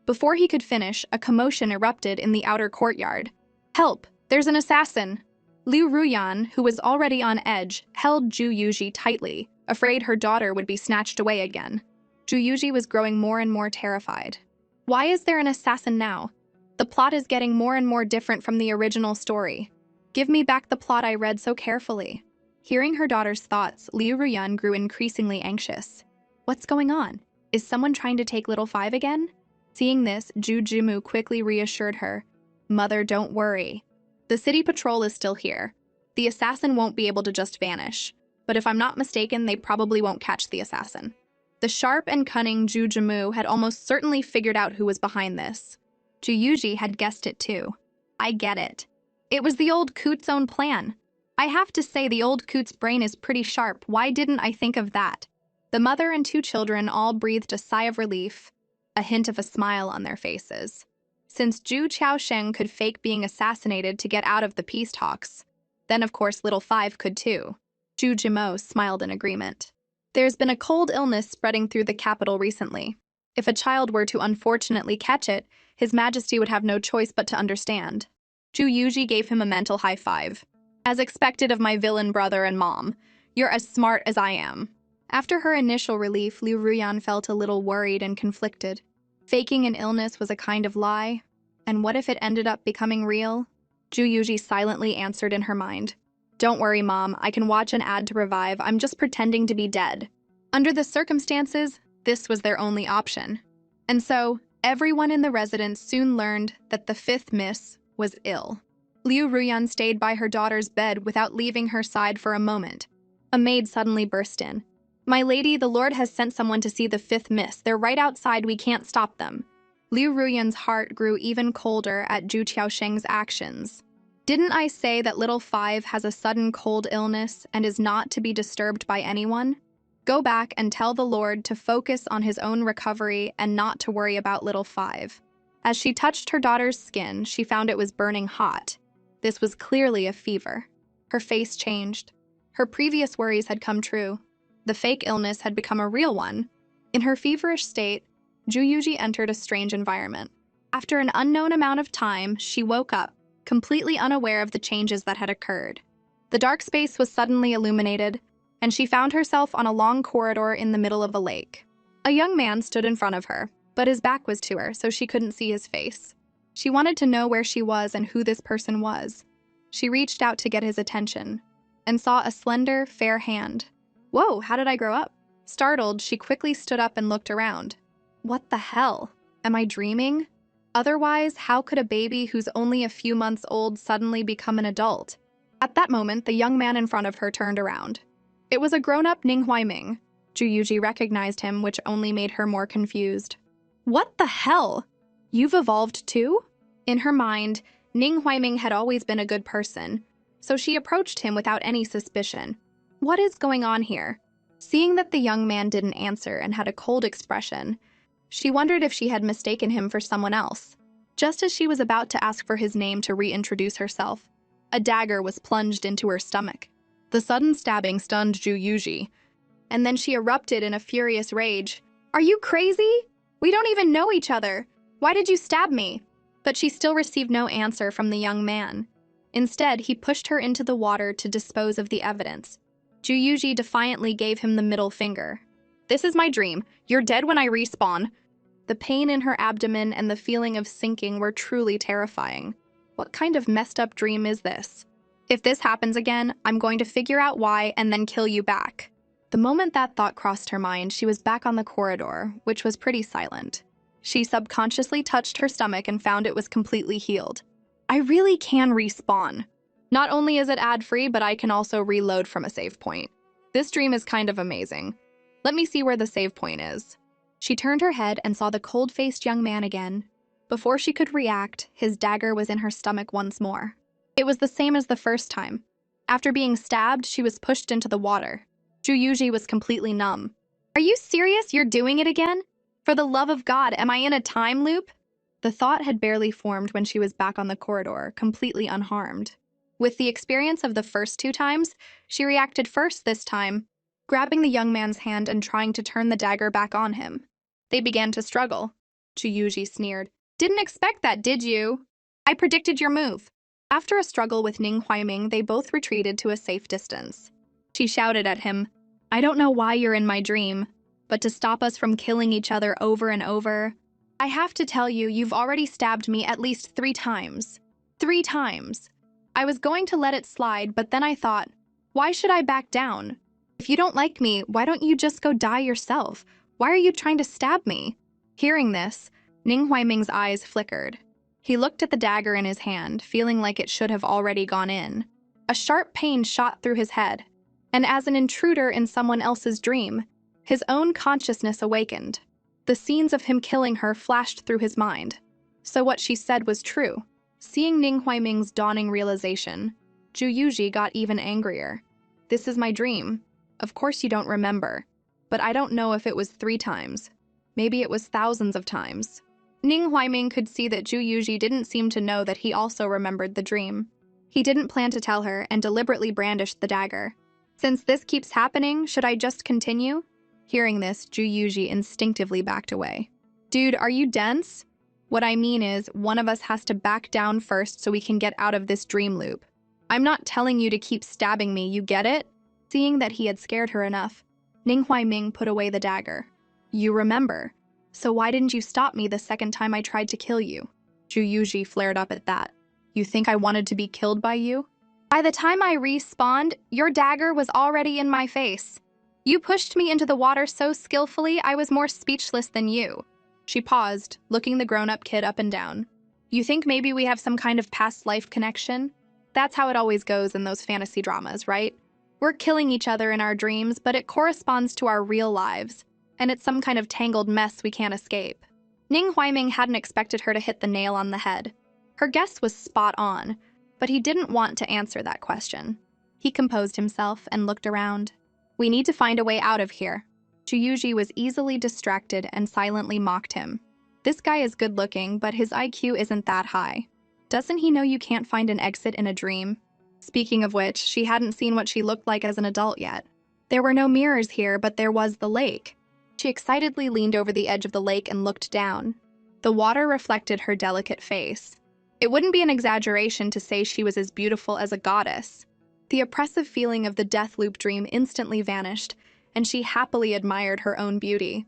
Before he could finish, a commotion erupted in the outer courtyard. Help! There's an assassin! Liu Ruyan, who was already on edge, held Zhu Yuji tightly, afraid her daughter would be snatched away again. Zhu Yuji was growing more and more terrified. Why is there an assassin now? The plot is getting more and more different from the original story. Give me back the plot I read so carefully. Hearing her daughter's thoughts, Liu Ruyan grew increasingly anxious. What's going on? Is someone trying to take Little Five again? Seeing this, Zhu Jimu quickly reassured her. Mother, don't worry. The city patrol is still here. The assassin won't be able to just vanish. But if I'm not mistaken, they probably won't catch the assassin. The sharp and cunning Zhu Jimu had almost certainly figured out who was behind this. Zhu Yuji had guessed it too. I get it. It was the old coot's own plan. I have to say the old coot's brain is pretty sharp. Why didn't I think of that? The mother and two children all breathed a sigh of relief, a hint of a smile on their faces. Since Zhu Qiaosheng could fake being assassinated to get out of the peace talks, then of course Little Five could too. Zhu Jimo smiled in agreement. There's been a cold illness spreading through the capital recently. If a child were to unfortunately catch it, His Majesty would have no choice but to understand. Zhu Yuji gave him a mental high five. As expected of my villain brother and mom, you're as smart as I am. After her initial relief, Liu Ruyan felt a little worried and conflicted. Faking an illness was a kind of lie, and what if it ended up becoming real? Zhu Yuji silently answered in her mind. Don't worry, Mom, I can watch an ad to revive, I'm just pretending to be dead. Under the circumstances, this was their only option. And so, everyone in the residence soon learned that the fifth miss was ill. Liu Ruyan stayed by her daughter's bed without leaving her side for a moment. A maid suddenly burst in. My lady, the Lord has sent someone to see the fifth miss. They're right outside, we can't stop them. Liu Ruyan's heart grew even colder at Zhu Qiaosheng's actions. Didn't I say that little five has a sudden cold illness and is not to be disturbed by anyone? Go back and tell the Lord to focus on his own recovery and not to worry about little five. As she touched her daughter's skin, she found it was burning hot. This was clearly a fever. Her face changed. Her previous worries had come true. The fake illness had become a real one. In her feverish state, Zhu Yuji entered a strange environment. After an unknown amount of time, she woke up, completely unaware of the changes that had occurred. The dark space was suddenly illuminated, and she found herself on a long corridor in the middle of a lake. A young man stood in front of her, but his back was to her, so she couldn't see his face. She wanted to know where she was and who this person was. She reached out to get his attention, and saw a slender, fair hand. Whoa, how did I grow up? Startled, she quickly stood up and looked around. What the hell? Am I dreaming? Otherwise, how could a baby who's only a few months old suddenly become an adult? At that moment, the young man in front of her turned around. It was a grown-up Ning Huaiming. Zhu Yuji recognized him, which only made her more confused. What the hell? You've evolved too? In her mind, Ning Huaiming had always been a good person, so she approached him without any suspicion. What is going on here? Seeing that the young man didn't answer and had a cold expression, she wondered if she had mistaken him for someone else. Just as she was about to ask for his name to reintroduce herself, a dagger was plunged into her stomach. The sudden stabbing stunned Zhu Yuji, and then she erupted in a furious rage. Are you crazy? We don't even know each other. Why did you stab me? But she still received no answer from the young man. Instead, he pushed her into the water to dispose of the evidence. Zhu Yuji defiantly gave him the middle finger. This is my dream. You're dead when I respawn. The pain in her abdomen and the feeling of sinking were truly terrifying. What kind of messed up dream is this? If this happens again, I'm going to figure out why and then kill you back. The moment that thought crossed her mind, she was back on the corridor, which was pretty silent. She subconsciously touched her stomach and found it was completely healed. I really can respawn. Not only is it ad-free, but I can also reload from a save point. This dream is kind of amazing. Let me see where the save point is. She turned her head and saw the cold-faced young man again. Before she could react, his dagger was in her stomach once more. It was the same as the first time. After being stabbed, she was pushed into the water. Zhu Yuji was completely numb. Are you serious? You're doing it again? For the love of God, am I in a time loop? The thought had barely formed when she was back on the corridor, completely unharmed. With the experience of the first two times, she reacted first this time, grabbing the young man's hand and trying to turn the dagger back on him. They began to struggle. Zhu Yuji sneered. Didn't expect that, did you? I predicted your move. After a struggle with Ning Huaiming, they both retreated to a safe distance. She shouted at him, I don't know why you're in my dream, but to stop us from killing each other over and over, I have to tell you, you've already stabbed me at least 3 times. 3 times. I was going to let it slide, but then I thought, why should I back down? If you don't like me, why don't you just go die yourself? Why are you trying to stab me? Hearing this, Ning Huaiming's eyes flickered. He looked at the dagger in his hand, feeling like it should have already gone in. A sharp pain shot through his head, and as an intruder in someone else's dream, his own consciousness awakened. The scenes of him killing her flashed through his mind. So what she said was true. Seeing Ning Huaiming's dawning realization, Zhu Yuji got even angrier. This is my dream. Of course you don't remember. But I don't know if it was 3 times. Maybe it was thousands of times. Ning Huaiming could see that Zhu Yuji didn't seem to know that he also remembered the dream. He didn't plan to tell her and deliberately brandished the dagger. Since this keeps happening, should I just continue? Hearing this, Zhu Yuji instinctively backed away. Dude, are you dense? What I mean is, one of us has to back down first so we can get out of this dream loop. I'm not telling you to keep stabbing me, you get it? Seeing that he had scared her enough, Ning Huaiming put away the dagger. You remember. So why didn't you stop me the second time I tried to kill you? Zhu Yuji flared up at that. You think I wanted to be killed by you? By the time I respawned, your dagger was already in my face. You pushed me into the water so skillfully I was more speechless than you. She paused, looking the grown-up kid up and down. You think maybe we have some kind of past life connection? That's how it always goes in those fantasy dramas, right? We're killing each other in our dreams, but it corresponds to our real lives, and it's some kind of tangled mess we can't escape. Ning Huaiming hadn't expected her to hit the nail on the head. Her guess was spot on, but he didn't want to answer that question. He composed himself and looked around. We need to find a way out of here. Zhu was easily distracted and silently mocked him. This guy is good-looking, but his IQ isn't that high. Doesn't he know you can't find an exit in a dream? Speaking of which, she hadn't seen what she looked like as an adult yet. There were no mirrors here, but there was the lake. She excitedly leaned over the edge of the lake and looked down. The water reflected her delicate face. It wouldn't be an exaggeration to say she was as beautiful as a goddess. The oppressive feeling of the death loop dream instantly vanished, and she happily admired her own beauty.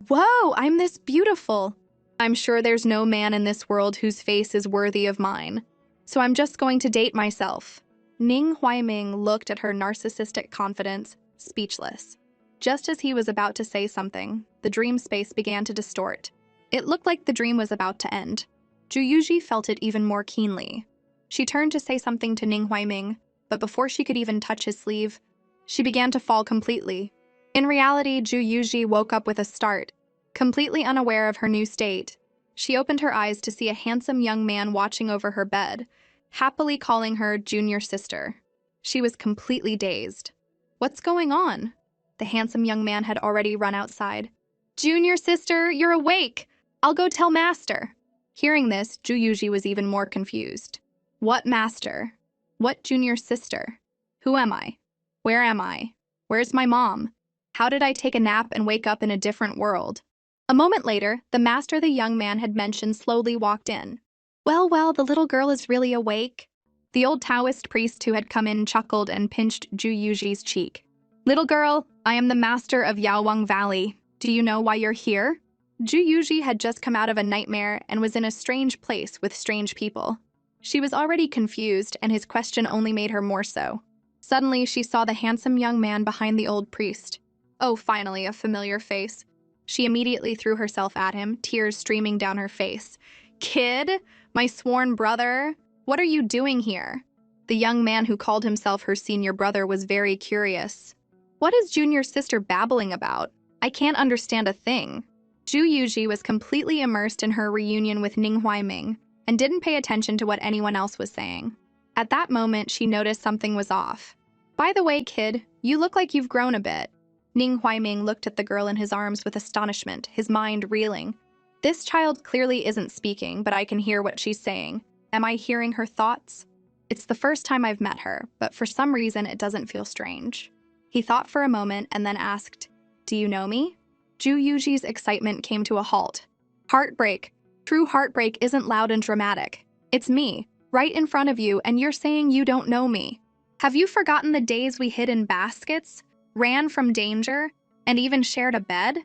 Whoa, I'm this beautiful! I'm sure there's no man in this world whose face is worthy of mine. So I'm just going to date myself. Ning Huaiming looked at her narcissistic confidence, speechless. Just as he was about to say something, the dream space began to distort. It looked like the dream was about to end. Zhu felt it even more keenly. She turned to say something to Ning Huaiming, but before she could even touch his sleeve, she began to fall completely. In reality, Zhu woke up with a start. Completely unaware of her new state, she opened her eyes to see a handsome young man watching over her bed, happily calling her junior sister. She was completely dazed. What's going on? The handsome young man had already run outside. Junior sister, you're awake! I'll go tell master. Hearing this, Zhu was even more confused. What master? What junior sister? Who am I? Where am I? Where's my mom? How did I take a nap and wake up in a different world? A moment later, the master the young man had mentioned slowly walked in. Well, the little girl is really awake. The old Taoist priest who had come in chuckled and pinched Zhu cheek. Little girl, I am the master of Yao Wang Valley. Do you know why you're here? Zhu had just come out of a nightmare and was in a strange place with strange people. She was already confused, and his question only made her more so. Suddenly, she saw the handsome young man behind the old priest. Oh, finally, a familiar face. She immediately threw herself at him, tears streaming down her face. Kid? My sworn brother? What are you doing here? The young man who called himself her senior brother was very curious. What is junior sister babbling about? I can't understand a thing. Zhu was completely immersed in her reunion with Ning Huaiming and didn't pay attention to what anyone else was saying. At that moment, she noticed something was off. By the way, kid, you look like you've grown a bit. Ning Huaiming looked at the girl in his arms with astonishment, his mind reeling. This child clearly isn't speaking, but I can hear what she's saying. Am I hearing her thoughts? It's the first time I've met her, but for some reason it doesn't feel strange. He thought for a moment and then asked, Do you know me? Zhu excitement came to a halt. Heartbreak. True heartbreak isn't loud and dramatic. It's me, right in front of you, and you're saying you don't know me. Have you forgotten the days we hid in baskets, ran from danger, and even shared a bed?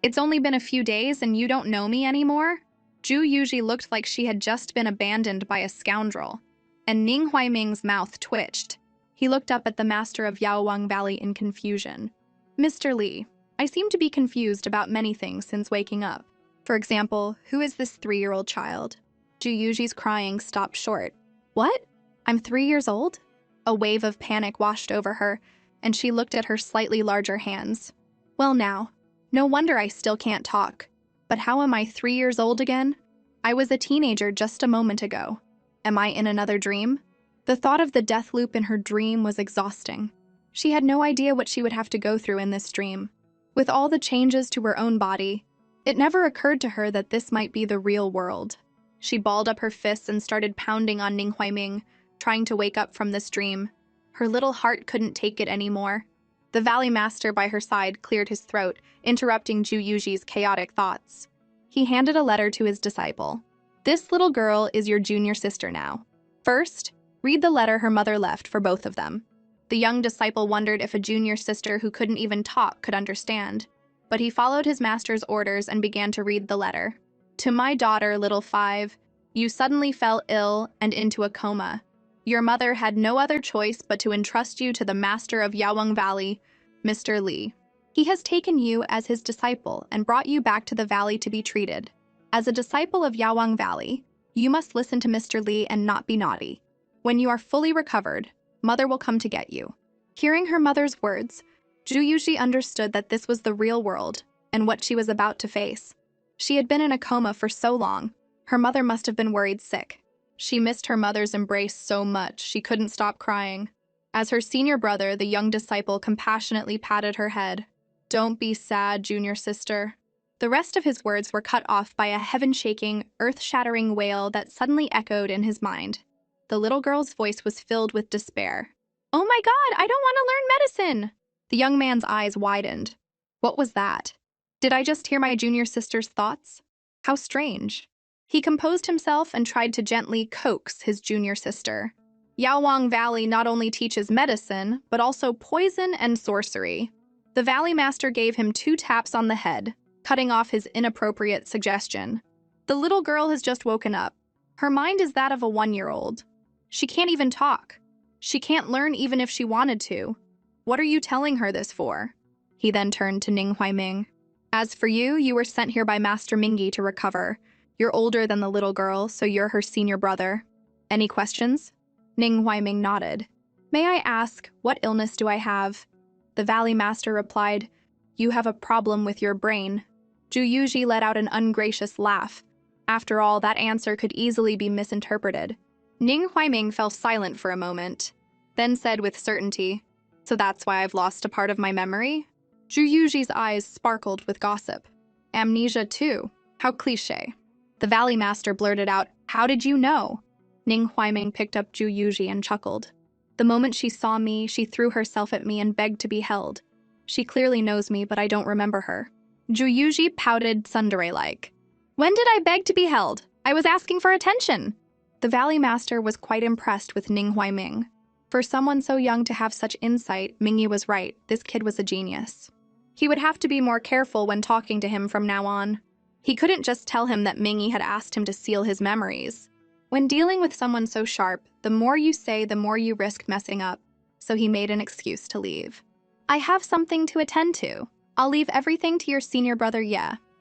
It's only been a few days and you don't know me anymore? Zhu looked like she had just been abandoned by a scoundrel, and Ning Huaiming's mouth twitched. He looked up at the master of Yao Wang Valley in confusion. Mr. Li, I seem to be confused about many things since waking up. For example, who is this 3-year-old child? Zhu crying stopped short. What? I'm 3 years old? A wave of panic washed over her, and she looked at her slightly larger hands. Well now, no wonder I still can't talk. But how am I 3 years old again? I was a teenager just a moment ago. Am I in another dream? The thought of the death loop in her dream was exhausting. She had no idea what she would have to go through in this dream. With all the changes to her own body, it never occurred to her that this might be the real world. She balled up her fists and started pounding on Ning Huaiming, trying to wake up from this dream. Her little heart couldn't take it anymore. The Valley Master by her side cleared his throat, interrupting Zhu chaotic thoughts. He handed a letter to his disciple. This little girl is your junior sister now. First, read the letter her mother left for both of them. The young disciple wondered if a junior sister who couldn't even talk could understand, but he followed his master's orders and began to read the letter. To my daughter, little 5, you suddenly fell ill and into a coma. Your mother had no other choice but to entrust you to the master of Yao Wang Valley, Mr. Li. He has taken you as his disciple and brought you back to the valley to be treated. As a disciple of Yao Wang Valley, you must listen to Mr. Li and not be naughty. When you are fully recovered, Mother will come to get you. Hearing her mother's words, Zhu Yuji understood that this was the real world and what she was about to face. She had been in a coma for so long, her mother must have been worried sick. She missed her mother's embrace so much she couldn't stop crying. As her senior brother, the young disciple compassionately patted her head. Don't be sad, junior sister. The rest of his words were cut off by a heaven-shaking, earth-shattering wail that suddenly echoed in his mind. The little girl's voice was filled with despair. Oh my God, I don't want to learn medicine! The young man's eyes widened. What was that? Did I just hear my junior sister's thoughts? How strange. He composed himself and tried to gently coax his junior sister. Yao Wang Valley not only teaches medicine, but also poison and sorcery. The Valley Master gave him 2 taps on the head, cutting off his inappropriate suggestion. The little girl has just woken up. Her mind is that of a 1-year-old. She can't even talk. She can't learn even if she wanted to. What are you telling her this for? He then turned to Ning Huaiming. As for you, you were sent here by Master Mingyi to recover. You're older than the little girl, so you're her senior brother. Any questions? Ning Huaiming nodded. May I ask, what illness do I have? The Valley Master replied, You have a problem with your brain. Zhu Yuji let out an ungracious laugh. After all, that answer could easily be misinterpreted. Ning Huaiming fell silent for a moment, then said with certainty, So that's why I've lost a part of my memory? Zhu Yuji's eyes sparkled with gossip. Amnesia too. How cliché. The Valley Master blurted out, How did you know? Ning Huaiming picked up Zhu Yuji and chuckled. The moment she saw me, she threw herself at me and begged to be held. She clearly knows me, but I don't remember her. Zhu Yuji pouted tsundere-like. When did I beg to be held? I was asking for attention. The Valley Master was quite impressed with Ning Huaiming. For someone so young to have such insight, Mingyi was right. This kid was a genius. He would have to be more careful when talking to him from now on. He couldn't just tell him that Mingyi had asked him to seal his memories. When dealing with someone so sharp, the more you say, the more you risk messing up. So he made an excuse to leave. I have something to attend to. I'll leave everything to your senior brother Ye.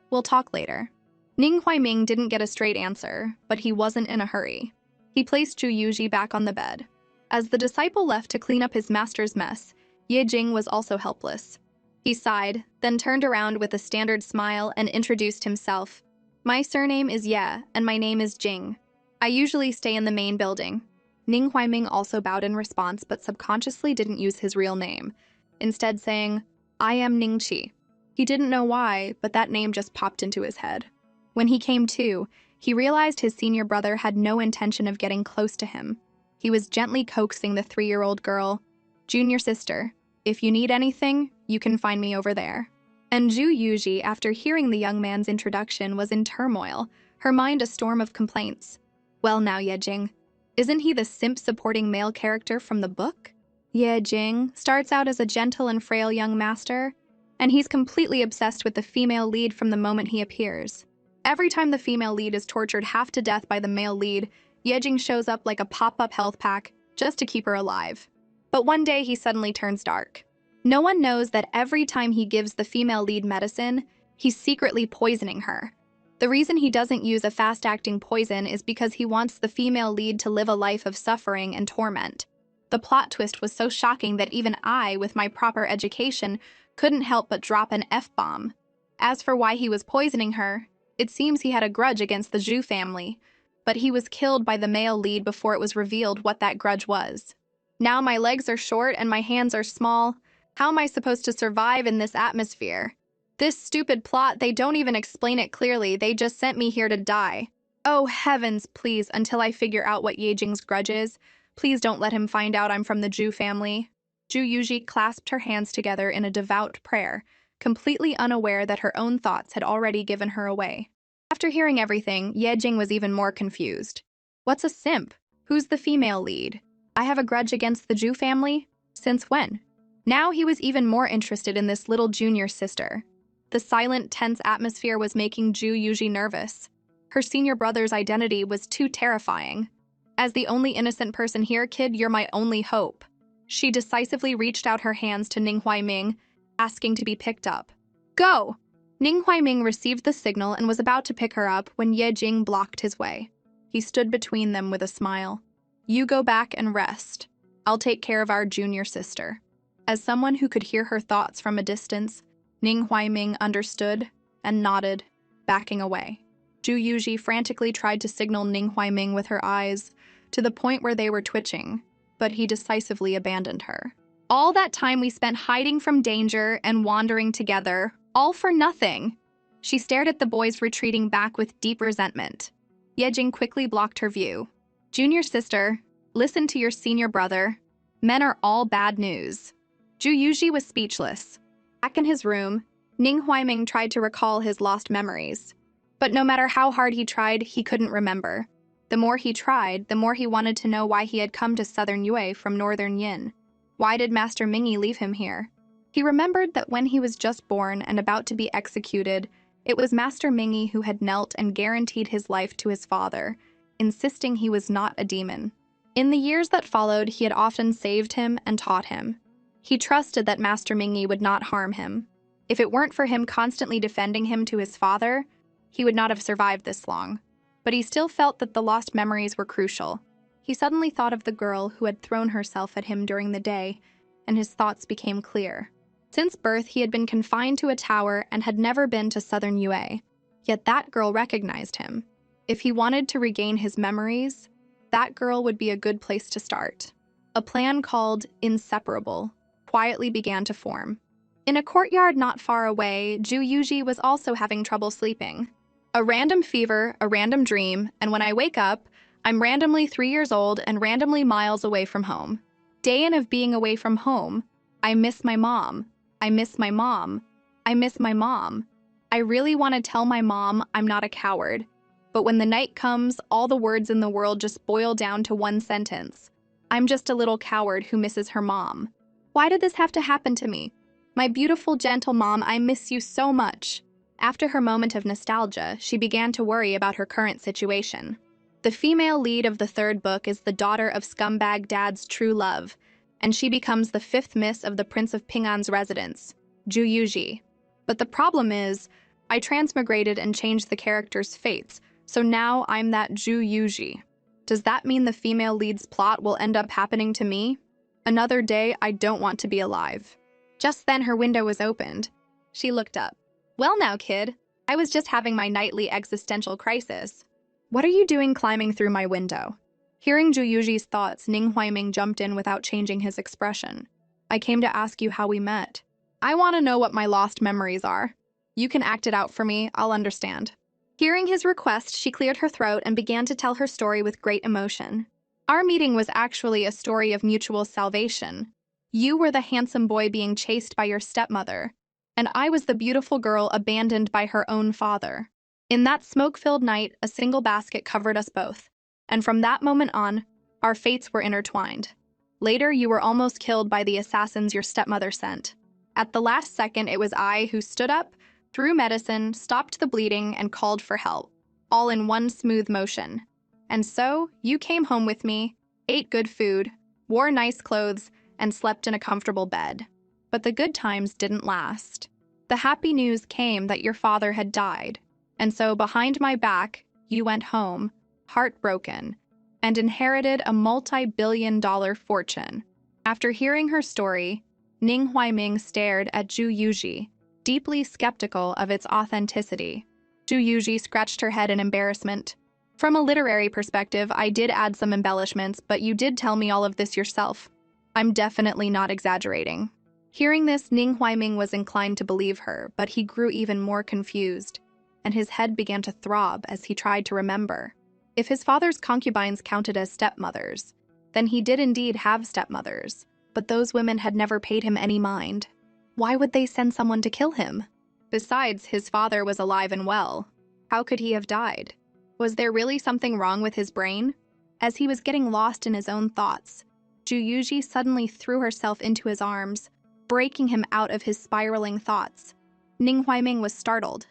We'll talk later. Ning Huaiming didn't get a straight answer, but he wasn't in a hurry. He placed Zhu Yuji back on the bed. As the disciple left to clean up his master's mess, Ye Jing was also helpless. He sighed, then turned around with a standard smile and introduced himself. My surname is Ye, and my name is Jing. I usually stay in the main building. Ning Huaiming also bowed in response, but subconsciously didn't use his real name, instead saying, I am Ning Qi. He didn't know why, but that name just popped into his head. When he came to, he realized his senior brother had no intention of getting close to him. He was gently coaxing the 3-year-old girl, Junior sister, if you need anything, you can find me over there. And Zhu Yuji, after hearing the young man's introduction, was in turmoil, her mind a storm of complaints. Well now, Ye Jing, isn't he the simp-supporting male character from the book? Ye Jing starts out as a gentle and frail young master, and he's completely obsessed with the female lead from the moment he appears. Every time the female lead is tortured half to death by the male lead, Ye Jing shows up like a pop-up health pack just to keep her alive. But one day he suddenly turns dark. No one knows that every time he gives the female lead medicine, he's secretly poisoning her. The reason he doesn't use a fast-acting poison is because he wants the female lead to live a life of suffering and torment. The plot twist was so shocking that even I, with my proper education, couldn't help but drop an F-bomb. As for why he was poisoning her, it seems he had a grudge against the Zhu family, but he was killed by the male lead before it was revealed what that grudge was. Now my legs are short and my hands are small. How am I supposed to survive in this atmosphere? This stupid plot, they don't even explain it clearly, they just sent me here to die. Oh heavens, please, until I figure out what Ye Jing's grudge is, please don't let him find out I'm from the Zhu family. Zhu Yuji clasped her hands together in a devout prayer, completely unaware that her own thoughts had already given her away. After hearing everything, Yejing was even more confused. What's a simp? Who's the female lead? I have a grudge against the Zhu family? Since when? Now he was even more interested in this little junior sister. The silent, tense atmosphere was making Zhu Yuji nervous. Her senior brother's identity was too terrifying. As the only innocent person here, kid, you're my only hope. She decisively reached out her hands to Ning Huaiming, asking to be picked up. Go! Ning Huaiming received the signal and was about to pick her up when Ye Jing blocked his way. He stood between them with a smile. You go back and rest. I'll take care of our junior sister. As someone who could hear her thoughts from a distance, Ning Huaiming understood and nodded, backing away. Zhu Yuji frantically tried to signal Ning Huaiming with her eyes, to the point where they were twitching, but he decisively abandoned her. All that time we spent hiding from danger and wandering together, all for nothing. She stared at the boys retreating back with deep resentment. Yejing quickly blocked her view. Junior sister, listen to your senior brother. Men are all bad news. Zhu Yuji was speechless. Back in his room, Ning Huaiming tried to recall his lost memories. But no matter how hard he tried, he couldn't remember. The more he tried, the more he wanted to know why he had come to Southern Yue from Northern Yin. Why did Master Mingyi leave him here? He remembered that when he was just born and about to be executed, it was Master Mingyi who had knelt and guaranteed his life to his father, insisting he was not a demon. In the years that followed, he had often saved him and taught him. He trusted that Master Mingyi would not harm him. If it weren't for him constantly defending him to his father, he would not have survived this long. But he still felt that the lost memories were crucial. He suddenly thought of the girl who had thrown herself at him during the day, and his thoughts became clear. Since birth, he had been confined to a tower and had never been to Southern Yue. Yet that girl recognized him. If he wanted to regain his memories, that girl would be a good place to start. A plan called Inseparable quietly began to form. In a courtyard not far away, Zhu Yuji was also having trouble sleeping. A random fever, a random dream, and when I wake up, I'm randomly 3 years old and randomly miles away from home. Day in of being away from home, I miss my mom. I miss my mom. I miss my mom. I really want to tell my mom I'm not a coward. But when the night comes, all the words in the world just boil down to one sentence. I'm just a little coward who misses her mom. Why did this have to happen to me? My beautiful, gentle mom, I miss you so much. After her moment of nostalgia, she began to worry about her current situation. The female lead of the third book is the daughter of scumbag dad's true love, and she becomes the fifth miss of the Prince of Ping'an's residence, Zhu Yuji. But the problem is, I transmigrated and changed the character's fates, so now I'm that Zhu Yuji. Does that mean the female lead's plot will end up happening to me? Another day I don't want to be alive. Just then her window was opened. She looked up. Well now, kid, I was just having my nightly existential crisis. What are you doing climbing through my window? Hearing Zhu Yuji's thoughts, Ning Huaiming jumped in without changing his expression. I came to ask you how we met. I want to know what my lost memories are. You can act it out for me, I'll understand. Hearing his request, she cleared her throat and began to tell her story with great emotion. Our meeting was actually a story of mutual salvation. You were the handsome boy being chased by your stepmother, and I was the beautiful girl abandoned by her own father. In that smoke-filled night, a single basket covered us both, and from that moment on, our fates were intertwined. Later, you were almost killed by the assassins your stepmother sent. At the last second, it was I who stood up, threw medicine, stopped the bleeding, and called for help, all in one smooth motion. And so, you came home with me, ate good food, wore nice clothes, and slept in a comfortable bed. But the good times didn't last. The happy news came that your father had died, and so behind my back, you went home, heartbroken, and inherited a multi-billion-dollar fortune. After hearing her story, Ning Huaiming stared at Zhu Yuji, deeply skeptical of its authenticity. Zhu Yuji scratched her head in embarrassment. From a literary perspective, I did add some embellishments, but you did tell me all of this yourself. I'm definitely not exaggerating. Hearing this, Ning Huaiming was inclined to believe her, but he grew even more confused, and his head began to throb as he tried to remember. If his father's concubines counted as stepmothers, then he did indeed have stepmothers, but those women had never paid him any mind. Why would they send someone to kill him? Besides, his father was alive and well. How could he have died? Was there really something wrong with his brain? As he was getting lost in his own thoughts, Ju Yuji suddenly threw herself into his arms, breaking him out of his spiraling thoughts. Ning Huaiming was startled.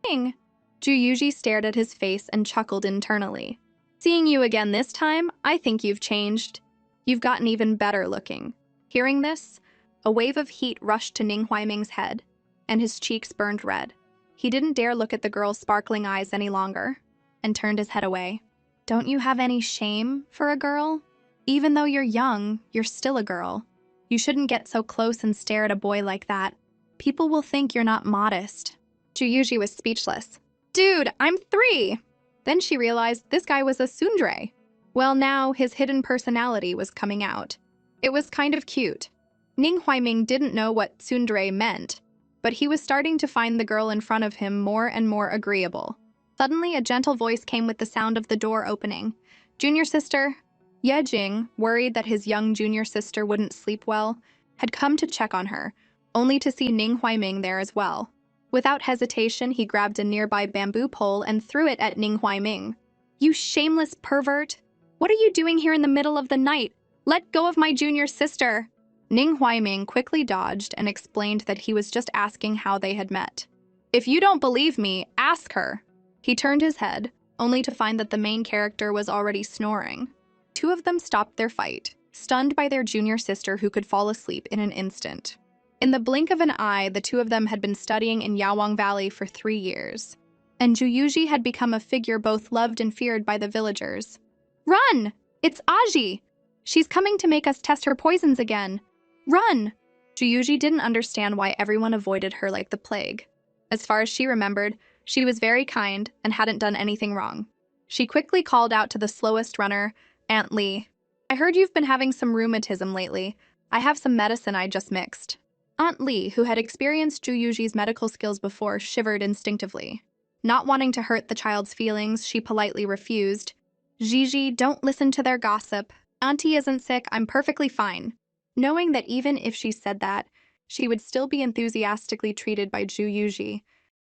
Ning! Ju Yuji stared at his face and chuckled internally. Seeing you again this time, I think you've changed. You've gotten even better looking. Hearing this, a wave of heat rushed to Ning Huaiming's head, and his cheeks burned red. He didn't dare look at the girl's sparkling eyes any longer, and turned his head away. Don't you have any shame for a girl? Even though you're young, you're still a girl. You shouldn't get so close and stare at a boy like that. People will think you're not modest. Ju Yuji was speechless. Dude, I'm 3! Then she realized this guy was a tsundere. Well, now his hidden personality was coming out. It was kind of cute. Ning Huaiming didn't know what tsundere meant, but he was starting to find the girl in front of him more and more agreeable. Suddenly, a gentle voice came with the sound of the door opening. Junior sister. Ye Jing, worried that his young junior sister wouldn't sleep well, had come to check on her, only to see Ning Huaiming there as well. Without hesitation, he grabbed a nearby bamboo pole and threw it at Ning Huaiming. You shameless pervert! What are you doing here in the middle of the night? Let go of my junior sister! Ning Huaiming quickly dodged and explained that he was just asking how they had met. If you don't believe me, ask her. He turned his head, only to find that the main character was already snoring. Two of them stopped their fight, stunned by their junior sister who could fall asleep in an instant. In the blink of an eye, the two of them had been studying in Yao Wang Valley for 3 years, and Ju Yuji had become a figure both loved and feared by the villagers. Run! It's Aji! She's coming to make us test her poisons again. Run! Ju Yuji didn't understand why everyone avoided her like the plague. As far as she remembered, she was very kind and hadn't done anything wrong. She quickly called out to the slowest runner, Aunt Lee. I heard you've been having some rheumatism lately. I have some medicine I just mixed. Aunt Lee, who had experienced Ju Yuji's medical skills before, shivered instinctively. Not wanting to hurt the child's feelings, she politely refused. Gigi, don't listen to their gossip. Auntie isn't sick, I'm perfectly fine. Knowing that even if she said that, she would still be enthusiastically treated by Ju Yuji.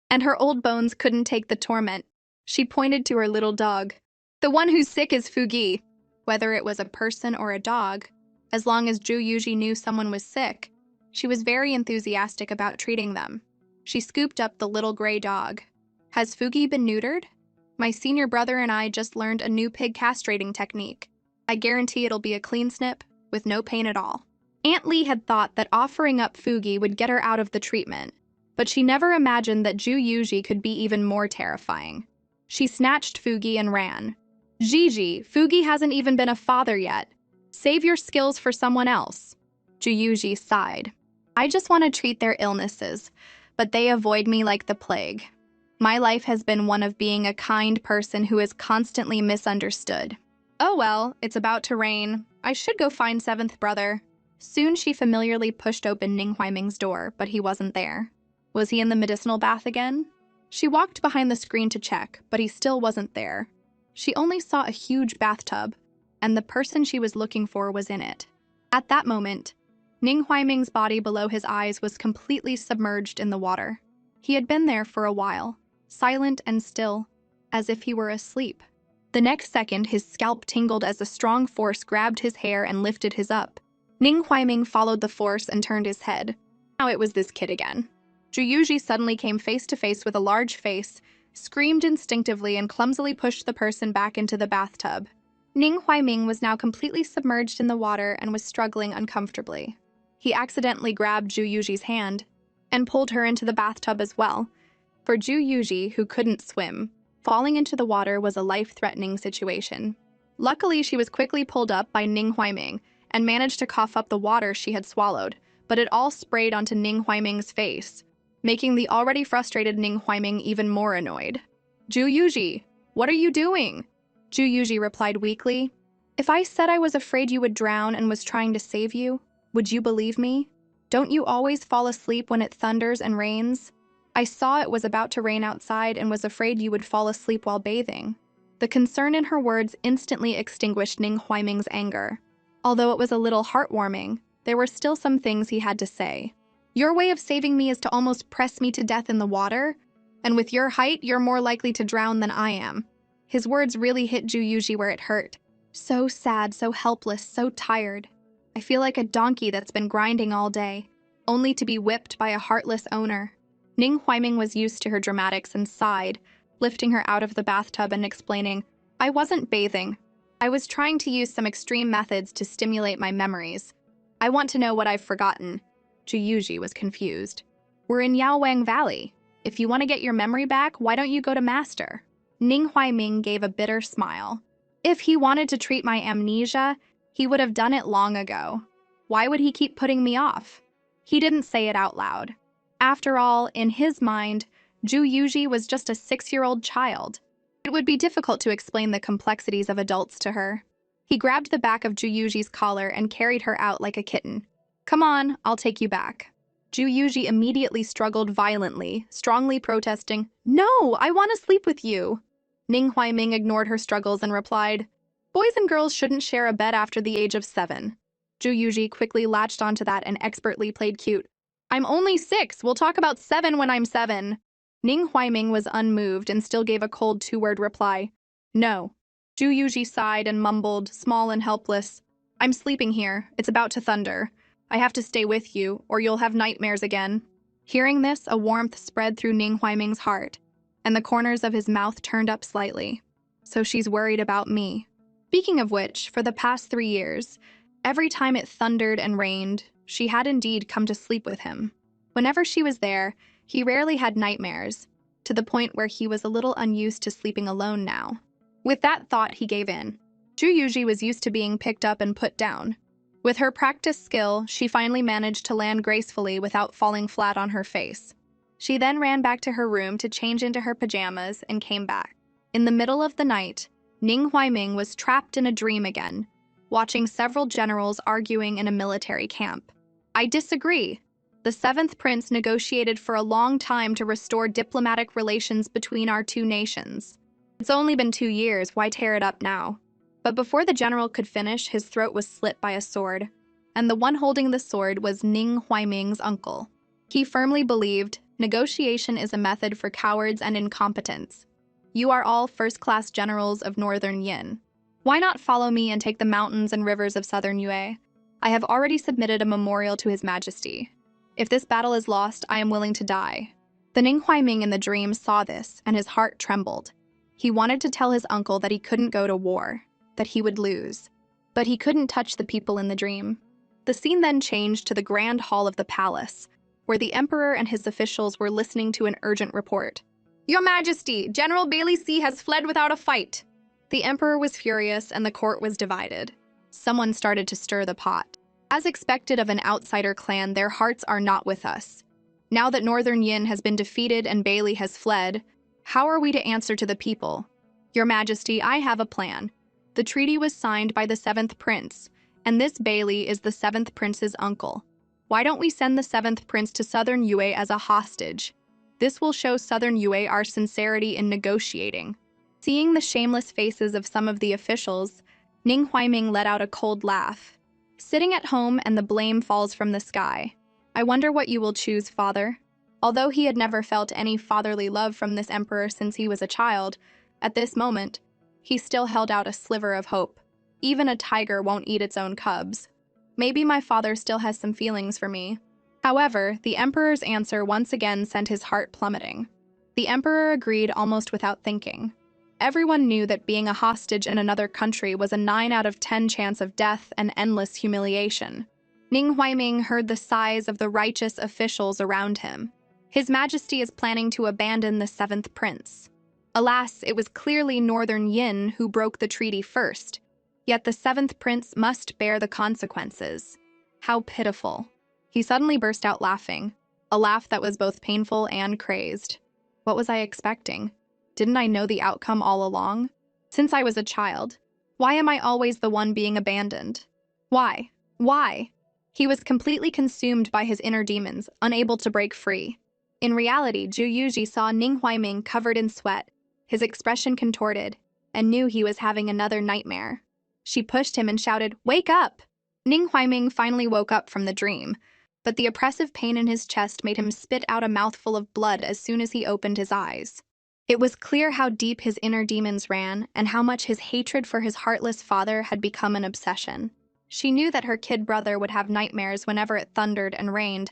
And her old bones couldn't take the torment. She pointed to her little dog. The one who's sick is Fugi. Whether it was a person or a dog, as long as Ju Yuji knew someone was sick, she was very enthusiastic about treating them. She scooped up the little gray dog. Has Fugi been neutered? My senior brother and I just learned a new pig castrating technique. I guarantee it'll be a clean snip, with no pain at all. Aunt Lee had thought that offering up Fugi would get her out of the treatment, but she never imagined that Ju Yuji could be even more terrifying. She snatched Fugi and ran. Gigi, Fugi hasn't even been a father yet. Save your skills for someone else. Ju Yuji sighed. I just want to treat their illnesses, but they avoid me like the plague. My life has been one of being a kind person who is constantly misunderstood. Oh well, it's about to rain. I should go find seventh brother. Soon she familiarly pushed open Ning Huaiming's door, but he wasn't there. Was he in the medicinal bath again? She walked behind the screen to check, but he still wasn't there. She only saw a huge bathtub, and the person she was looking for was in it. At that moment, Ning Huaiming's body below his eyes was completely submerged in the water. He had been there for a while, silent and still, as if he were asleep. The next second, his scalp tingled as a strong force grabbed his hair and lifted his up. Ning Huaiming followed the force and turned his head. Now it was this kid again. Ju Yuji suddenly came face to face with a large face, screamed instinctively, and clumsily pushed the person back into the bathtub. Ning Huaiming was now completely submerged in the water and was struggling uncomfortably. He accidentally grabbed Ju Yuji's hand and pulled her into the bathtub as well. For Ju Yuji, who couldn't swim, falling into the water was a life-threatening situation. Luckily, she was quickly pulled up by Ning Huaiming and managed to cough up the water she had swallowed, but it all sprayed onto Ning Huaiming's face, making the already frustrated Ning Huaiming even more annoyed. Ju Yuji, what are you doing? Ju Yuji replied weakly. If I said I was afraid you would drown and was trying to save you, would you believe me? Don't you always fall asleep when it thunders and rains? I saw it was about to rain outside and was afraid you would fall asleep while bathing. The concern in her words instantly extinguished Ning Huaiming's anger. Although it was a little heartwarming, there were still some things he had to say. Your way of saving me is to almost press me to death in the water? And with your height, you're more likely to drown than I am. His words really hit Ju Yuji where it hurt. So sad, so helpless, so tired. I feel like a donkey that's been grinding all day, only to be whipped by a heartless owner. Ning Huaiming was used to her dramatics and sighed, lifting her out of the bathtub and explaining, I wasn't bathing. I was trying to use some extreme methods to stimulate my memories. I want to know what I've forgotten. Ju Yuji was confused. We're in Yao Wang Valley. If you want to get your memory back, why don't you go to Master? Ning Huaiming gave a bitter smile. If he wanted to treat my amnesia, he would have done it long ago. Why would he keep putting me off? He didn't say it out loud. After all, in his mind, Ju Yuji was just a 6-year-old child. It would be difficult to explain the complexities of adults to her. He grabbed the back of Ju Yuji's collar and carried her out like a kitten. Come on, I'll take you back. Ju Yuji immediately struggled violently, strongly protesting, No, I want to sleep with you. Ning Huaiming ignored her struggles and replied, Boys and girls shouldn't share a bed after the age of 7. Ju Yuji quickly latched onto that and expertly played cute. I'm only 6, we'll talk about 7 when I'm 7. Ning Huaiming was unmoved and still gave a cold 2-word reply. No. Ju Yuji sighed and mumbled, small and helpless. I'm sleeping here. It's about to thunder. I have to stay with you, or you'll have nightmares again. Hearing this, a warmth spread through Ning Huaiming's heart, and the corners of his mouth turned up slightly. So she's worried about me. Speaking of which, for the past 3 years, every time it thundered and rained, she had indeed come to sleep with him. Whenever she was there, he rarely had nightmares, to the point where he was a little unused to sleeping alone now. With that thought, he gave in. Ju Yuji was used to being picked up and put down. With her practiced skill, she finally managed to land gracefully without falling flat on her face. She then ran back to her room to change into her pajamas and came back. In the middle of the night, Ning Huaiming was trapped in a dream again, watching several generals arguing in a military camp. I disagree. The 7th prince negotiated for a long time to restore diplomatic relations between our 2 nations. It's only been 2 years, why tear it up now? But before the general could finish, his throat was slit by a sword, and the one holding the sword was Ning Huaiming's uncle. He firmly believed negotiation is a method for cowards and incompetents. You are all first-class generals of northern Yin. Why not follow me and take the mountains and rivers of southern Yue? I have already submitted a memorial to His Majesty. If this battle is lost, I am willing to die. The Ning Huaiming in the dream saw this, and his heart trembled. He wanted to tell his uncle that he couldn't go to war, that he would lose. But he couldn't touch the people in the dream. The scene then changed to the grand hall of the palace, where the emperor and his officials were listening to an urgent report. Your Majesty, General Bailey C has fled without a fight. The emperor was furious and the court was divided. Someone started to stir the pot. As expected of an outsider clan, their hearts are not with us. Now that Northern Yin has been defeated and Bailey has fled, how are we to answer to the people? Your Majesty, I have a plan. The treaty was signed by the 7th prince, and this Bailey is the 7th prince's uncle. Why don't we send the 7th prince to Southern Yue as a hostage? This will show Southern Yue our sincerity in negotiating. Seeing the shameless faces of some of the officials, Ning Huaiming let out a cold laugh. Sitting at home and the blame falls from the sky. I wonder what you will choose, father. Although he had never felt any fatherly love from this emperor since he was a child, at this moment, he still held out a sliver of hope. Even a tiger won't eat its own cubs. Maybe my father still has some feelings for me. However, the emperor's answer once again sent his heart plummeting. The emperor agreed almost without thinking. Everyone knew that being a hostage in another country was a 9 out of 10 chance of death and endless humiliation. Ning Huaiming heard the sighs of the righteous officials around him. His Majesty is planning to abandon the 7th prince. Alas, it was clearly Northern Yin who broke the treaty first. Yet the 7th prince must bear the consequences. How pitiful. He suddenly burst out laughing, a laugh that was both painful and crazed. What was I expecting? Didn't I know the outcome all along? Since I was a child. Why am I always the one being abandoned? Why? Why? He was completely consumed by his inner demons, unable to break free. In reality, Ju Yuji saw Ning Huaiming covered in sweat, his expression contorted, and knew he was having another nightmare. She pushed him and shouted, "Wake up!" Ning Huaiming finally woke up from the dream, but the oppressive pain in his chest made him spit out a mouthful of blood as soon as he opened his eyes. It was clear how deep his inner demons ran and how much his hatred for his heartless father had become an obsession. She knew that her kid brother would have nightmares whenever it thundered and rained,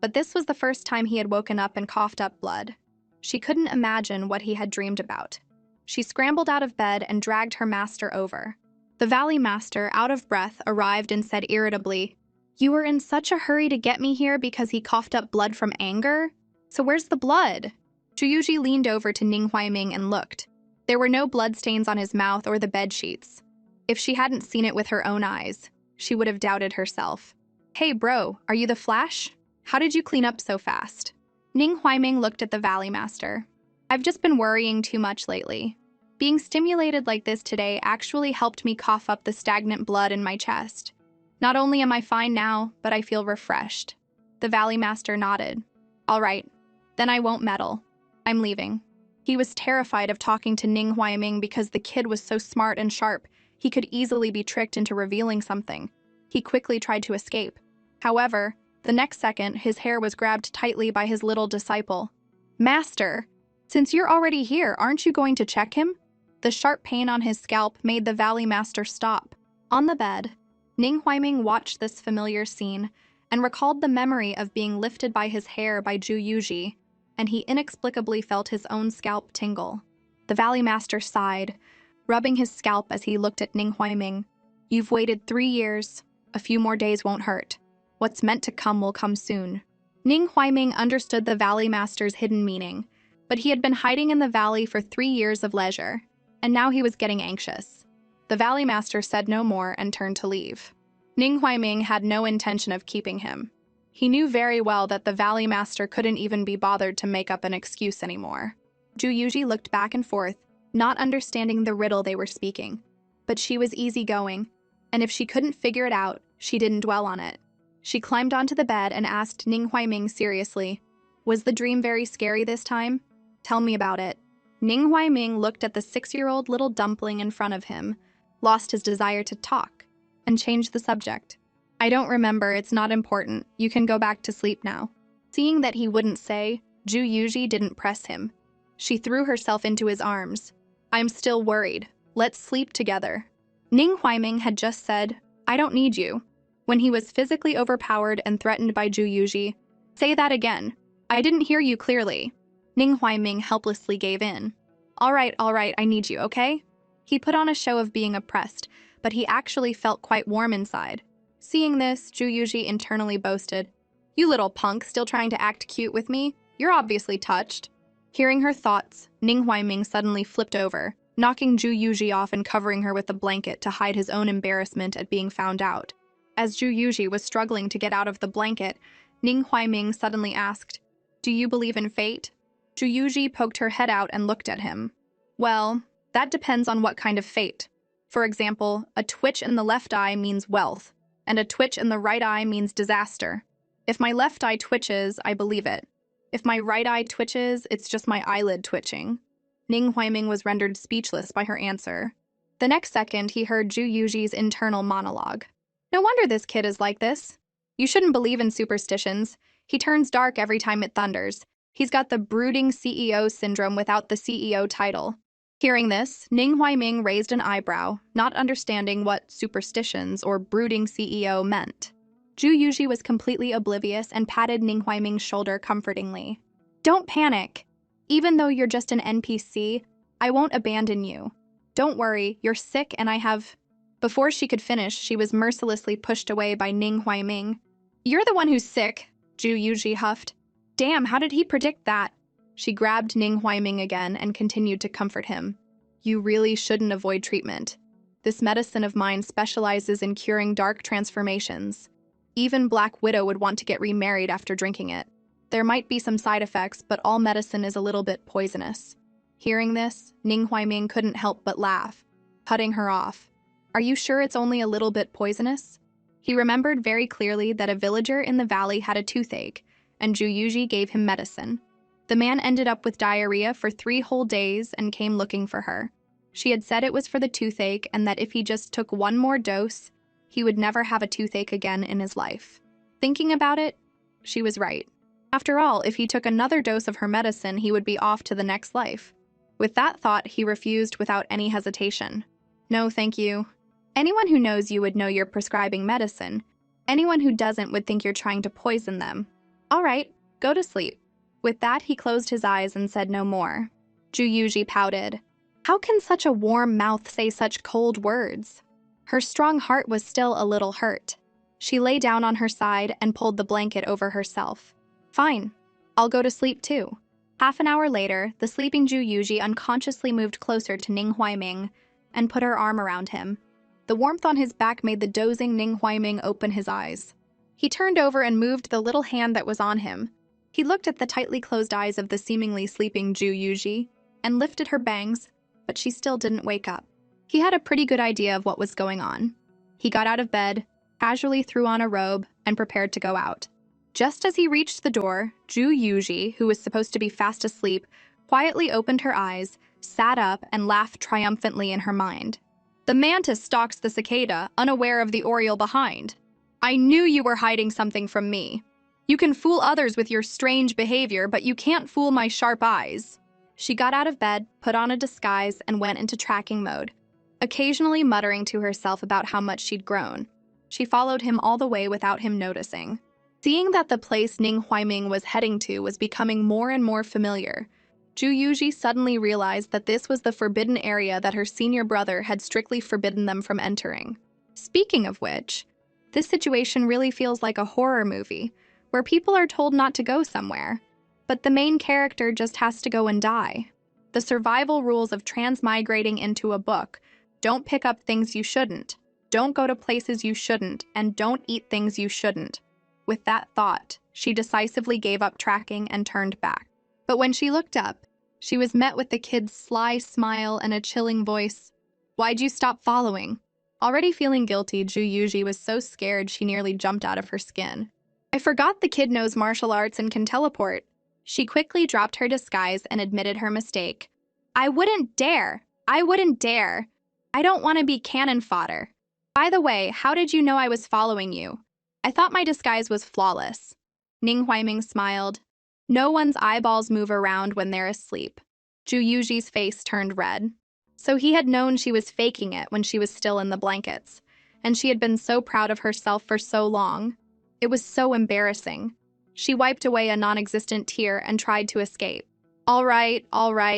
but this was the first time he had woken up and coughed up blood. She couldn't imagine what he had dreamed about. She scrambled out of bed and dragged her master over. The Valley Master, out of breath, arrived and said irritably, "You were in such a hurry to get me here because he coughed up blood from anger? So where's the blood?" Zhu leaned over to Ning Huaiming and looked. There were no bloodstains on his mouth or the bed sheets. If she hadn't seen it with her own eyes, she would have doubted herself. "Hey bro, are you the Flash? How did you clean up so fast?" Ning Huaiming looked at the Valley Master. "I've just been worrying too much lately. Being stimulated like this today actually helped me cough up the stagnant blood in my chest. Not only am I fine now, but I feel refreshed." The Valley Master nodded. "All right, then I won't meddle. I'm leaving." He was terrified of talking to Ning Huaiming because the kid was so smart and sharp, he could easily be tricked into revealing something. He quickly tried to escape. However, the next second, his hair was grabbed tightly by his little disciple. "Master, since you're already here, aren't you going to check him?" The sharp pain on his scalp made the Valley Master stop. On the bed, Ning Huaiming watched this familiar scene and recalled the memory of being lifted by his hair by Zhu, and he inexplicably felt his own scalp tingle. The Valley Master sighed, rubbing his scalp as he looked at Ning Huaiming. "You've waited 3 years. A few more days won't hurt. What's meant to come will come soon." Ning Huaiming understood the Valley Master's hidden meaning, but he had been hiding in the valley for 3 years of leisure, and now he was getting anxious. The Valley Master said no more and turned to leave. Ning Huaiming had no intention of keeping him. He knew very well that the Valley Master couldn't even be bothered to make up an excuse anymore. Zhu looked back and forth, not understanding the riddle they were speaking. But she was easygoing, and if she couldn't figure it out, she didn't dwell on it. She climbed onto the bed and asked Ning Huaiming seriously, "Was the dream very scary this time? Tell me about it." Ning Huaiming looked at the 6-year-old little dumpling in front of him, lost his desire to talk, and changed the subject. "I don't remember, it's not important. You can go back to sleep now." Seeing that he wouldn't say, Zhu didn't press him. She threw herself into his arms. "I'm still worried. Let's sleep together." Ning Huaiming had just said, "I don't need you," when he was physically overpowered and threatened by Zhu. "Say that again. I didn't hear you clearly." Ning Huaiming helplessly gave in. All right, I need you, okay?" He put on a show of being oppressed, but he actually felt quite warm inside. Seeing this, Zhu internally boasted, "You little punk, still trying to act cute with me? You're obviously touched." Hearing her thoughts, Ning Huaiming suddenly flipped over, knocking Zhu off and covering her with a blanket to hide his own embarrassment at being found out. As Zhu was struggling to get out of the blanket, Ning Huaiming suddenly asked, "Do you believe in fate?" Zhu poked her head out and looked at him. "Well, that depends on what kind of fate. For example, a twitch in the left eye means wealth, and a twitch in the right eye means disaster. If my left eye twitches, I believe it. If my right eye twitches, it's just my eyelid twitching." Ning Huaiming was rendered speechless by her answer. The next second, he heard Zhu internal monologue. "No wonder this kid is like this. You shouldn't believe in superstitions. He turns dark every time it thunders. He's got the brooding CEO syndrome without the CEO title." Hearing this, Ning Huaiming raised an eyebrow, not understanding what superstitions or brooding CEO meant. Zhu was completely oblivious and patted Ning Huaiming's shoulder comfortingly. "Don't panic. Even though you're just an NPC, I won't abandon you. Don't worry, you're sick and I have—" Before she could finish, she was mercilessly pushed away by Ning Huaiming. "You're the one who's sick," Zhu huffed. "Damn, how did he predict that?" She grabbed Ning Huaiming again and continued to comfort him. "You really shouldn't avoid treatment. This medicine of mine specializes in curing dark transformations. Even Black Widow would want to get remarried after drinking it. There might be some side effects, but all medicine is a little bit poisonous." Hearing this, Ning Huaiming couldn't help but laugh, cutting her off. "Are you sure it's only a little bit poisonous?" He remembered very clearly that a villager in the valley had a toothache, and Zhu gave him medicine. The man ended up with diarrhea for 3 whole days and came looking for her. She had said it was for the toothache and that if he just took 1 more dose, he would never have a toothache again in his life. Thinking about it, She was right. After all, if he took another dose of her medicine, he would be off to the next life. With that thought, he refused without any hesitation. No, thank you. Anyone who knows you would know you're prescribing medicine. Anyone who doesn't would think you're trying to poison them. All right, go to sleep. With that, he closed his eyes and said no more. Ju Yuji pouted. How can such a warm mouth say such cold words? Her strong heart was still a little hurt. She lay down on her side and pulled the blanket over herself. Fine, I'll go to sleep too. Half an hour later, the sleeping Ju Yuji unconsciously moved closer to Ning Huaiming and put her arm around him. The warmth on his back made the dozing Ning Huaiming open his eyes. He turned over and moved the little hand that was on him. He looked at the tightly closed eyes of the seemingly sleeping Ju Yuji and lifted her bangs, but she still didn't wake up. He had a pretty good idea of what was going on. He got out of bed, casually threw on a robe, and prepared to go out. Just as he reached the door, Ju Yuji, who was supposed to be fast asleep, quietly opened her eyes, sat up, and laughed triumphantly in her mind. The mantis stalks the cicada, unaware of the oriole behind. I knew you were hiding something from me. You can fool others with your strange behavior, but you can't fool my sharp eyes. She got out of bed, put on a disguise, and went into tracking mode, occasionally muttering to herself about how much she'd grown. She followed him all the way without him noticing. Seeing that the place Ning Huaiming was heading to was becoming more and more familiar, Ju Yuji suddenly realized that this was the forbidden area that her senior brother had strictly forbidden them from entering. Speaking of which, this situation really feels like a horror movie, where people are told not to go somewhere, but the main character just has to go and die. The survival rules of transmigrating into a book: don't pick up things you shouldn't, don't go to places you shouldn't, and don't eat things you shouldn't. With that thought, she decisively gave up tracking and turned back. But when she looked up, she was met with the kid's sly smile and a chilling voice. Why'd you stop following? Already feeling guilty, Ju Yuji was so scared she nearly jumped out of her skin. I forgot the kid knows martial arts and can teleport. She quickly dropped her disguise and admitted her mistake. I wouldn't dare. I wouldn't dare. I don't want to be cannon fodder. By the way, how did you know I was following you? I thought my disguise was flawless. Ning Huaiming smiled. No one's eyeballs move around when they're asleep. Ju Yuji's face turned red. So he had known she was faking it when she was still in the blankets, and she had been so proud of herself for so long. It was so embarrassing. She wiped away a non-existent tear and tried to escape. All right,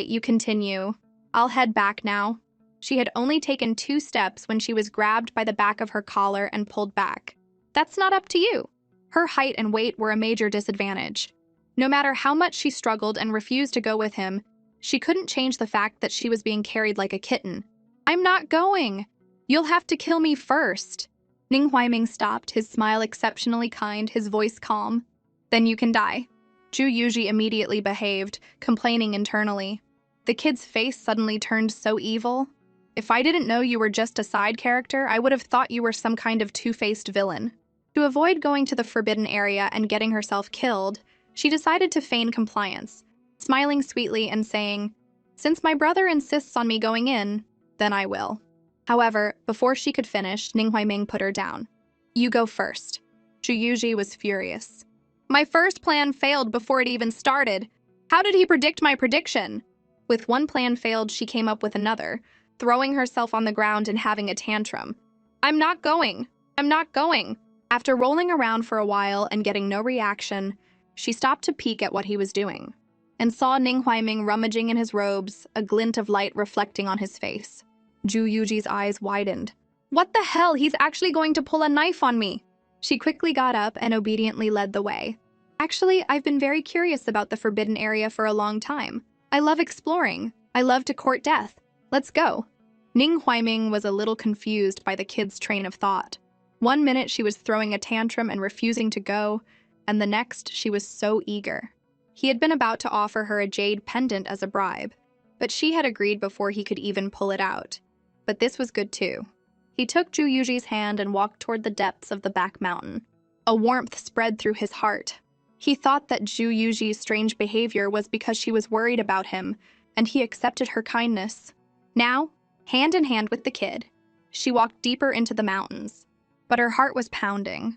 you continue. I'll head back now. She had only taken 2 steps when she was grabbed by the back of her collar and pulled back. That's not up to you. Her height and weight were a major disadvantage. No matter how much she struggled and refused to go with him, she couldn't change the fact that she was being carried like a kitten. I'm not going. You'll have to kill me first. Ning Huaiming stopped, his smile exceptionally kind, his voice calm. Then you can die. Ju Yuji immediately behaved, complaining internally. The kid's face suddenly turned so evil. If I didn't know you were just a side character, I would have thought you were some kind of two-faced villain. To avoid going to the forbidden area and getting herself killed, she decided to feign compliance, smiling sweetly and saying, since my brother insists on me going in, then I will. However, before she could finish, Ning Huaiming put her down. You go first. Ju Yuji was furious. My first plan failed before it even started. How did he predict my prediction? With one plan failed, she came up with another, throwing herself on the ground and having a tantrum. I'm not going. I'm not going. After rolling around for a while and getting no reaction, she stopped to peek at what he was doing, and saw Ning Huaiming rummaging in his robes, a glint of light reflecting on his face. Ju Yuji's eyes widened. What the hell? He's actually going to pull a knife on me. She quickly got up and obediently led the way. Actually, I've been very curious about the forbidden area for a long time. I love exploring. I love to court death. Let's go. Ning Huaiming was a little confused by the kid's train of thought. One minute she was throwing a tantrum and refusing to go, and the next she was so eager. He had been about to offer her a jade pendant as a bribe, but she had agreed before he could even pull it out. But this was good too. He took Ju Yuji's hand and walked toward the depths of the back mountain. A warmth spread through his heart. He thought that Ju Yuji's strange behavior was because she was worried about him, and he accepted her kindness. Now, hand in hand with the kid, she walked deeper into the mountains. But her heart was pounding.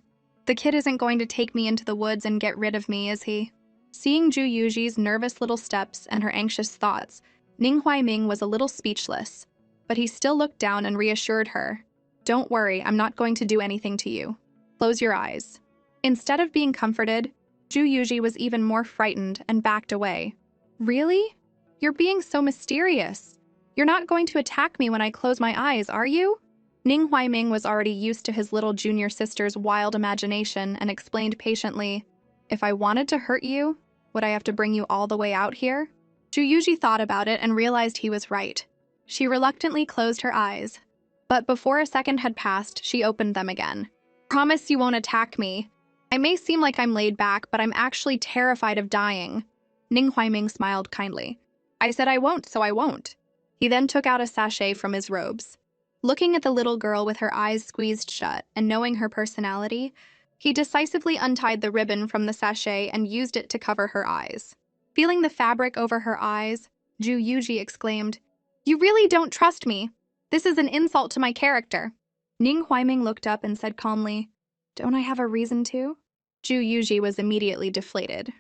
The kid isn't going to take me into the woods and get rid of me, is he? Seeing Zhu Yuji's nervous little steps and her anxious thoughts, Ning Huaiming was a little speechless, but he still looked down and reassured her. Don't worry, I'm not going to do anything to you. Close your eyes. Instead of being comforted, Zhu Yuji was even more frightened and backed away. Really? You're being so mysterious. You're not going to attack me when I close my eyes, are you? Ning Huaiming was already used to his little junior sister's wild imagination and explained patiently, if I wanted to hurt you, would I have to bring you all the way out here? Zhu Yuji thought about it and realized he was right. She reluctantly closed her eyes, but before a second had passed, she opened them again. Promise you won't attack me. I may seem like I'm laid back, but I'm actually terrified of dying. Ning Huaiming smiled kindly. I said I won't, so I won't. He then took out a sachet from his robes. Looking at the little girl with her eyes squeezed shut and knowing her personality, he decisively untied the ribbon from the sachet and used it to cover her eyes. Feeling the fabric over her eyes, Zhu Yuji exclaimed, You really don't trust me. This is an insult to my character. Ning Huaiming looked up and said calmly, Don't I have a reason to? Zhu Yuji was immediately deflated.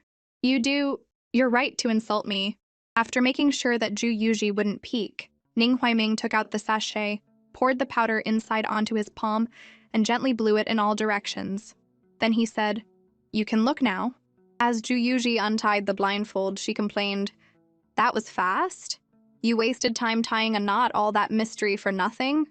You do. You're right to insult me. After making sure that Zhu Yuji wouldn't peek, Ning Huaiming took out the sachet, poured the powder inside onto his palm, and gently blew it in all directions. Then he said, You can look now. As Zhu Yuji untied the blindfold, she complained, That was fast? You wasted time tying a knot, all that mystery for nothing?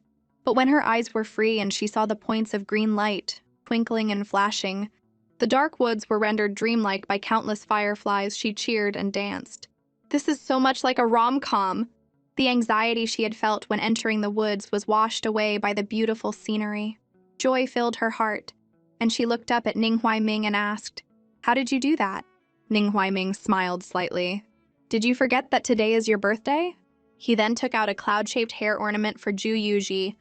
But when her eyes were free and she saw the points of green light, twinkling and flashing, the dark woods were rendered dreamlike by countless fireflies, she cheered and danced. This is so much like a rom-com. The anxiety she had felt when entering the woods was washed away by the beautiful scenery. Joy filled her heart, and she looked up at Ning Huaiming and asked, How did you do that? Ning Huaiming smiled slightly. Did you forget that today is your birthday? He then took out a cloud-shaped hair ornament for Zhu Yuji.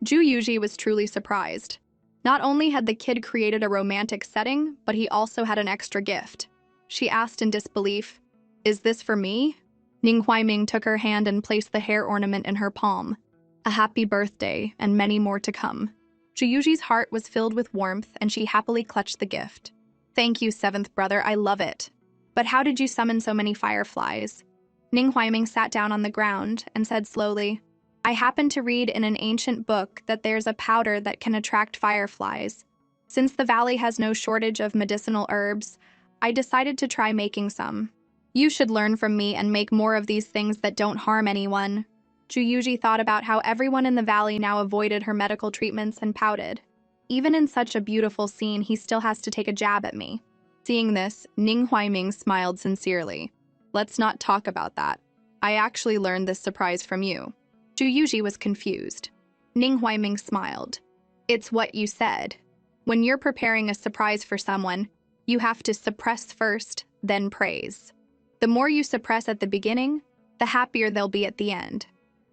Zhu Yuji was truly surprised. Not only had the kid created a romantic setting, but he also had an extra gift. She asked in disbelief, Is this for me? Ning Huaiming took her hand and placed the hair ornament in her palm. A happy birthday, and many more to come. Zhu Yuji's heart was filled with warmth, and she happily clutched the gift. Thank you, seventh brother, I love it. But how did you summon so many fireflies? Ning Huaiming sat down on the ground and said slowly, I happened to read in an ancient book that there's a powder that can attract fireflies. Since the valley has no shortage of medicinal herbs, I decided to try making some. You should learn from me and make more of these things that don't harm anyone. Zhu Yuji thought about how everyone in the valley now avoided her medical treatments and pouted. Even in such a beautiful scene, he still has to take a jab at me. Seeing this, Ning Huaiming smiled sincerely. Let's not talk about that. I actually learned this surprise from you. Zhu Yuji was confused. Ning Huaiming smiled. It's what you said. When you're preparing a surprise for someone, you have to suppress first, then praise. The more you suppress at the beginning, the happier they'll be at the end.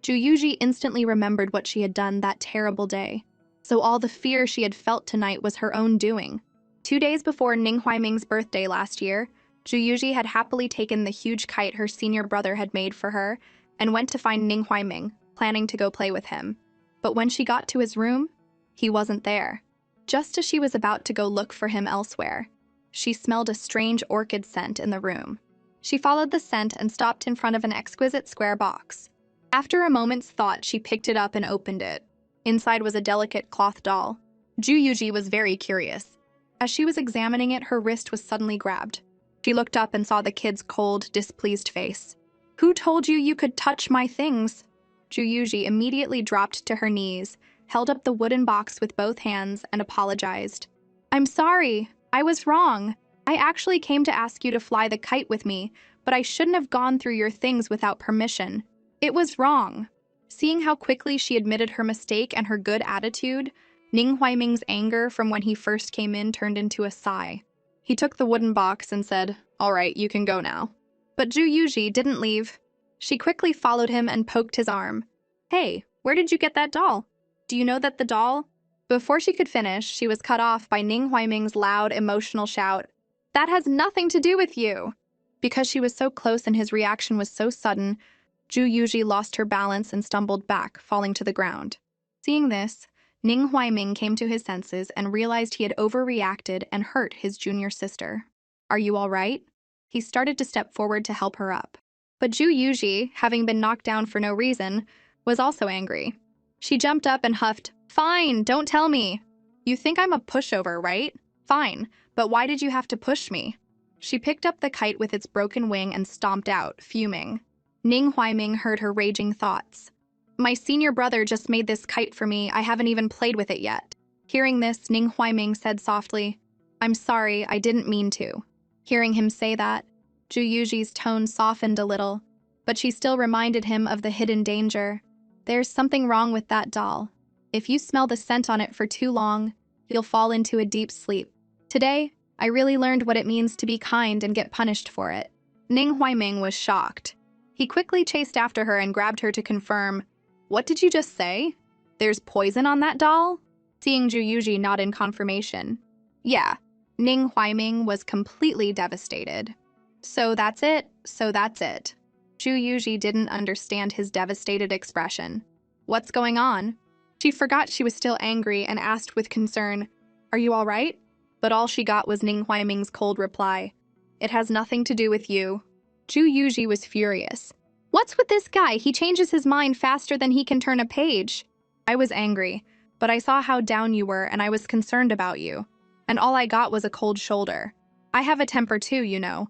Zhu Yuji instantly remembered what she had done that terrible day. So all the fear she had felt tonight was her own doing. 2 days before Ning Huaiming's birthday last year, Zhu Yuji had happily taken the huge kite her senior brother had made for her and went to find Ning Huaiming, planning to go play with him. But when she got to his room, he wasn't there. Just as she was about to go look for him elsewhere, she smelled a strange orchid scent in the room. She followed the scent and stopped in front of an exquisite square box. After a moment's thought, she picked it up and opened it. Inside was a delicate cloth doll. Zhu Yuji was very curious. As she was examining it, her wrist was suddenly grabbed. She looked up and saw the kid's cold, displeased face. Who told you you could touch my things? Zhu Yuji immediately dropped to her knees, held up the wooden box with both hands, and apologized. I'm sorry. I was wrong. I actually came to ask you to fly the kite with me, but I shouldn't have gone through your things without permission. It was wrong. Seeing how quickly she admitted her mistake and her good attitude, Ning Huaiming's anger from when he first came in turned into a sigh. He took the wooden box and said, All right, you can go now. But Zhu Yuji didn't leave. She quickly followed him and poked his arm. Hey, where did you get that doll? Do you know that the doll? Before she could finish, she was cut off by Ning Huaiming's loud, emotional shout. That has nothing to do with you. Because she was so close and his reaction was so sudden, Zhu Yuji lost her balance and stumbled back, falling to the ground. Seeing this, Ning Huaiming came to his senses and realized he had overreacted and hurt his junior sister. Are you all right? He started to step forward to help her up. But Zhu Yuji, having been knocked down for no reason, was also angry. She jumped up and huffed, "Fine, don't tell me. You think I'm a pushover, right? Fine, but why did you have to push me?" She picked up the kite with its broken wing and stomped out, fuming. Ning Huaiming heard her raging thoughts. My senior brother just made this kite for me. I haven't even played with it yet. Hearing this, Ning Huaiming said softly, I'm sorry, I didn't mean to. Hearing him say that, Zhu Yuji's tone softened a little, but she still reminded him of the hidden danger. There's something wrong with that doll. If you smell the scent on it for too long, you'll fall into a deep sleep. Today, I really learned what it means to be kind and get punished for it. Ning Huaiming was shocked. He quickly chased after her and grabbed her to confirm, What did you just say? There's poison on that doll? Seeing Zhu Yuji nod in confirmation. Yeah, Ning Huaiming was completely devastated. So that's it. Zhu Yuji didn't understand his devastated expression. What's going on? She forgot she was still angry and asked with concern, Are you all right? But all she got was Ning Huaiming's cold reply. It has nothing to do with you. Zhu Yuji was furious. What's with this guy? He changes his mind faster than he can turn a page. I was angry, but I saw how down you were and I was concerned about you. And all I got was a cold shoulder. I have a temper too, you know.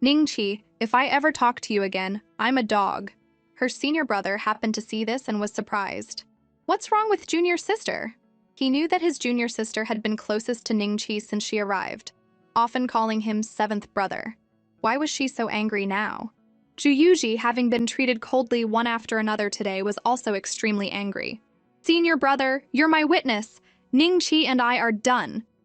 Ningqi, if I ever talk to you again, I'm a dog. Her senior brother happened to see this and was surprised. What's wrong with junior sister? He knew that his junior sister had been closest to Ningqi since she arrived, often calling him seventh brother. Why was she so angry now? Zhu Yuji, having been treated coldly one after another today, was also extremely angry. Senior brother, you're my witness. Ningqi and I are done.